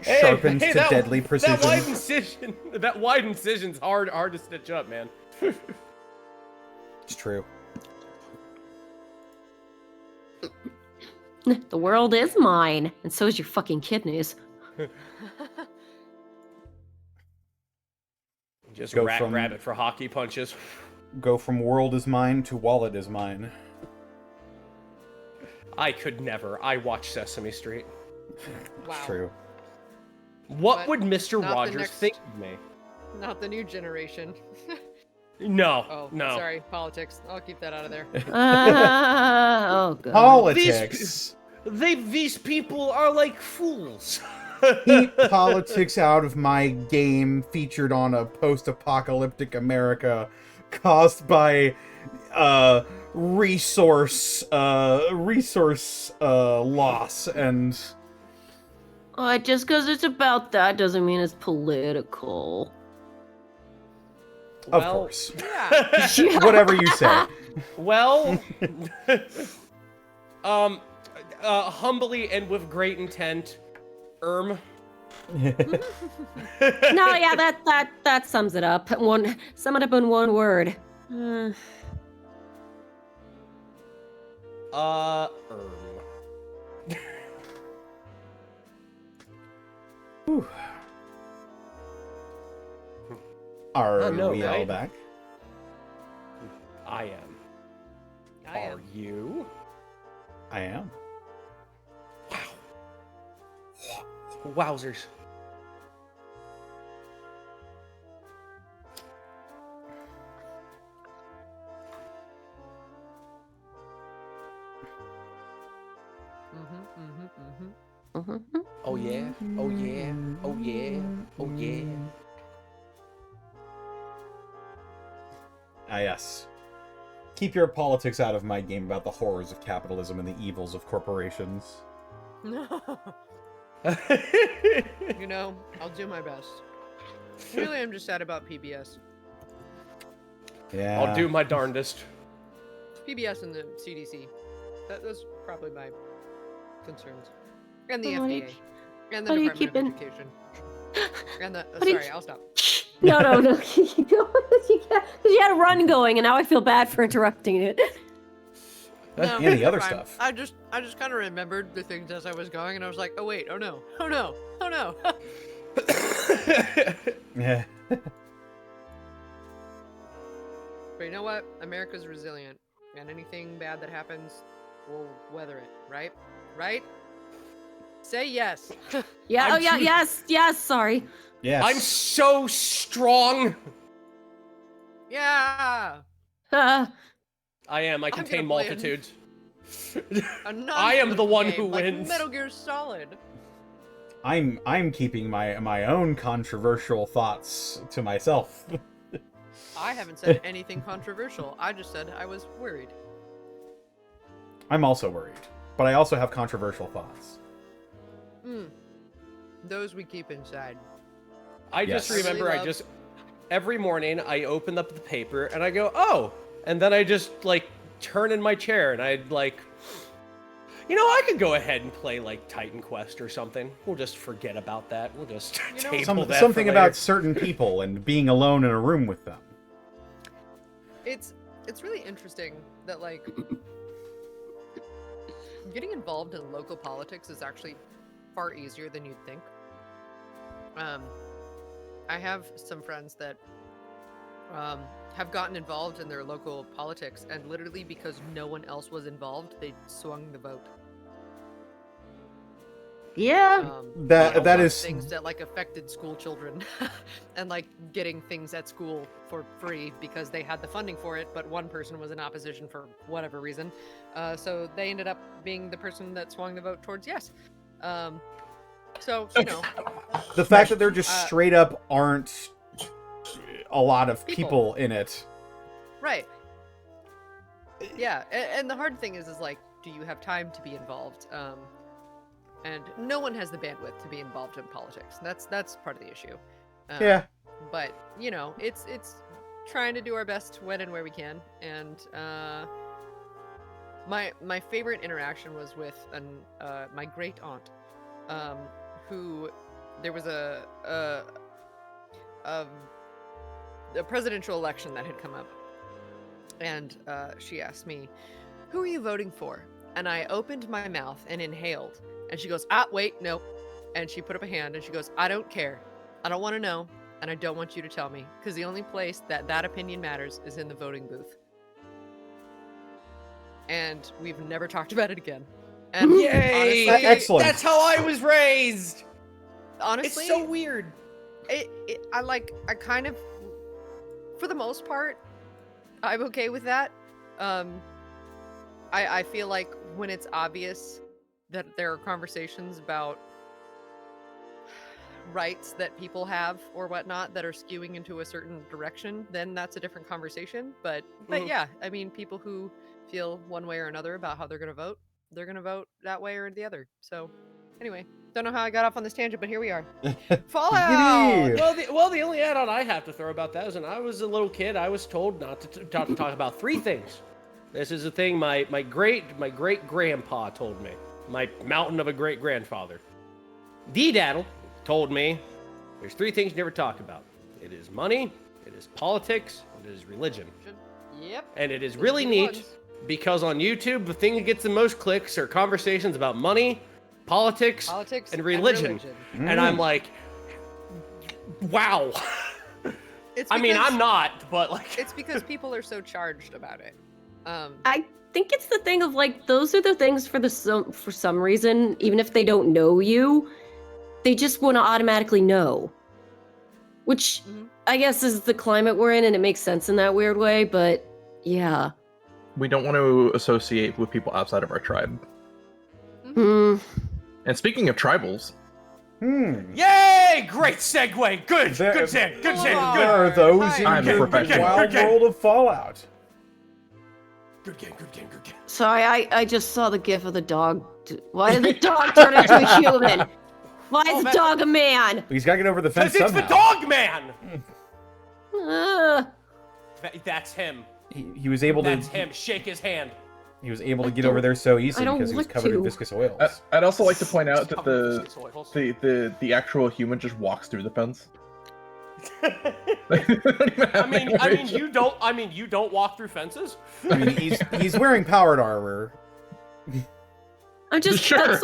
S2: Sharpened to deadly precision.
S5: That wide incision's hard to stitch up, man.
S2: It's true.
S3: The world is mine, and so is your fucking kidneys.
S5: Just
S2: Go
S5: rat
S2: from-
S5: rabbit for hockey punches.
S2: Go from world is mine to wallet is mine.
S5: I could never. I watch Sesame Street.
S2: It's true.
S5: What
S4: But
S5: would Mr.
S4: not the
S5: Rogers
S4: next-
S5: think of me?
S4: Not the new generation.
S5: No,
S4: Oh,
S5: no.
S4: sorry, politics. I'll keep that out of there.
S3: Oh god.
S2: Politics.
S5: These people are like fools.
S2: Keep politics out of my game featured on a post-apocalyptic America caused by resource loss and
S3: Just because it's about that doesn't mean it's political.
S2: of
S5: Well,
S2: course.
S4: Yeah.
S2: Whatever you say.
S5: Well, humbly and with great intent,
S3: No, yeah, that sums it up. Sum it up in one word.
S2: Are
S5: no,
S2: we all
S5: right?
S2: back?
S5: I am.
S4: I am.
S5: Are you?
S2: I am.
S5: Wowzers. Oh yeah, oh yeah, oh yeah, oh yeah.
S2: Ah, yes. Keep your politics out of my game about the horrors of capitalism and the evils of corporations.
S4: You know, I'll do my best. Really, I'm just sad about PBS.
S2: Yeah.
S5: I'll do my darndest.
S4: PBS and the CDC. Those are probably my concerns. And the
S3: What do you-
S4: FDA. And the
S3: what do you
S4: Department of
S3: keep in-
S4: Education. And the...
S3: do you-
S4: sorry, I'll stop.
S3: No. Keep going. Because you had a run going, and now I feel bad for interrupting it.
S4: No,
S2: Yeah, the other
S4: fine.
S2: stuff.
S4: I just kind of remembered the things as I was going, and I was like, oh wait, oh no.
S2: Yeah.
S4: But you know what? America's resilient, and anything bad that happens, we'll weather it, right? Right? Say yes.
S3: Yeah.
S5: I'm
S3: Oh yeah.
S5: too-
S3: Yes. Sorry.
S2: Yes.
S5: I'm so strong.
S4: Yeah.
S3: Uh,
S5: I am. I
S4: I'm
S5: contain
S4: gonna play
S5: multitudes.
S4: I
S5: am the one who
S4: like
S5: wins.
S4: Metal Gear Solid.
S2: I'm keeping my own controversial thoughts to myself.
S4: I haven't said anything controversial. I just said I was worried.
S2: I'm also worried, but I also have controversial thoughts.
S4: Those we keep inside.
S5: I just
S2: Yes.
S5: remember,
S4: Really
S5: I
S4: love-
S5: just every morning I open up the paper and I go, oh, and then I just like turn in my chair and I'd like, I could go ahead and play like Titan Quest or something. We'll just forget about that. We'll just
S4: know,
S5: table that
S2: Something
S5: for
S2: about
S5: later.
S2: certain people and being alone in a room with them.
S4: It's really interesting that like getting involved in local politics is actually far easier than you'd think. I have some friends that have gotten involved in their local politics, and literally because no one else was involved, they swung the vote.
S3: yeah.
S2: That
S4: on
S2: is
S4: things that like affected school children, and like getting things at school for free because they had the funding for it, but one person was in opposition for whatever reason. So they ended up being the person that swung the vote towards yes. So
S2: the fact that there just
S4: uh,
S2: straight up aren't a lot of
S4: people.
S2: people in it.
S4: right. Yeah, and the hard thing is like, do you have time to be involved? And no one has the bandwidth to be involved in politics. That's part of the issue.
S2: Yeah.
S4: But it's trying to do our best when and where we can. And my favorite interaction was with my great aunt, who there was a presidential election that had come up, and she asked me, "Who are you voting for?" And I opened my mouth and inhaled, and she goes, wait, nope." And she put up a hand and she goes, "I don't care. I don't want to know, and I don't want you to tell me, because the only place that opinion matters is in the voting booth." And we've never talked about it again. And
S5: Yay!
S4: honestly,
S2: Excellent.
S5: That's how I was raised.
S4: honestly,
S5: It's so weird.
S4: I kind of, for the most part, I'm okay with that. I feel like when it's obvious that there are conversations about rights that people have or whatnot that are skewing into a certain direction, then that's a different conversation. But yeah, I mean, people who feel one way or another about how they're going to vote that way or the other. So anyway, don't know how I got off on this tangent, but here we are. Fallout!
S5: Well, the only add-on I have to throw about that is when I was a little kid, I was told not to talk about 3 things. This is a thing my great-grandpa told me. My mountain of a great-grandfather. D-Daddle told me there's 3 things you never talk about. It is money, it is politics, it is religion.
S4: Yep.
S5: And it is really neat because on YouTube, the thing that gets the most clicks are conversations about money, politics and religion. And I'm like, wow. I mean, I'm not, but like...
S4: It's because people are so charged about it.
S3: I think it's the thing of like, those are the things for some reason, even if they don't know you, they just want to automatically know. Which I guess is the climate we're in, and it makes sense in that weird way, but yeah.
S1: We don't want to associate with people outside of our tribe.
S3: Hmm.
S1: And speaking of tribals...
S5: Yay! Great segue! Good! Good, Sid! Good, Sid!
S2: There
S5: Good!
S2: are those in
S1: I'm a
S2: the
S1: professional.
S2: wild world of Fallout.
S5: Good game, good game, good game.
S3: Sorry, I just saw the gif of the dog. Why did the dog turn into a human? Why is the dog a man?
S2: He's got to get over the fence
S5: Because it's
S2: somehow.
S5: the dog man!
S3: Uh,
S5: That's him.
S2: He was able
S5: That's
S2: to.
S5: him. Shake his hand.
S2: He was able to get over there so easily
S3: I don't
S2: because he was
S3: want
S2: covered in
S3: to.
S2: viscous oils.
S1: I'd also like to point out that
S5: Covered in viscous oils.
S1: the actual human just walks through the fence.
S5: I mean, you don't walk through fences?
S2: I mean, he's wearing powered armor.
S3: I'm just
S1: Sure.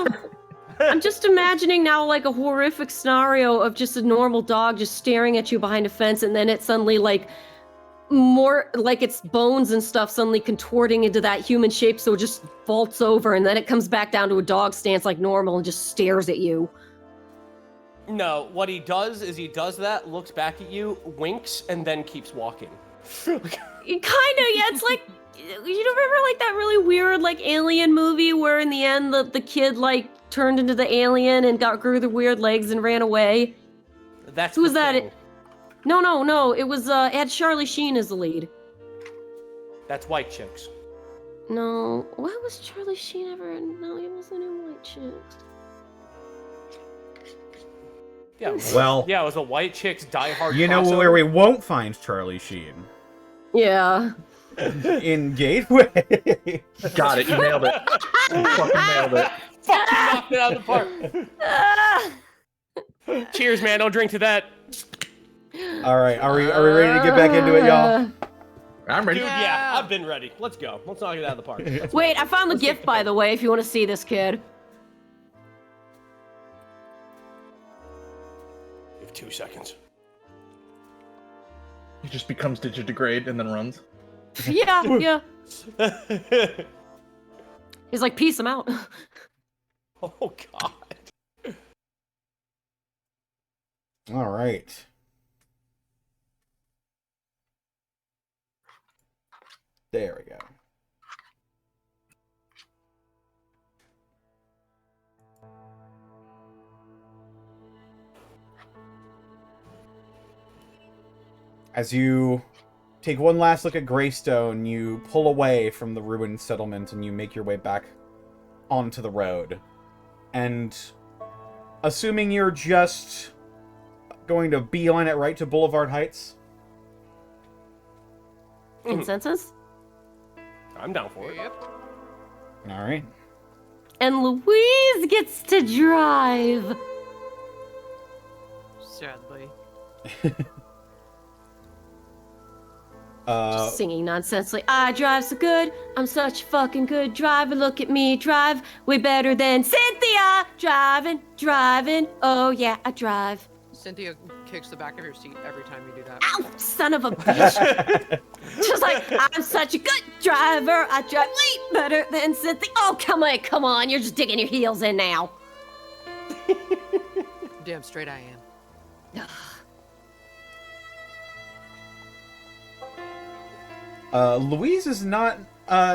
S3: I'm just imagining now like a horrific scenario of just a normal dog just staring at you behind a fence, and then it suddenly like more like its bones and stuff suddenly contorting into that human shape, so it just vaults over, and then it comes back down to a dog stance like normal and just stares at you.
S5: No, what he does is he does that, looks back at you, winks, and then keeps walking.
S3: Kinda, yeah. It's like, you remember like that really weird like alien movie where in the end the kid like turned into the alien and grew the weird legs and ran away?
S5: That's
S3: Who was
S5: the
S3: that?
S5: thing.
S3: No. It was it had Charlie Sheen as the lead.
S5: That's White Chicks.
S3: No, what was Charlie Sheen ever in? No, he wasn't in White Chicks.
S5: Yeah.
S2: Well,
S5: Yeah, it was a White Chicks Die Hard.
S2: you know
S5: crossover.
S2: where we won't find Charlie Sheen?
S3: Yeah.
S2: In Gateway.
S1: Got it. You nailed it. You fucking nailed it.
S5: Fuck, you knocked it out of the park. Cheers, man. Don't drink to that.
S2: All right, are we ready to get back into it, y'all?
S1: I'm ready.
S5: Dude, yeah, I've been ready. Let's go. Let's knock it out of the park.
S3: Wait, I found the gift, by the way, if you want to see this kid.
S5: You have 2 seconds.
S1: He just becomes digitigrade and then runs.
S3: Yeah. He's like, peace, I'm out.
S5: Oh, God.
S2: All right. There we go. As you take one last look at Greystone, you pull away from the ruined settlement and you make your way back onto the road. And assuming you're just going to beeline it right to Boulevard Heights?
S3: Consensus?
S5: I'm down for it.
S4: Yep.
S2: All right.
S3: And Louise gets to drive.
S4: Sadly.
S3: Just singing nonsensely. I drive so good. I'm such a fucking good driver. Look at me drive. Way better than Cynthia. Driving. Oh yeah, I drive.
S4: Cynthia kicks the back of your seat every time you do that.
S3: Ow, son of a bitch. Just like, I'm such a good driver. I drive way better than Cynthia. Oh, come on. You're just digging your heels in now.
S4: Damn straight I am.
S2: Louise is not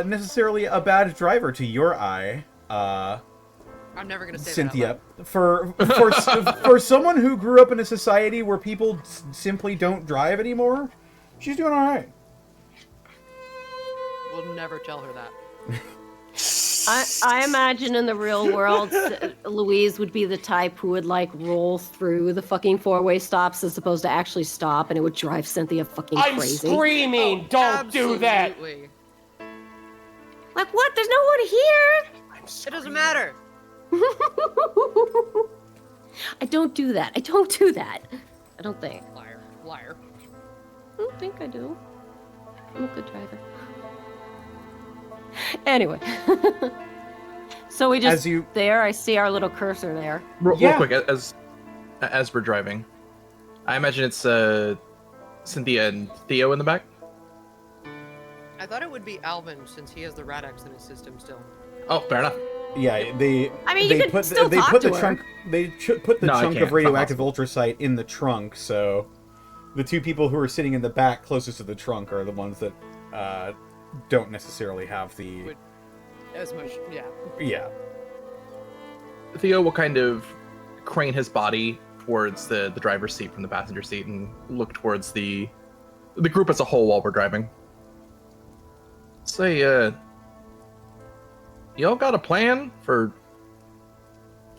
S2: necessarily a bad driver to your eye,
S4: I'm never gonna say
S2: Cynthia.
S4: that
S2: For someone who grew up in a society where people simply don't drive anymore, she's doing all right.
S4: We'll never tell her that.
S3: I imagine in the real world, Louise would be the type who would like roll through the fucking four-way stops as opposed to actually stop, and it would drive Cynthia fucking
S5: I'm
S3: crazy.
S5: screaming! Don't do that!
S4: Absolutely.
S3: Like what? There's no one here.
S4: It doesn't matter.
S3: I don't do that. I don't do that. I don't think.
S4: Liar. Liar.
S3: I don't think I do. I'm a good driver. Anyway. So we just there. I see our little cursor there.
S1: Real quick, as we're driving, I imagine it's Cynthia and Theo in the back.
S4: I thought it would be Alvin since he has the Rad-X in his system still.
S1: Oh, fair enough.
S2: Yeah, they.
S3: I mean,
S2: they
S3: you can
S2: put
S3: still
S2: they
S3: talk
S2: put
S3: to
S2: the
S3: her.
S2: chunk. They put the
S1: No, I
S2: chunk
S1: can't.
S2: of radioactive ultrasite in the trunk. So, the two people who are sitting in the back closest to the trunk are the ones that don't necessarily have the.
S4: As much, yeah.
S2: Yeah.
S1: Theo will kind of crane his body towards the driver's seat from the passenger seat and look towards the group as a whole while we're driving. Say, y'all got a plan for,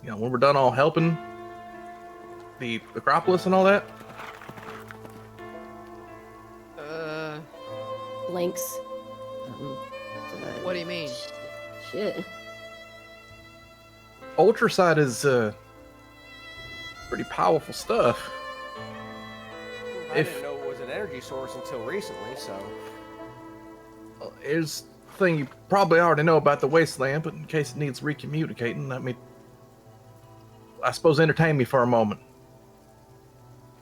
S1: when we're done all helping the Acropolis and all that?
S3: Blinks.
S4: What do you mean?
S3: Shit.
S1: Ultrasite is pretty powerful stuff.
S5: I didn't know it was an energy source until recently, so.
S1: Here's the thing you probably already know about the Wasteland, but in case it needs recommunicating, I suppose entertain me for a moment.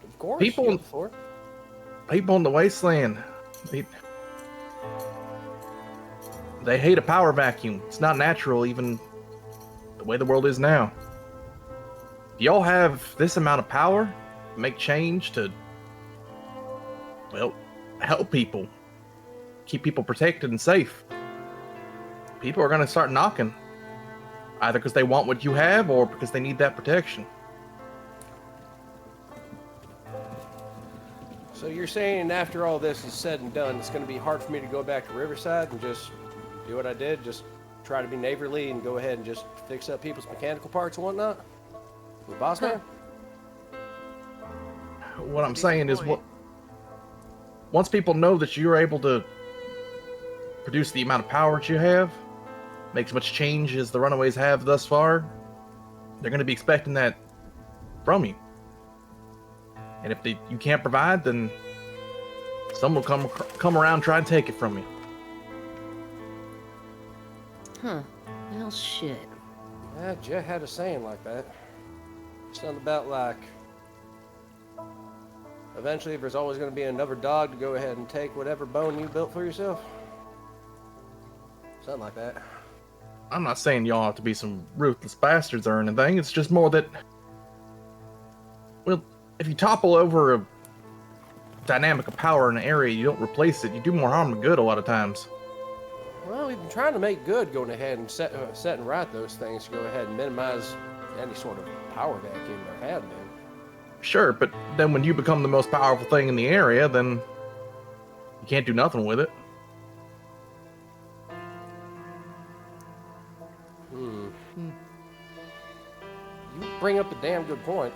S5: Of course.
S1: People in the Wasteland, they hate a power vacuum. It's not natural, even the way the world is now. Do y'all have this amount of power to make change to, help people? Keep people protected and safe? People are going to start knocking. Either because they want what you have or because they need that protection.
S5: So you're saying after all this is said and done, it's going to be hard for me to go back to Riverside and just do what I did, just try to be neighborly and go ahead and just fix up people's mechanical parts and whatnot? With Boss Man?
S1: What I'm saying is, once people know that you're able to produce the amount of power that you have, make as much change as the Runaways have thus far, they're going to be expecting that from you. And if you can't provide, then someone will come around and try and take it from you.
S3: Huh. Well, shit.
S5: Yeah, Jet had a saying like that. Something about like, eventually there's always going to be another dog to go ahead and take whatever bone you built for yourself. Something like that.
S1: I'm not saying y'all have to be some ruthless bastards or anything. It's just more that, if you topple over a dynamic of power in an area, you don't replace it. You do more harm than good a lot of times.
S5: Well, we've been trying to make good going ahead and set and right those things to go ahead and minimize any sort of power vacuum there had been.
S1: Sure, but then when you become the most powerful thing in the area, then you can't do nothing with it.
S5: You bring up a damn good point.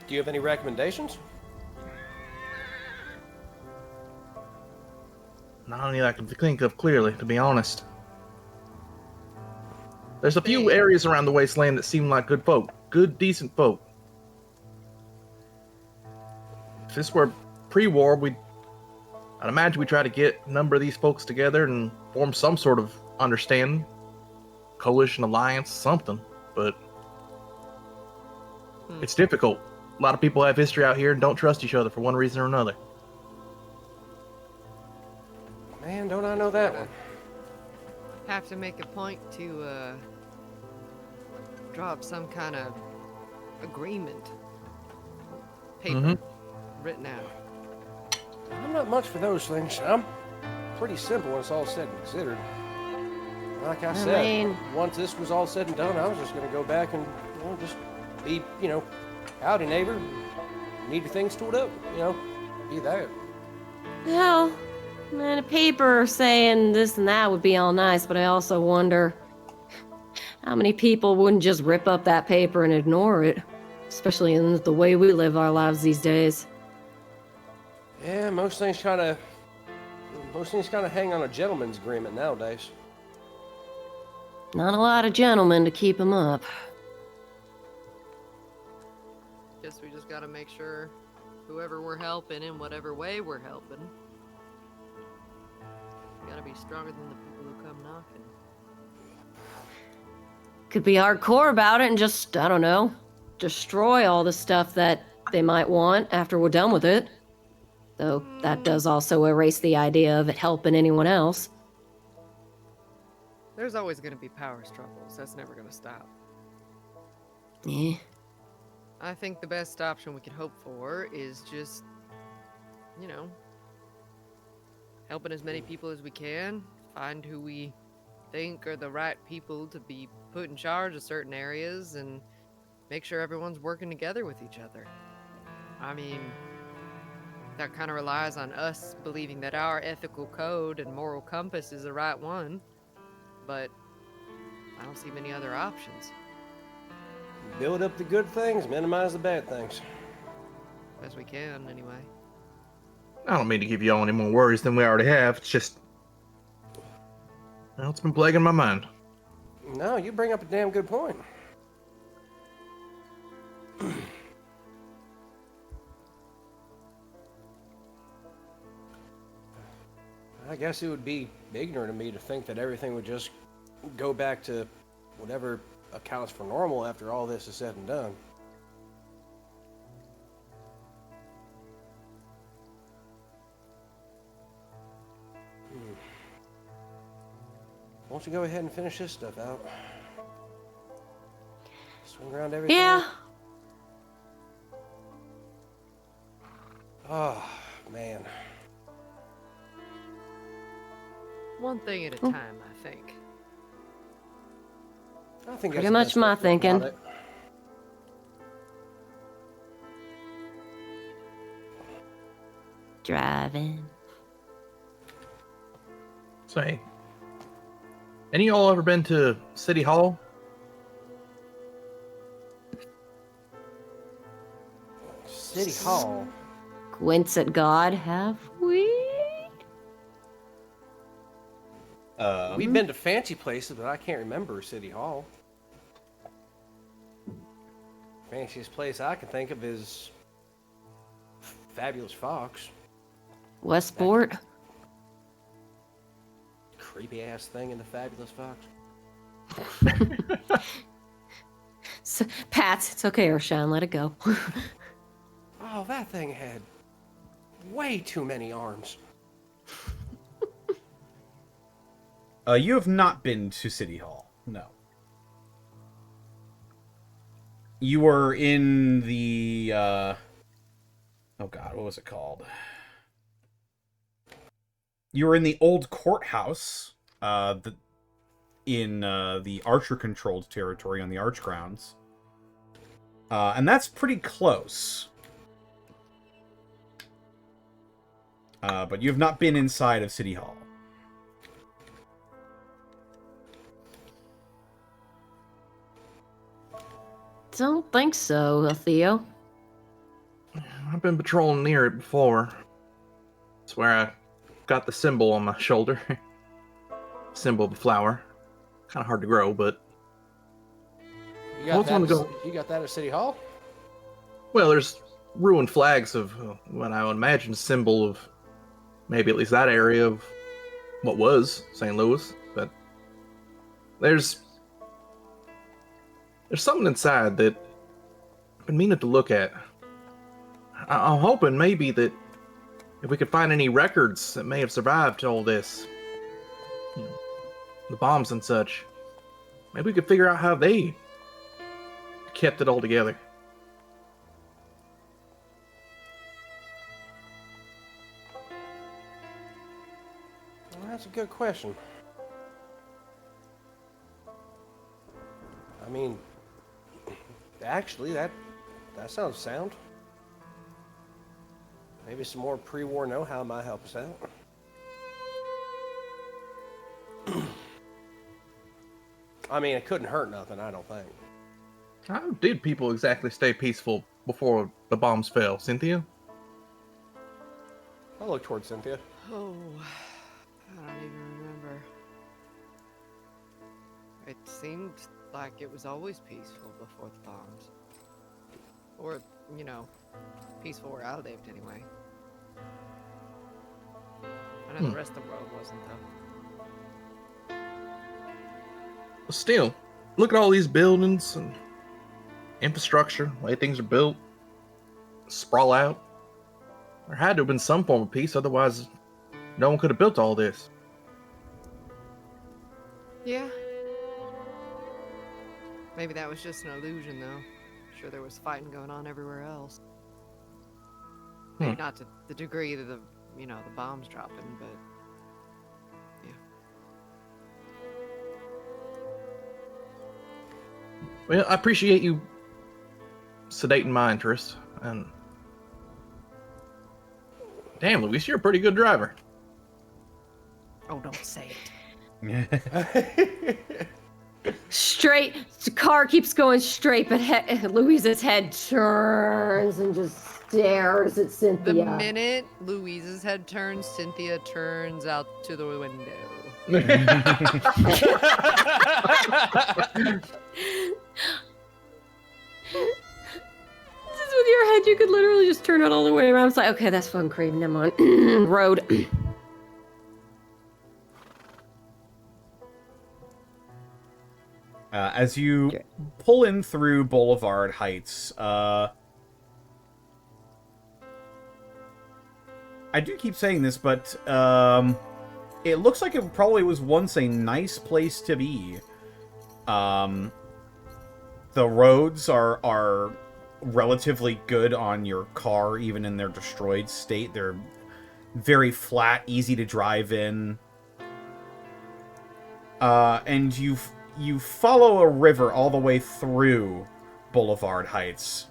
S5: Do you have any recommendations?
S1: Not any that I can think of clearly, to be honest. There's a few areas around the Wasteland that seem like good folk. Good, decent folk. If this were pre-war, I'd imagine we'd try to get a number of these folks together and form some sort of understanding. Coalition, alliance, something. But it's difficult. A lot of people have history out here and don't trust each other for one reason or another.
S5: Man, don't I know that one.
S4: Have to make a point to drop some kind of agreement. Paper.
S1: Mm-hmm.
S4: Written out.
S5: I'm not much for those things. I'm pretty simple when it's all said and considered. Like I said,
S3: mean-
S5: once this was all said and done, I was just going to go back and, just be, howdy neighbor. Need your things tooled up, be that.
S3: Well, man, a paper saying this and that would be all nice, but I also wonder how many people wouldn't just rip up that paper and ignore it, especially in the way we live our lives these days.
S5: Yeah, most things kind of hang on a gentleman's agreement nowadays.
S3: Not a lot of gentlemen to keep them up.
S4: Guess we just gotta make sure whoever we're helping in whatever way we're helping, gotta be stronger than the people who come knocking.
S3: Could be hardcore about it and just, I don't know, destroy all the stuff that they might want after we're done with it. Though that does also erase the idea of it helping anyone else.
S4: There's always gonna be power struggles. That's never gonna stop.
S3: Yeah.
S4: I think the best option we can hope for is just, helping as many people as we can, find who we think are the right people to be put in charge of certain areas, and make sure everyone's working together with each other. I mean, that kind of relies on us believing that our ethical code and moral compass is the right one, but I don't see many other options.
S5: Build up the good things, minimize the bad things.
S4: Best we can, anyway.
S1: I don't mean to give y'all any more worries than we already have. It's just, it's been plaguing my mind.
S5: No, you bring up a damn good point. I guess it would be ignorant of me to think that everything would just go back to whatever accounts for normal after all this is said and done. Why don't you go ahead and finish this stuff out? Swing around everything.
S3: Yeah.
S5: Oh, man.
S4: One thing at a time, I think.
S5: I think
S3: Pretty
S5: that's the
S3: much
S5: best
S3: my
S5: way to think
S3: thinking.
S5: about it.
S3: Driving.
S1: Say, any of y'all ever been to City Hall?
S5: City Hall.
S3: Quince at God, have we?
S5: We've been to fancy places, but I can't remember City Hall. Fanciest place I can think of is Fabulous Fox.
S3: Westport?
S5: Creepy ass thing in the Fabulous Fox.
S3: Pats, it's okay, Roshan, let it go.
S5: Oh, that thing had way too many arms.
S2: You have not been to City Hall, no. You were in the, oh god, what was it called? You were in the old courthouse, in the Archer-controlled territory on the Arch grounds. And that's pretty close. But you have not been inside of City Hall.
S3: Don't think so, Theo.
S1: I've been patrolling near it before. It's where I got the symbol on my shoulder. Symbol of a flower. Kind of hard to grow, but...
S5: You got,
S1: What's on the
S5: that,
S1: go?
S5: you got that at City Hall?
S1: Well, there's ruined flags of what I would imagine symbol of maybe at least that area of what was St. Louis. But there's something inside that I've been meaning to look at. I'm hoping maybe that if we could find any records that may have survived all this, the bombs and such, maybe we could figure out how they kept it all together.
S5: That's a good question. I mean, actually, that sounds sound. Maybe some more pre-war know-how might help us out. I mean, it couldn't hurt nothing, I don't think.
S1: How did people exactly stay peaceful before the bombs fell, Cynthia?
S5: I'll look towards Cynthia.
S4: Oh, I don't even remember. It seemed like it was always peaceful before the bombs. Or, you know, peaceful where I lived anyway. I know the rest of the world wasn't, though.
S1: Still, look at all these buildings and infrastructure, the way things are built, sprawl out. There had to have been some form of peace, otherwise no one could have built all this.
S4: Yeah. Maybe that was just an illusion, though. I'm sure there was fighting going on everywhere else. Maybe not to the degree that the bombs dropping, but yeah.
S1: Well, I appreciate you sedating my interest, and damn, Louise, you're a pretty good driver.
S4: Oh, don't say
S3: Straight, the car keeps going straight, but Louisa's head turns and just stares at
S4: it.
S3: Cynthia.
S4: The minute Louise's head turns, Cynthia turns out to the window.
S3: Just with your head, you could literally just turn it all the way around. It's like, okay, that's fucking crazy. Never mind. Road.
S2: As you pull in through Boulevard Heights, I do keep saying this, but it looks like it probably was once a nice place to be. The roads are relatively good on your car, even in their destroyed state. They're very flat, easy to drive in. And you follow a river all the way through Boulevard Heights.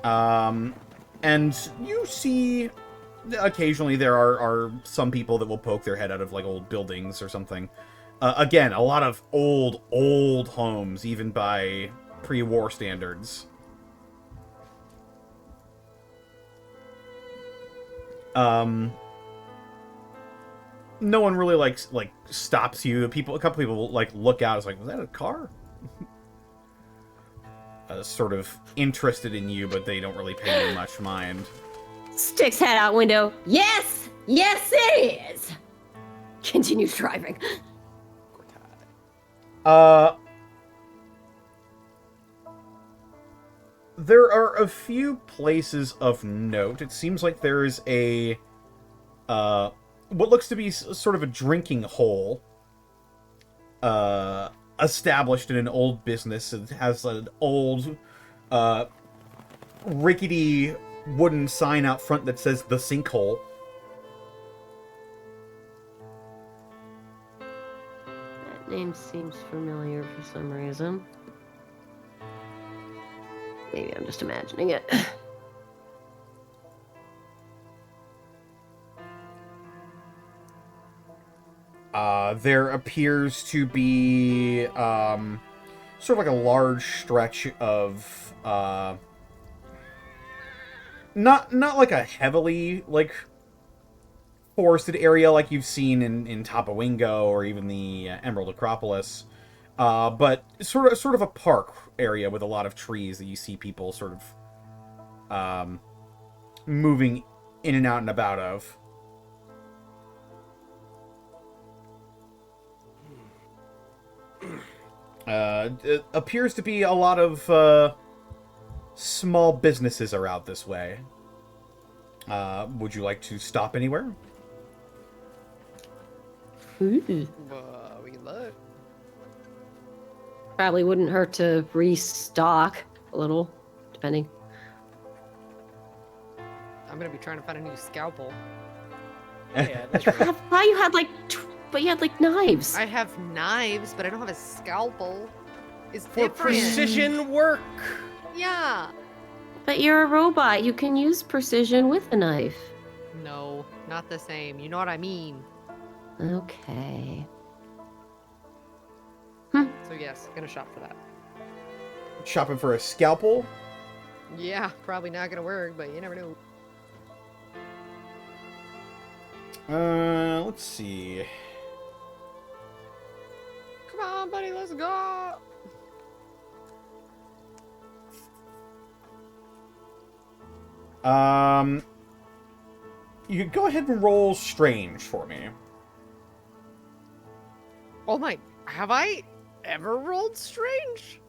S2: And you see, occasionally there are some people that will poke their head out of like old buildings or something. Again, a lot of old homes, even by pre-war standards. No one really like stops you. A couple people will like look out. It's like, was that a car? Sort of interested in you, but they don't really pay you much mind.
S3: Sticks head out window. Yes! Yes, it is! Continues driving.
S2: There are a few places of note. It seems like there is a what looks to be sort of a drinking hole established in an old business. It has an old rickety wooden sign out front that says the Sinkhole.
S3: That name seems familiar for some reason. Maybe I'm just imagining it.
S2: There appears to be sort of like a large stretch of not like a heavily like forested area like you've seen in Tapawingo or even the Emerald Acropolis, but sort of a park area with a lot of trees that you see people sort of moving in and out and about of. It appears to be a lot of small businesses are out this way. Would you like to stop anywhere?
S4: We look.
S3: Probably wouldn't hurt to restock a little, depending.
S4: I'm gonna be trying to find a new scalpel.
S5: Yeah,
S3: I thought you had but you had knives.
S4: I have knives, but I don't have a scalpel. It's
S5: for
S4: different.
S5: precision work.
S4: Yeah.
S3: But you're a robot. You can use precision with a knife.
S4: No, not the same. You know what I mean.
S3: Okay.
S4: So yes, gonna shop for that.
S2: Shopping for a scalpel?
S4: Yeah, probably not gonna work, but you never know.
S2: Let's see.
S4: Come on, buddy, let's go.
S2: You could go ahead and roll strange for me.
S4: Oh my, have I ever rolled strange?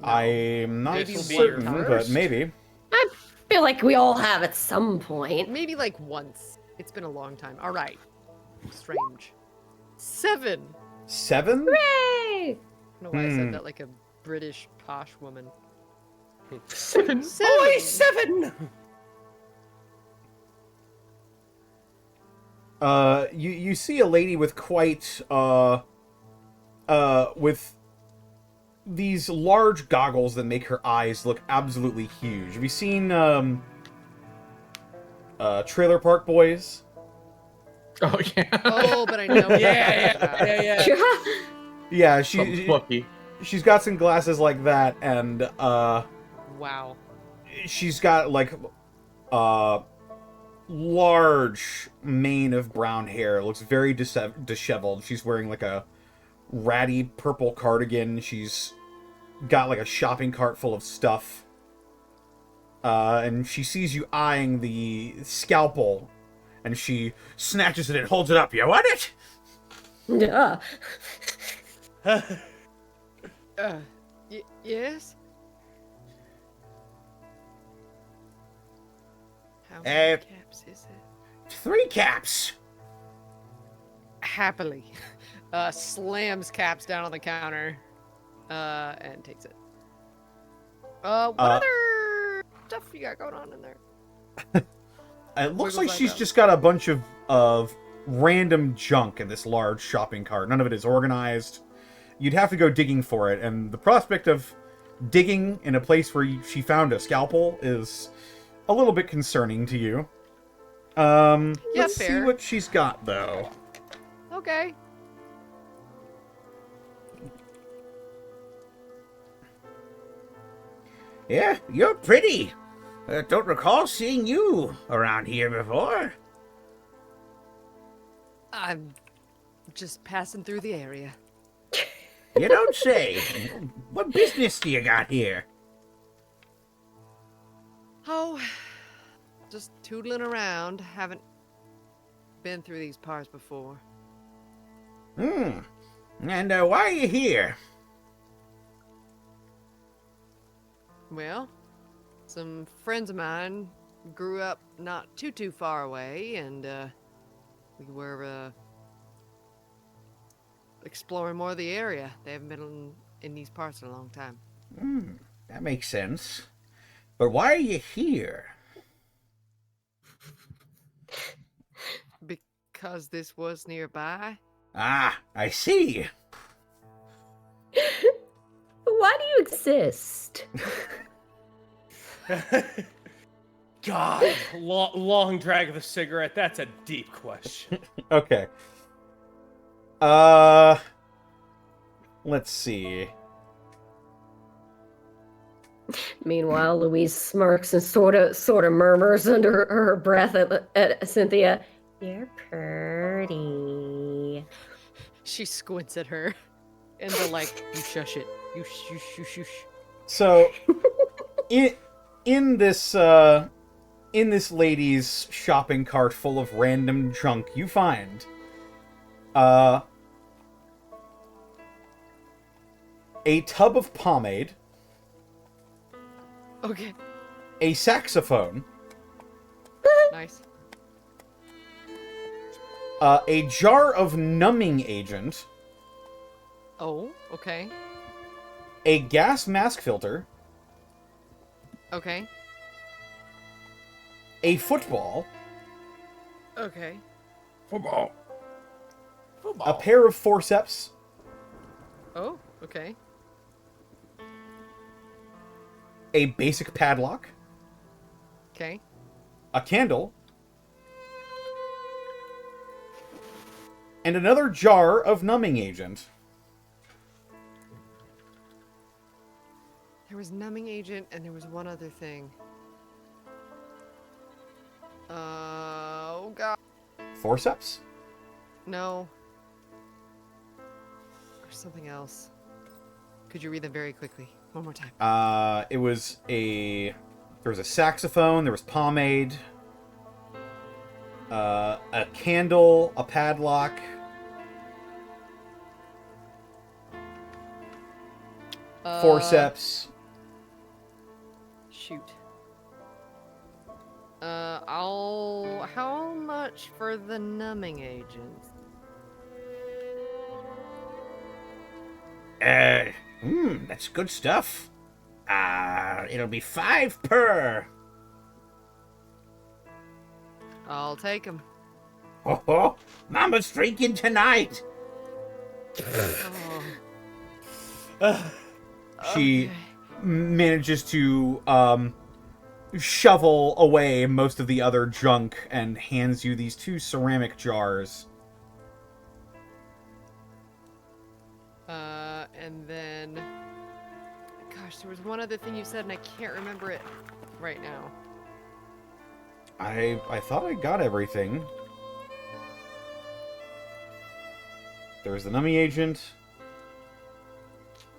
S2: I'm not
S5: Maybe
S2: certain,
S5: you're
S2: but
S5: first.
S2: maybe.
S3: I feel like we all have at some point.
S4: Maybe like once. It's been a long time. All right. Strange. 7.
S2: 7?
S3: Hooray!
S4: I don't know why I said that like a British posh woman.
S1: 7.
S5: Boy, 7!
S2: You see a lady with quite, with these large goggles that make her eyes look absolutely huge. Have you seen, Trailer Park Boys?
S1: Oh yeah.
S4: Oh, but I know.
S5: Yeah.
S2: Yeah,
S1: Lucky.
S2: she's got some glasses like that, and,
S4: Wow.
S2: she's got, like, large mane of brown hair. Looks very disheveled. She's wearing, like, a ratty purple cardigan. She's got, like, a shopping cart full of stuff. And she sees you eyeing the scalpel, and she snatches it and holds it up. You want it?
S3: Yeah.
S4: Yes? How many caps is it?
S2: 3 caps.
S4: Happily. Slams caps down on the counter. And takes it. What other stuff you got going on in there?
S2: It looks
S4: Wiggles
S2: like
S4: like
S2: she's
S4: that.
S2: just got a bunch of random junk in this large shopping cart. None of it is organized. You'd have to go digging for it, and the prospect of digging in a place where she found a scalpel is a little bit concerning to you. Let's see
S4: fair.
S2: what she's got, though.
S4: Okay.
S6: Yeah, you're pretty. Don't recall seeing you around here before.
S4: I'm just passing through the area.
S6: You don't say. What business do you got here?
S4: Oh, just tootling around. Haven't been through these parts before.
S6: And why are you here?
S4: Well, some friends of mine grew up not too far away, and we were exploring more of the area. They haven't been in these parts in a long time.
S6: That makes sense. But why are you here?
S4: Because this was nearby.
S6: Ah, I see.
S3: Why do you exist?
S5: God, long drag of the cigarette. That's a deep question.
S2: Okay. Let's see.
S3: Meanwhile, Louise smirks and sort of murmurs under her breath at Cynthia. You're pretty.
S4: She squints at her, and they're like, "You shush it. You shush."
S2: So, in this lady's shopping cart full of random junk, you find a tub of pomade,
S4: Okay,
S2: a saxophone,
S4: nice.
S2: a jar of numbing agent,
S4: Oh, okay,
S2: a gas mask filter,
S4: okay.
S2: a football,
S4: Okay.
S1: Football.
S2: a pair of forceps,
S4: Oh, okay.
S2: a basic padlock,
S4: Okay.
S2: a candle, and another jar of numbing agent.
S4: There was numbing agent and there was one other thing. Oh god.
S2: Forceps?
S4: No. There's something else. Could you read them very quickly? One more time.
S2: There was a saxophone, there was pomade, a candle, a padlock, forceps.
S4: Shoot. How much for the numbing agents?
S6: That's good stuff. It'll be 5 per.
S4: I'll take them.
S6: Oh, Mama's drinking tonight.
S4: Oh.
S2: She
S4: Okay.
S2: manages to shovel away most of the other junk and hands you these 2 ceramic jars.
S4: And then, gosh, there was one other thing you said and I can't remember it right now.
S2: I thought I got everything. There was the numbing agent,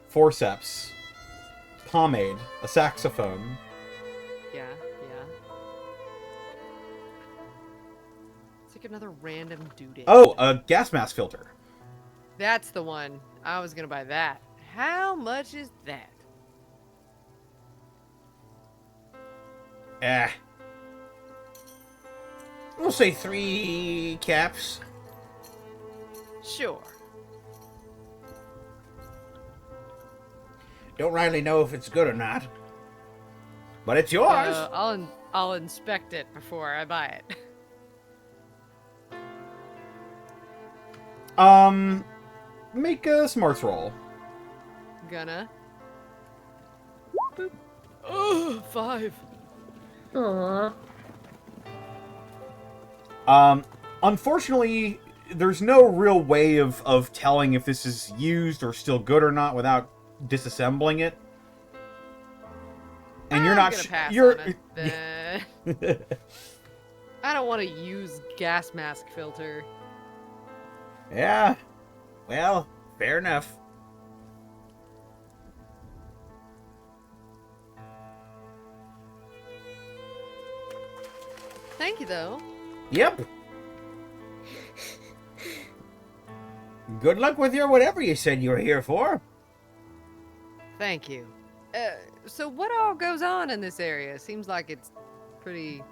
S2: forceps, pomade, a saxophone.
S4: Yeah. It's like another random dude.
S2: Oh, a gas mask filter.
S4: That's the one. I was gonna buy that. How much is that?
S6: We'll say 3 caps.
S4: Sure.
S6: Don't really know if it's good or not. But it's yours.
S4: I'll inspect it before I buy it.
S2: Make a smarts roll.
S4: Gonna. Boop. Oh, 5.
S3: Aww.
S2: Unfortunately, there's no real way of telling if this is used or still good or not without disassembling it. And you're
S4: I'm
S2: not
S4: gonna pass
S2: you're
S4: on it. I don't want to use gas mask filter.
S6: Yeah. Well, fair enough.
S4: Thank you, though.
S6: Yep. Good luck with your whatever you said you were here for.
S4: Thank you. So what all goes on in this area? Seems like it's pretty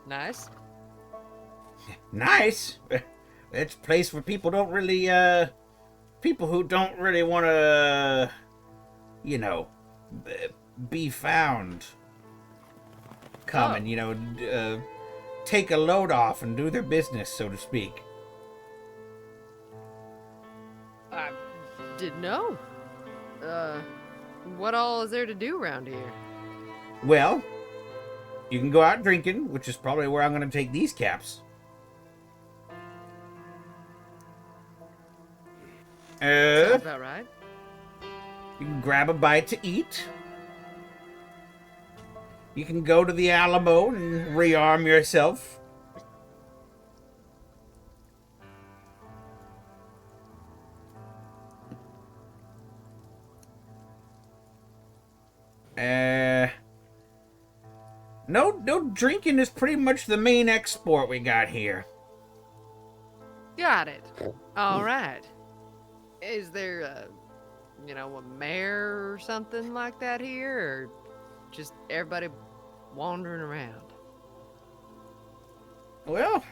S4: nice.
S6: Nice. It's a place where people don't really, people who don't really want to, be found come and, take a load off and do their business, so to speak.
S4: I didn't know. What all is there to do around here?
S6: Well, you can go out drinking, which is probably where I'm going to take these caps.
S4: Sounds about right.
S6: You can grab a bite to eat. You can go to the Alamo and rearm yourself. No drinking is pretty much the main export we got here.
S4: Got it. All right. Is there a mayor or something like that here, or just everybody wandering around?
S6: Well,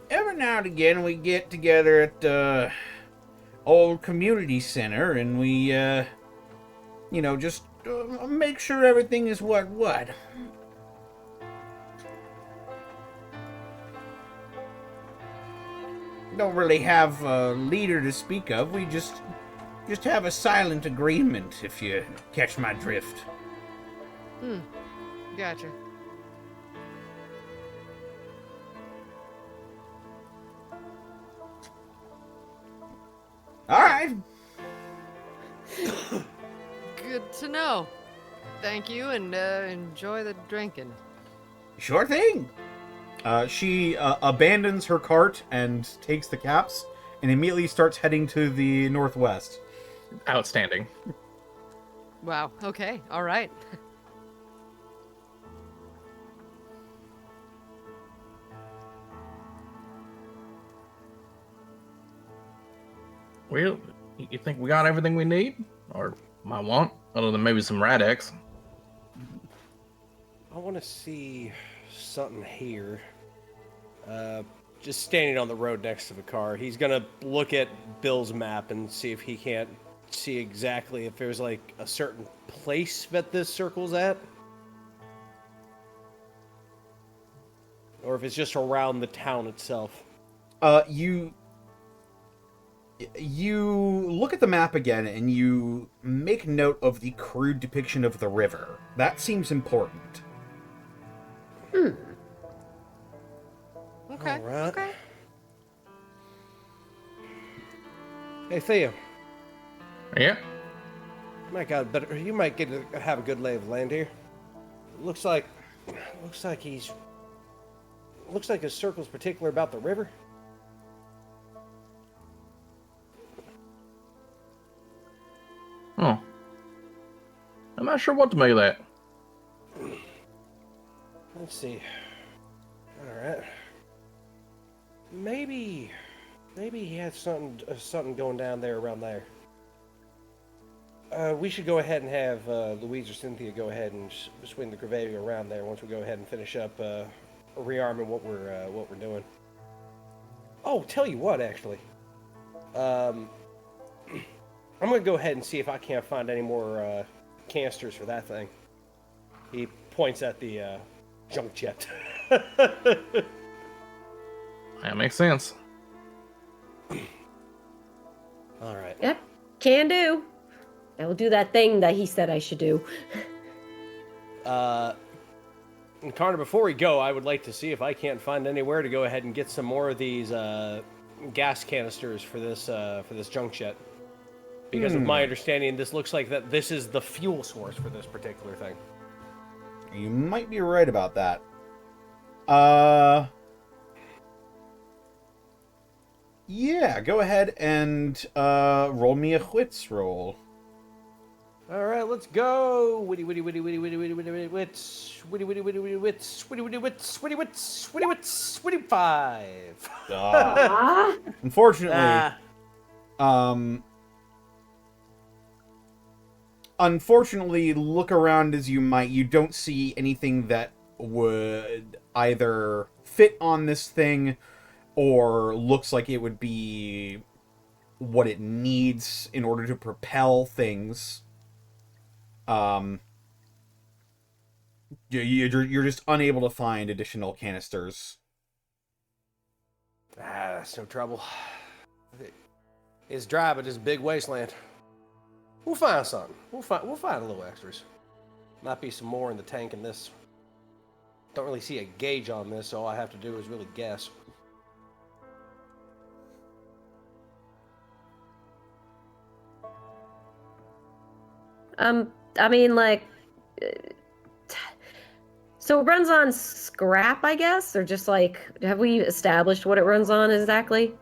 S6: every now and again we get together at the old community center and we, just make sure everything is what. don't really have a leader to speak of. We just have a silent agreement, if you catch my drift.
S4: Gotcha.
S6: All right.
S4: Good to know. Thank you, and enjoy the drinking.
S6: Sure thing.
S2: She abandons her cart and takes the caps and immediately starts heading to the northwest.
S1: Outstanding.
S4: Wow. Okay. All right.
S1: Well, you think we got everything we need? Or might want? Other than maybe some Radex.
S5: I want to see something here. Just standing on the road next to the car. He's going to look at Bill's map and see if he can't see exactly if there's like a certain place that this circle's at. Or if it's just around the town itself.
S2: You look at the map again and you make note of the crude depiction of the river. That seems important.
S4: Okay.
S5: All right.
S4: Okay.
S5: Hey Theo,
S1: Yeah?
S5: you might get to have a good lay of land here. Looks like his circle's particular about the river.
S1: Oh. I'm not sure what to make of that.
S5: Let's see. All right. Maybe he had something going down there around there. We should go ahead and have Louise or Cynthia go ahead and swing the Gravavia around there once we go ahead and finish up rearming what we're doing. Oh, tell you what, actually. I'm gonna go ahead and see if I can't find any more canisters for that thing. He points at the junk jet.
S1: That makes sense.
S5: All right.
S3: Yep, can do. I will do that thing that he said I should do.
S5: And Connor, before we go, I would like to see if I can't find anywhere to go ahead and get some more of these gas canisters for this junk jet. Because of my understanding, this looks like that this is the fuel source for this particular thing.
S2: You might be right about that. Yeah, go ahead and roll me a wits roll.
S5: All right, let's go. Witty witty witty witty witty witty witty wits. Witty witty witty witty wits. Witty witty wits. Witty wits. Witty wits. Witty 5.
S3: Ah,
S2: Unfortunately, unfortunately, look around as you might, you don't see anything that would either fit on this thing or looks like it would be what it needs in order to propel things. You're just unable to find additional canisters.
S5: That's no trouble. It's dry, but it's a big wasteland. We'll find something. We'll find a little extras. Might be some more in the tank in this. Don't really see a gauge on this, so all I have to do is really guess.
S3: I mean, like, so it runs on scrap, I guess, or just like, have we established what it runs on exactly?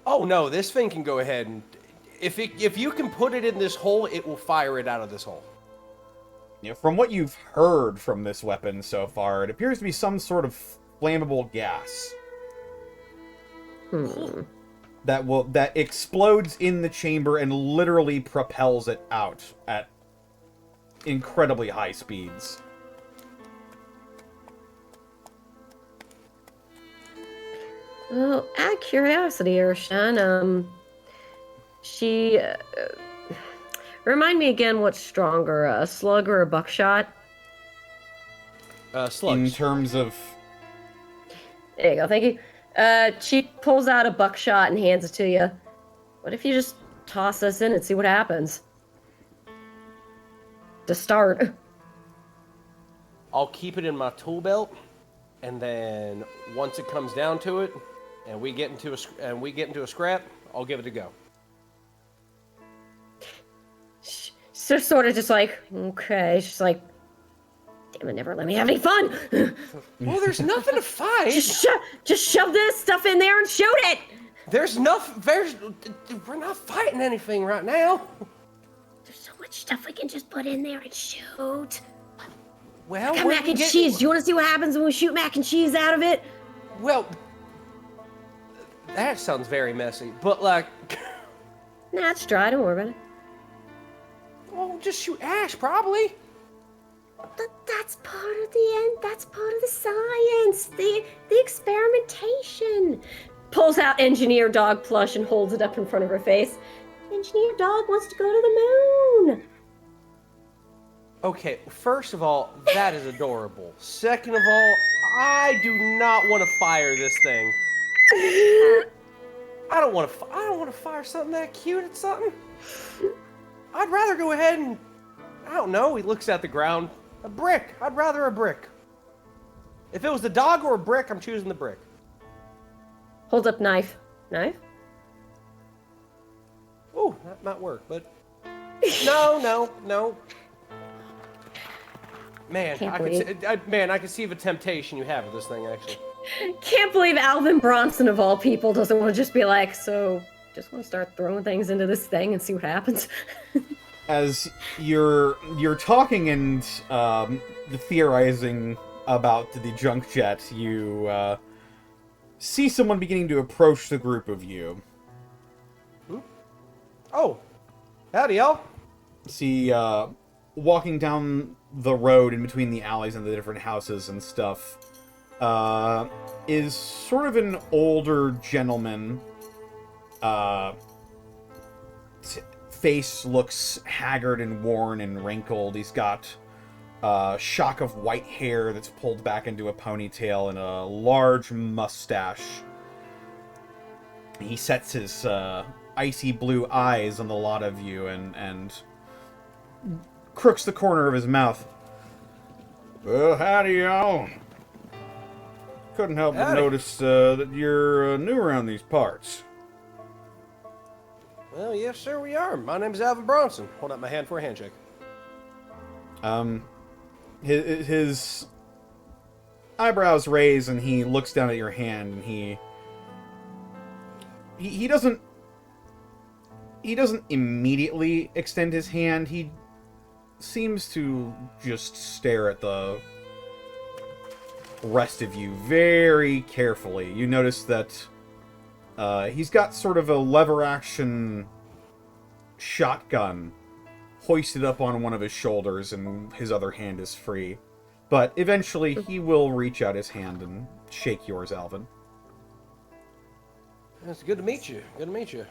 S5: Oh no, this thing can go ahead and if you can put it in this hole, it will fire it out of this hole.
S2: Yeah, from what you've heard from this weapon so far, it appears to be some sort of flammable gas that explodes in the chamber and literally propels it out at incredibly high speeds.
S3: Well, out of curiosity, Urshan, she remind me again what's stronger, a slug or a buckshot?
S5: Slugs.
S2: In terms of...
S3: There you go, thank you. She pulls out a buckshot and hands it to you. What if you just toss us in and see what happens? To start.
S5: I'll keep it in my tool belt, and then once it comes down to it, and we get into a scrap, I'll give it a go.
S3: So sort of just like, okay. She's like, damn it, never let me have any fun.
S5: Well, there's nothing to fight.
S3: Just shove this stuff in there and shoot it.
S5: We're not fighting anything right now.
S3: There's so much stuff we can just put in there and shoot.
S5: Well,
S3: Got mac and cheese. Do you want to see what happens when we shoot mac and cheese out of it?
S5: Well, that sounds very messy, but like...
S3: Nah, it's dry. Don't worry about it.
S5: Well, just shoot ash, probably.
S3: That's part of the end. That's part of the science. The experimentation. Pulls out engineer dog plush and holds it up in front of her face. Engineer dog wants to go to the moon.
S5: Okay, first of all, that is adorable. Second of all, I do not want to fire this thing. I don't want to fire something that cute at something. I'd rather go ahead and, I don't know, he looks at the ground. A brick. I'd rather a brick. If it was the dog or a brick, I'm choosing the brick.
S3: Holds up knife. Knife?
S5: Ooh, that might work, but no. Man, I can see the temptation you have with this thing, actually.
S3: Can't believe Alvin Bronson, of all people, doesn't want to just be like, so, just want to start throwing things into this thing and see what happens.
S2: As you're talking and theorizing about the junk jet, you see someone beginning to approach the group of you.
S5: Oh, howdy, y'all.
S2: See, walking down the road in between the alleys and the different houses and stuff, is sort of an older gentleman. Face looks haggard and worn and wrinkled. He's got a shock of white hair that's pulled back into a ponytail and a large mustache. He sets his icy blue eyes on the lot of you and crooks the corner of his mouth. Well, howdy, y'all. Couldn't help but notice that you're new around these parts.
S5: Well, yes, sir, we are. My name's Alvin Bronson. Hold up my hand for a handshake.
S2: His eyebrows raise and he looks down at your hand and he doesn't immediately extend his hand. He seems to just stare at the rest of you very carefully. You notice that he's got sort of a lever-action shotgun hoisted up on one of his shoulders, and his other hand is free. But eventually, he will reach out his hand and shake yours, Alvin.
S5: It's good to meet you. Good to meet you.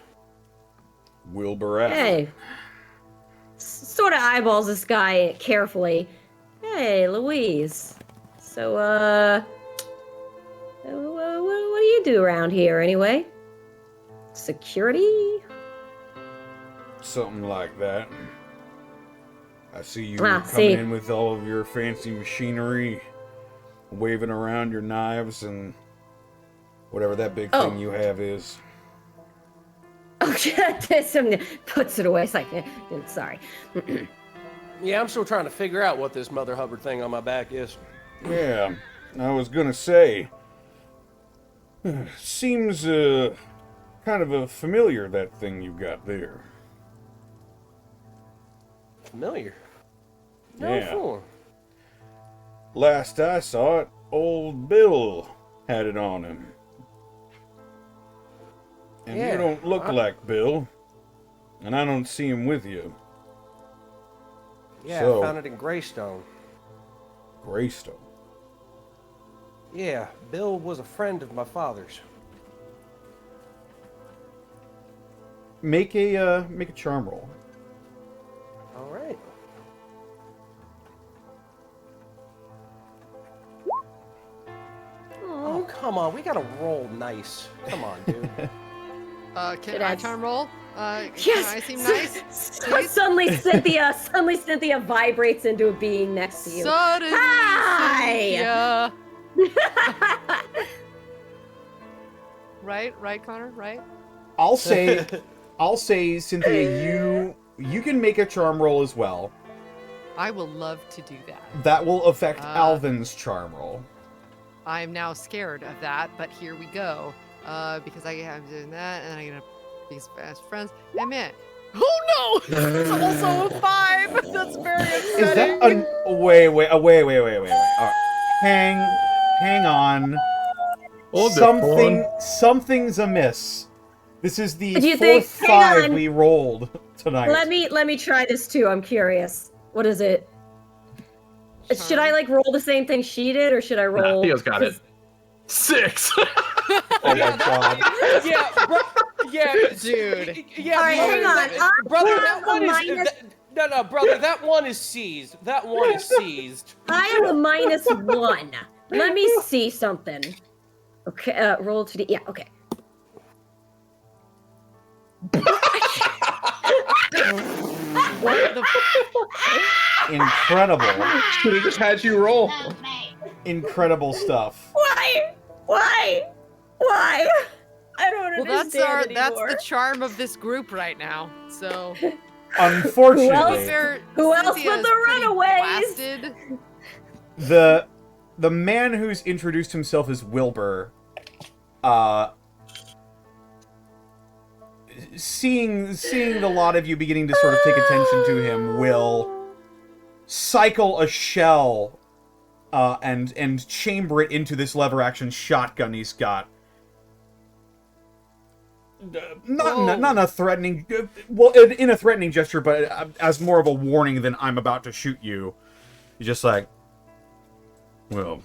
S2: Wilbur F.
S3: Hey. Sort of eyeballs this guy carefully. Hey, Louise. So, what do you do around here, anyway? Security?
S2: Something like that. I see you coming in with all of your fancy machinery, waving around your knives and whatever that big thing you have is.
S3: Oh, puts it away. It's like, sorry.
S5: Yeah, I'm still trying to figure out what this Mother Hubbard thing on my back is.
S2: Yeah, I was gonna say, seems kind of a familiar, that thing you got there.
S5: Familiar?
S2: Yeah.
S5: No.
S2: Last I saw it, old Bill had it on him. And you don't look like Bill, and I don't see him with you.
S5: Yeah,
S2: So,
S5: I found it in Greystone.
S2: Greystone?
S5: Yeah, Bill was a friend of my father's.
S2: Make a charm roll.
S5: All right. Oh, come come on, we gotta roll nice. Come on, dude.
S4: Can I charm roll?
S3: Yes.
S4: Can I seem nice? Please?
S3: Suddenly Cynthia vibrates into a being next to you.
S4: Suddenly,
S3: Hi!
S4: Cynthia. Right, Connor, right?
S2: I'll say, Cynthia, you can make a charm roll as well.
S4: I will love to do that.
S2: That will affect Alvin's charm roll.
S4: I'm now scared of that, but here we go. Because I'm doing that, and I'm gonna be best friends. And man, oh no! It's also a 5. That's very upsetting.
S2: Is that wait. All right. Hang on. Something's amiss. This is the fourth 5 we rolled tonight.
S3: Let me try this too. I'm curious. What is it? Should I like roll the same thing she did, or should I roll?
S1: Theo's got it. 6.
S2: Oh my god.
S5: Yeah,
S4: dude.
S5: Yeah,
S3: All right, hang on.
S5: brother. That one is no, brother. That one is seized. That one is seized.
S3: I am a -1. Let me see something. Okay, roll to the okay.
S4: What the
S2: Incredible.
S1: Should have just had you roll.
S2: Incredible stuff.
S3: Why? I don't understand
S4: that's the charm of this group right now. So
S2: Unfortunately,
S3: Who else
S4: Cynthia's
S3: but the
S4: pretty
S3: runaways?
S4: blasted.
S2: the man who's introduced himself as Wilbur, seeing the lot of you beginning to sort of take attention to him, will cycle a shell and chamber it into this lever action shotgun he's got. Not in a threatening, well, in a threatening gesture, but as more of a warning than I'm about to shoot you. He's just like, well,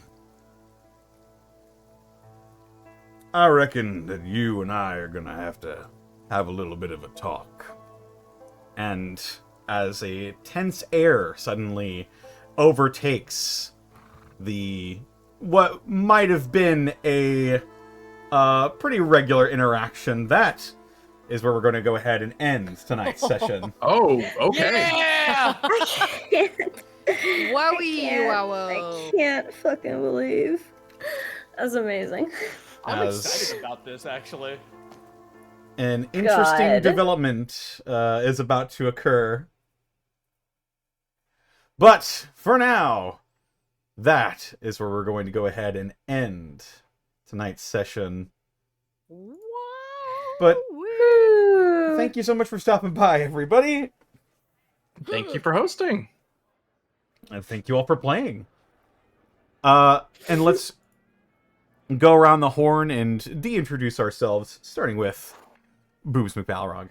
S2: I reckon that you and I are gonna have to have a little bit of a talk. And as a tense air suddenly overtakes what might have been a pretty regular interaction, that is where we're going to go ahead and end tonight's session.
S1: Oh, okay.
S5: Yeah.
S4: Wowie, wow.
S3: I can't fucking believe. That's amazing.
S5: I'm
S2: As
S5: excited about this, actually.
S2: an interesting
S3: God.
S2: development is about to occur. But for now, that is where we're going to go ahead and end tonight's session. But thank you so much for stopping by, everybody.
S1: Thank you for hosting.
S2: And thank you all for playing. And let's go around the horn and de-introduce ourselves, starting with Boobs McBalrog.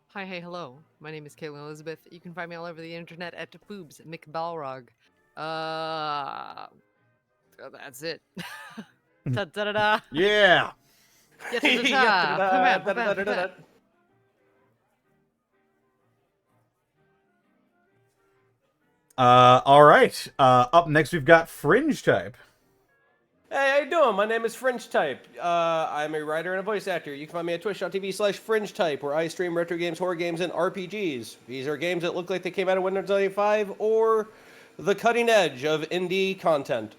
S4: Hi, hey, hello. My name is Caitlin Elizabeth. You can find me all over the internet at Boobs McBalrog. That's it. Da da da da.
S2: Yeah! Alright. Up next we've got Fringe Type.
S5: Hey, how you doing? My name is Fringe Type. I'm a writer and a voice actor. You can find me at twitch.tv/Fringe Type, where I stream retro games, horror games, and RPGs. These are games that look like they came out of Windows 95 or the cutting edge of indie content.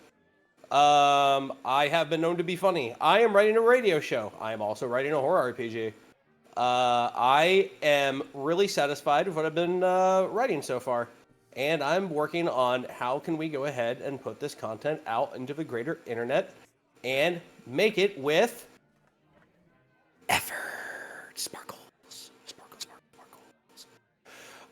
S5: I have been known to be funny. I am writing a radio show. I am also writing a horror RPG. I am really satisfied with what I've been writing so far. And I'm working on how can we go ahead and put this content out into the greater internet and make it with effort. Sparkles.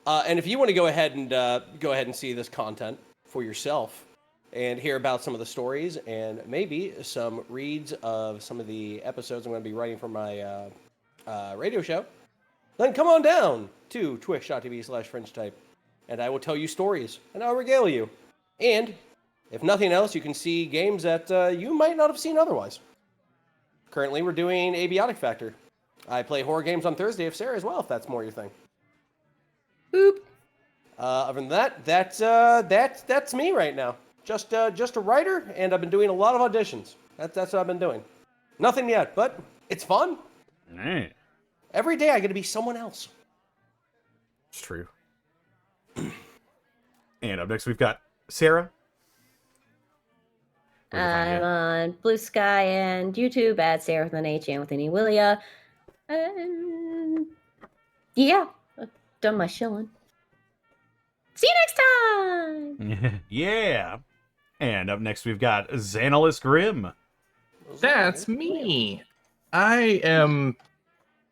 S5: And if you want to go ahead and see this content for yourself and hear about some of the stories and maybe some reads of some of the episodes I'm going to be writing for my radio show, then come on down to twitch.tv/Fringe Type. And I will tell you stories, and I'll regale you. And, if nothing else, you can see games that you might not have seen otherwise. Currently, we're doing Abiotic Factor. I play horror games on Thursday, if Sarah as well, if that's more your thing.
S3: Boop.
S5: Other than that, that's me right now. Just a writer, and I've been doing a lot of auditions. That's what I've been doing. Nothing yet, but it's fun.
S2: Hey,
S5: Every day I get to be someone else.
S2: it's true. And up next we've got Sarah. Where can I
S3: I'm
S2: find
S3: on Blue Sky and YouTube at Sarah with an H and with an E Willia. Yeah, I've done my shilling. See you next time!
S2: you? Yeah. And up next we've got Xanalis Grimm.
S1: That's me. I am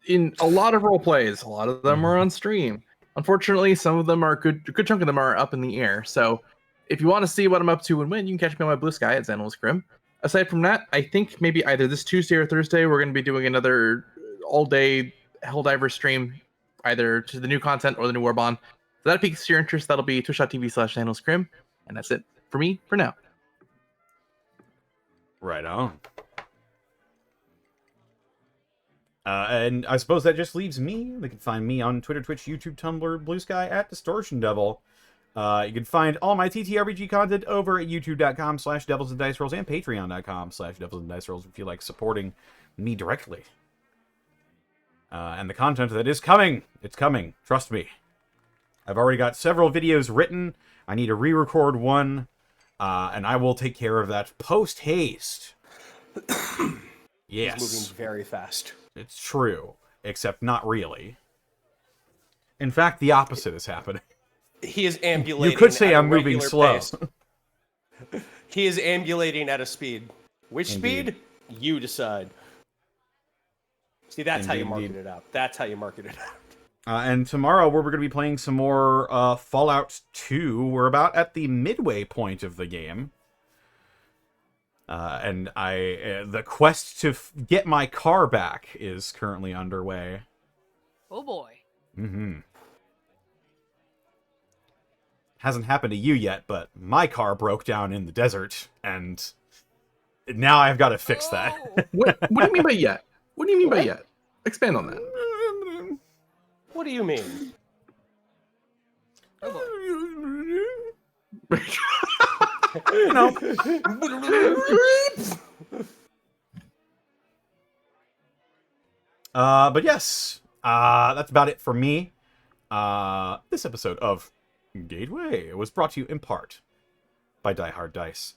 S1: in a lot of role plays. A lot of them are on stream. Unfortunately, some of them are a good chunk of them are up in the air. So if you want to see what I'm up to and when, you can catch me on my Blue Sky at Xanalis Grimm. Aside from that, I think maybe either this Tuesday or Thursday, we're going to be doing another all-day Helldiver stream, either to the new content or the new Warbond. So that piques your interest. That'll be twitch.tv/Xanalis Grimm. And that's it for me for now.
S2: Right on. And I suppose that just leaves me. They can find me on Twitter, Twitch, YouTube, Tumblr, Blue Sky at Distortion Devil. You can find all my TTRPG content over at youtube.com/Devils and Dice Rolls and patreon.com/Devils and Dice Rolls if you like supporting me directly. And the content that is coming, it's coming. Trust me. I've already got several videos written. I need to re-record one. And I will take care of that post-haste. Yes.
S5: He's moving very fast.
S2: It's true. Except not really. In fact, the opposite is happening.
S5: He is ambulating.
S2: You could say
S5: at a
S2: I'm moving
S5: regular
S2: slow.
S5: pace. He is ambulating at a speed. Which
S2: Indeed.
S5: speed? You decide. See, that's how you
S2: Indeed,
S5: market
S2: indeed.
S5: it out. That's how you market it out.
S2: And tomorrow we're going to be playing some more Fallout 2. We're about at the midway point of the game. And the quest to get my car back is currently underway.
S4: Oh boy.
S2: Mm-hmm. Hasn't happened to you yet, but my car broke down in the desert, and now I've got to fix that.
S1: What do you mean by yet? What do you mean by
S5: What?
S1: yet? Expand on that.
S5: What do you mean?
S4: Oh boy.
S2: You know. But yes, that's about it for me. This episode of Gateway was brought to you in part by Die Hard Dice.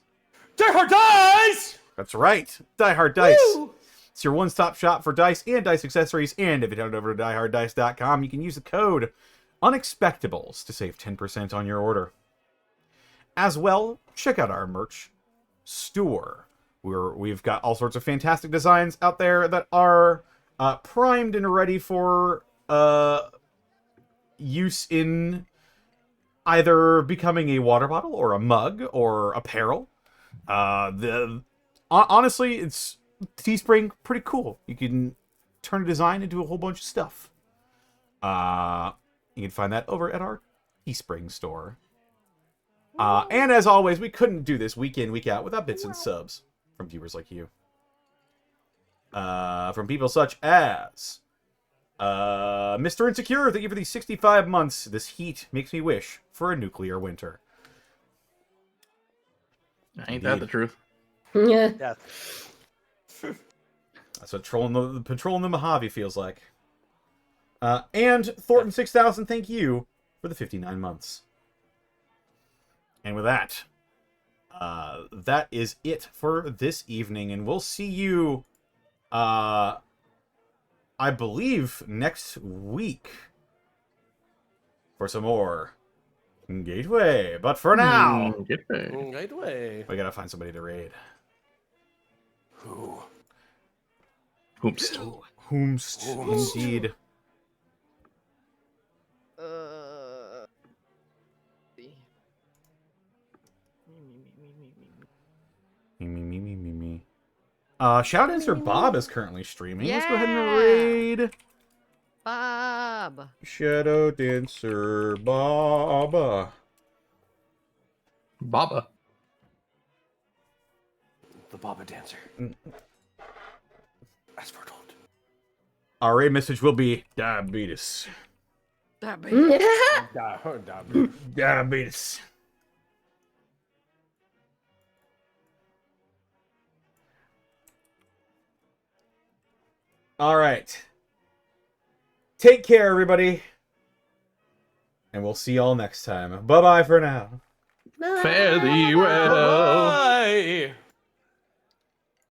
S5: Die Hard Dice!
S2: That's right, Die Hard Dice.
S5: Woo!
S2: It's your one-stop shop for dice and dice accessories, and if you head over to dieharddice.com, you can use the code Unexpectables to save 10% on your order. As well, check out our merch store, where we've got all sorts of fantastic designs out there that are primed and ready for use in either becoming a water bottle or a mug or apparel. Honestly, it's Teespring, pretty cool. You can turn a design into a whole bunch of stuff. You can find that over at our Teespring store. And as always, we couldn't do this week in, week out without bits and subs from viewers like you. From people such as Mr. Insecure, thank you for these 65 months. This heat makes me wish for a nuclear winter.
S1: Ain't that the truth?
S3: Yeah.
S5: Yeah.
S2: That's what patrolling the Mojave feels like. And Thornton 6000, thank you for the 59 months. And with that, that is it for this evening, and we'll see you, I believe, next week for some more Gateway. But for now,
S5: Gateway.
S2: we gotta find somebody to raid.
S5: Who?
S1: Hoomst.
S2: Whomst, indeed.
S4: See.
S2: Me. Shout Answer Bob is currently streaming. Let's go ahead and
S4: Yeah.
S2: raid
S4: Bob.
S2: Shadow Dancer Bob.
S1: Baba.
S5: The Baba Dancer. As foretold.
S2: Our raid message will be diabetes.
S4: That baby.
S2: Diabetes. All right. Take care, everybody. And we'll see y'all next time. Bye-bye for now.
S3: Bye.
S1: Fare thee well.
S5: Bye.